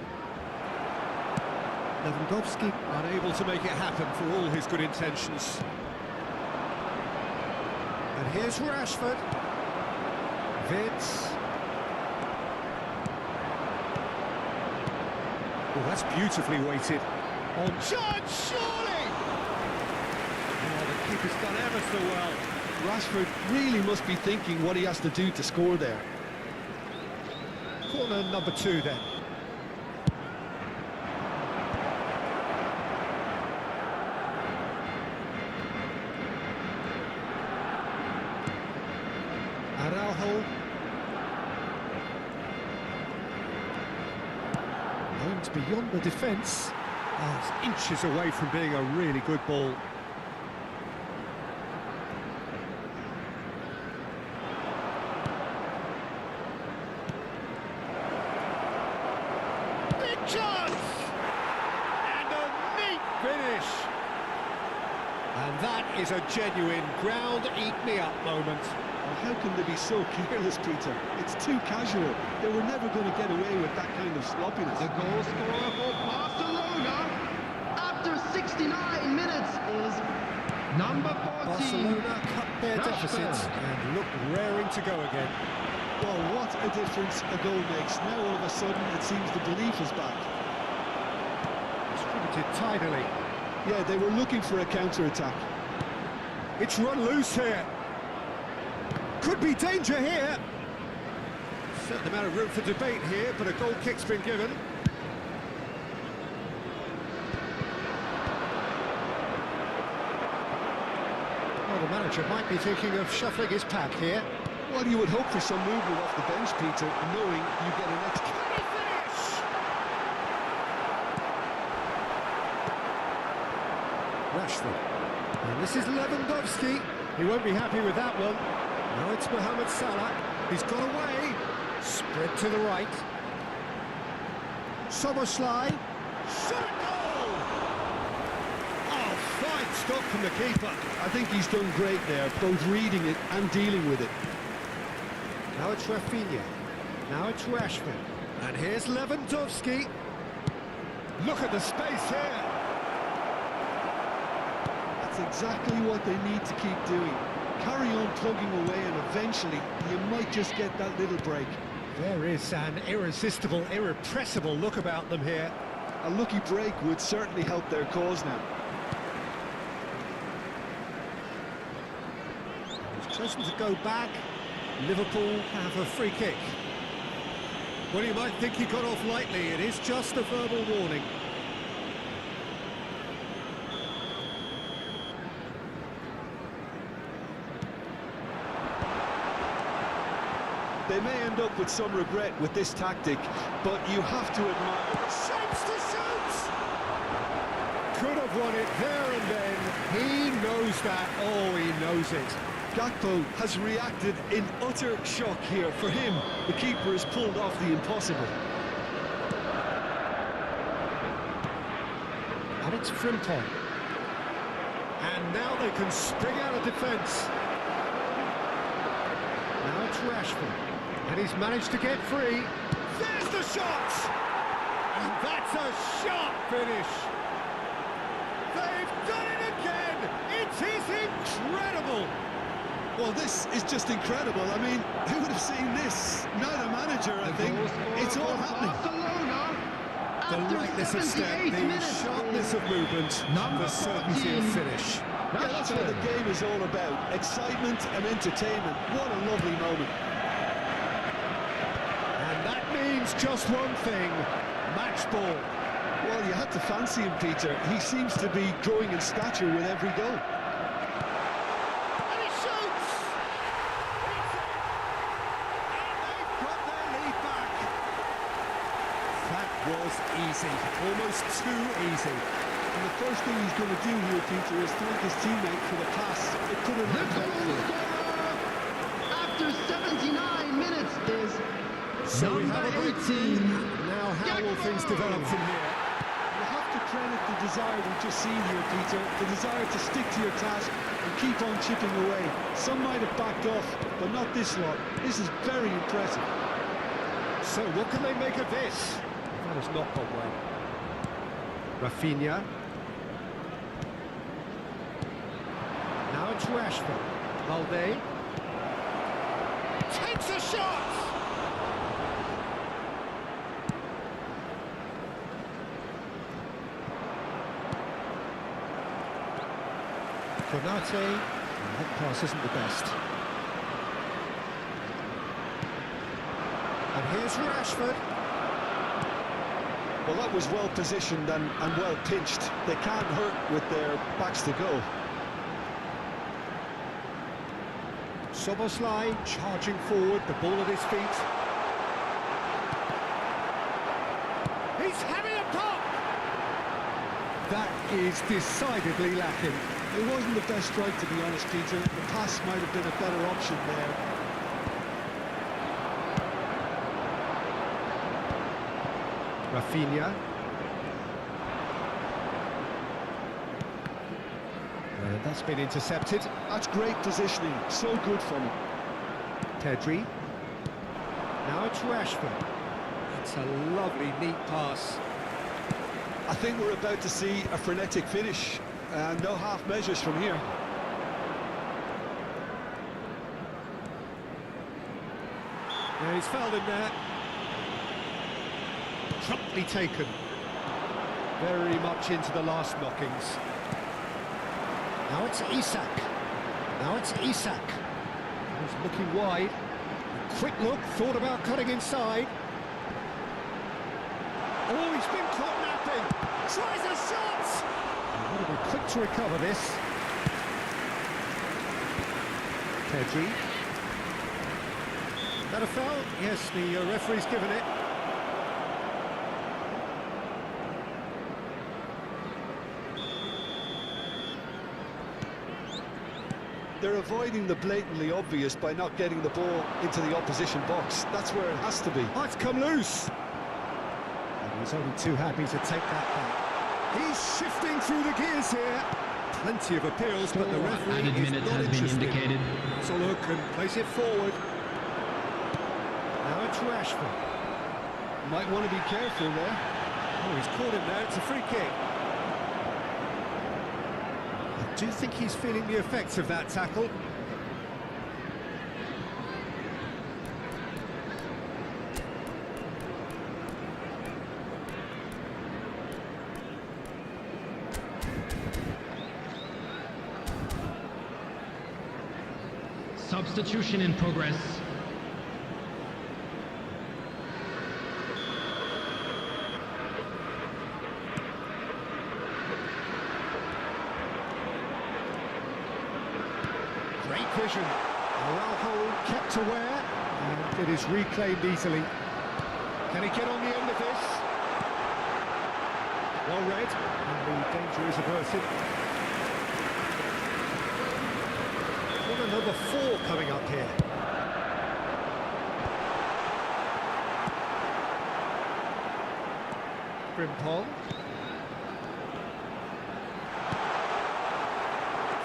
Lewandowski unable to make it happen for all his good intentions. And here's Rashford. Wits. Oh, that's beautifully weighted. On charge, surely! Oh, the keeper's done ever so well. Rashford really must be thinking what he has to do to score there. Corner number 2 then. Araujo. Aimed beyond the defence. Oh, it's inches away from being a really good ball. Big chance! And a neat finish! And that is a genuine ground-eat-me-up moment. Well, how can they be so careless, Peter? It's too casual. They were never going to get away with that kind of sloppiness. The goal scorer for Barcelona after 69 minutes is number 14. Barcelona cut their Rashford. deficits and look raring to go again. Well, what a difference a goal makes. Now all of a sudden it seems the belief is back. Distributed tidily. Yeah, they were looking for a counter-attack. It's run loose here. Could be danger here. Certain amount of room for debate here, but a goal kick's been given. Well, the manager might be thinking of shuffling his pack here. Well, you would hope for some movement off the bench, Peter, knowing you get an extra. Rashford. And this is Lewandowski. He won't be happy with that one. Now it's Mohamed Salah. He's got away. Spread to the right. Szoboszlai. Shot goal! Oh, fine stop from the keeper. I think he's done great there, both reading it and dealing with it. Now it's Rafinha. Now it's Rashford. And here's Lewandowski. Look at the space here. That's exactly what they need to keep doing. Carry on plugging away and eventually you might just get that little break. There is an irresistible, irrepressible look about them here. A lucky break would certainly help their cause now. He's chosen to go back. Liverpool have a free kick. Well, you might think he got off lightly. It is just a verbal warning. They may end up with some regret with this tactic, but you have to admire. Shapes to shoot! Could have won it there and then. He knows that. Oh, he knows it. Gakpo has reacted in utter shock here. For him, the keeper has pulled off the impossible. And it's Frimpong. And now they can spring out of defence. Now it's Rashford. And he's managed to get free. There's the shot! And that's a sharp finish. They've done it again! It is incredible! Well, this is just incredible. I mean, who would have seen this? Neither manager, I think. It's all happening. Barcelona. The lightness of step, the sharpness of movement, the certainty of finish. Yeah, that's what the game is all about. Excitement and entertainment. What a lovely moment. And that means just one thing, match ball. Well, you had to fancy him, Peter. He seems to be growing in stature with every goal. And he shoots! And they've got their lead back. That was easy, almost too easy. And the first thing he's going to do here, Peter, is thank his teammate for the pass. It could have The goal scorer after 79 minutes is So we number have a break. 18. Now how will things develop from here? You have to credit the desire we've just seen here, Peter. The desire to stick to your task and keep on chipping away. Some might have backed off, but not this lot. This is very impressive. So what can they make of this? That has not gone well. Rafinha. Now it's Rashford. Valde. Takes a shot! Konate. That pass isn't the best. And here's Rashford. Well, that was well positioned and well pinched. They can't hurt with their backs to goal. Szoboszlai charging forward, the ball at his feet. He's having a pop! That is decidedly lacking. It wasn't the best strike, to be honest, Peter. The pass might have been a better option there. Rafinha. And that's been intercepted. That's great positioning. So good from him. Pedri. Now it's Rashford. It's a lovely, neat pass. I think we're about to see a frenetic finish. No half measures from here. Yeah, he's fouled him there. Promptly taken. Very much into the last knockings. Now it's Isak. Now it's Isak. He's looking wide. A quick look, thought about cutting inside. Oh, he's been caught napping. Tries a shot! He would have been quick to recover this. Pedri. Is that a foul? Yes, the referee's given it. They're avoiding the blatantly obvious by not getting the ball into the opposition box. That's where it has to be. Oh, it's come loose. And he's only too happy to take that back. He's shifting through the gears here. Plenty of appeals, but the referee Added is minutes not has been interested. indicated. So look and place it forward. Now it's Rashford. Might want to be careful there. Oh, he's caught him there. It's a free kick. I do think he's feeling the effects of that tackle. Substitution in progress. Great vision. Araujo kept aware. And It is reclaimed easily. Can he get on the end of this? Well read, and the danger is averted. Corner number 4 coming up here. Frimpong.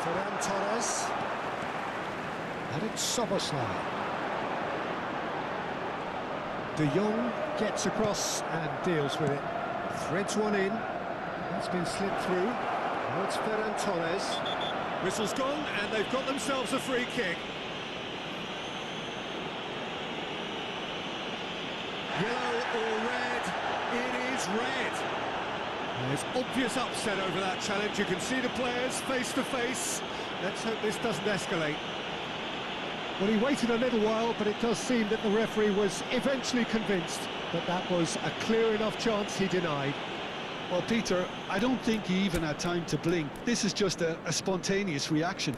Ferran Torres. And it's Soboslai. De Jong gets across and deals with it. Threads one in. That's been slipped through. Now it's Ferran Torres. Whistle's gone, and they've got themselves a free kick. Yellow or red? It is red. There's obvious upset over that challenge. You can see the players face to face. Let's hope this doesn't escalate. Well, he waited a little while, but it does seem that the referee was eventually convinced that that was a clear enough chance he denied. Well, Peter, I don't think he even had time to blink. This is just a spontaneous reaction.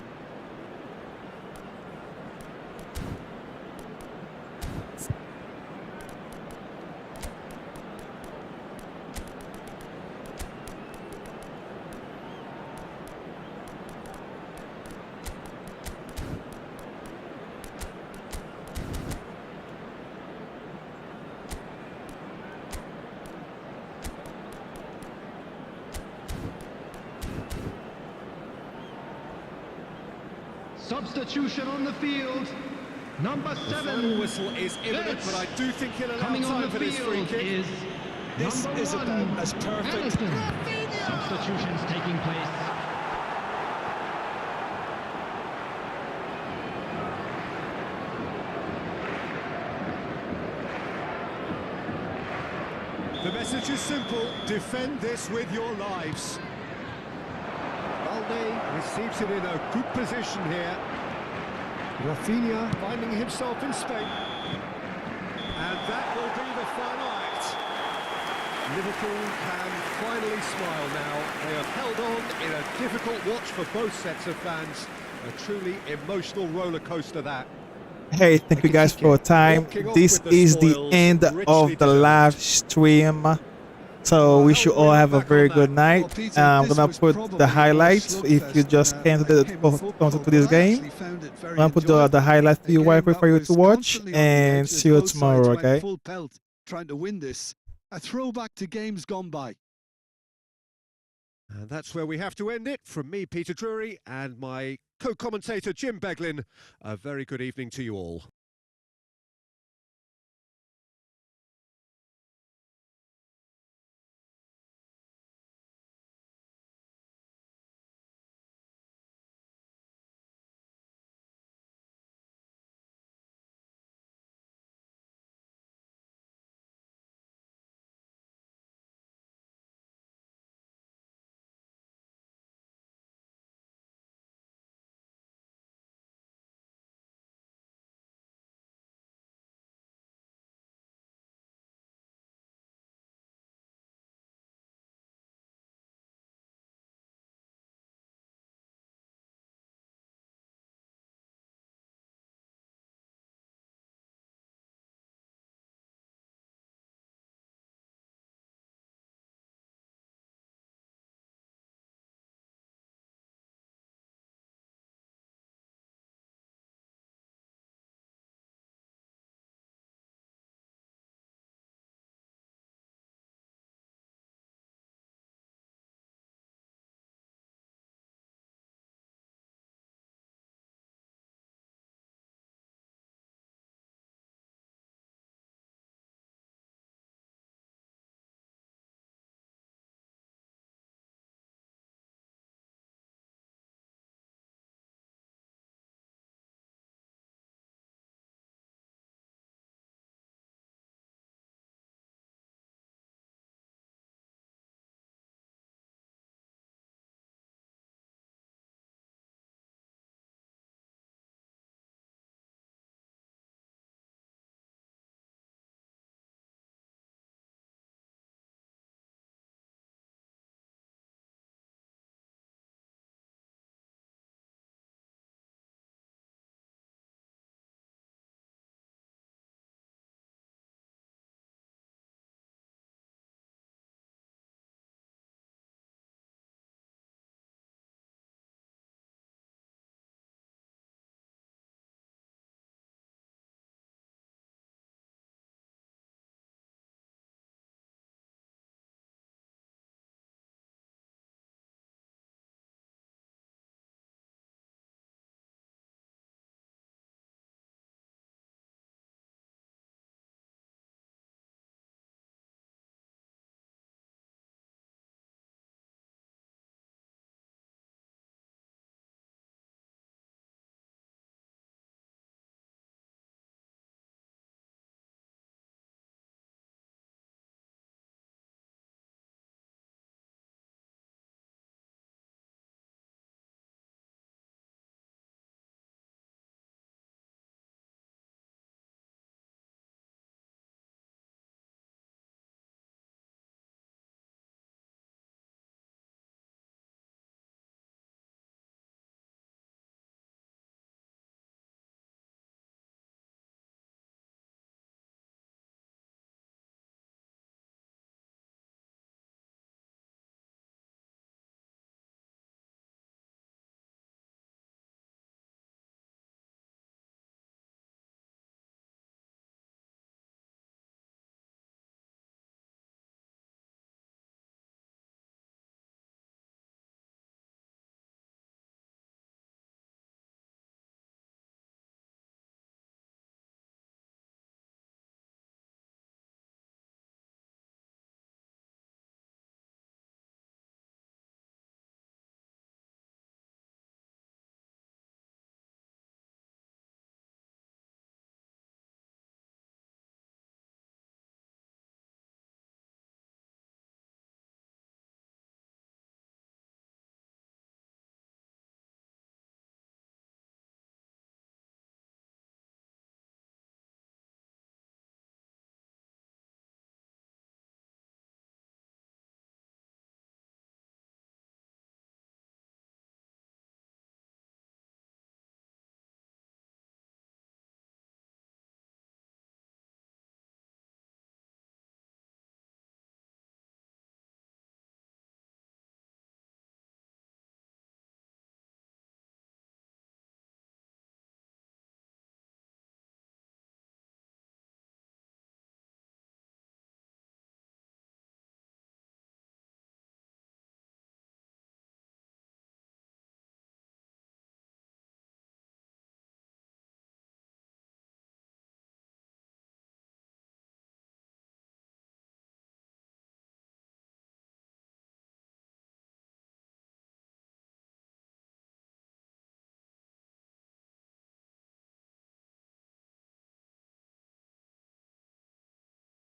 Substitution on the field. Number 7. The final whistle is imminent, but I do think he'll allow Coming on time the for this free field kick. is This number is 1. about as perfect. Allison. Substitutions taking place. The message is simple: defend this with your lives. Balde receives it in a good position here. Rafinha finding himself in space. And that will be the final act. Liverpool can finally smile now. They have held on in a difficult watch for both sets of fans. A truly emotional roller coaster that. Hey, thank you guys for your time. This is the end of the live stream. So we should all have a very good night. I'm gonna put the highlights if you just came to this game. I'm gonna put the highlights for you right quick for you to watch, and see you tomorrow, okay? Full pelt trying to win this. A throwback to games gone by. And that's where we have to end it. From me, Peter Drury, and my co-commentator, Jim Beglin. A very good evening to you all.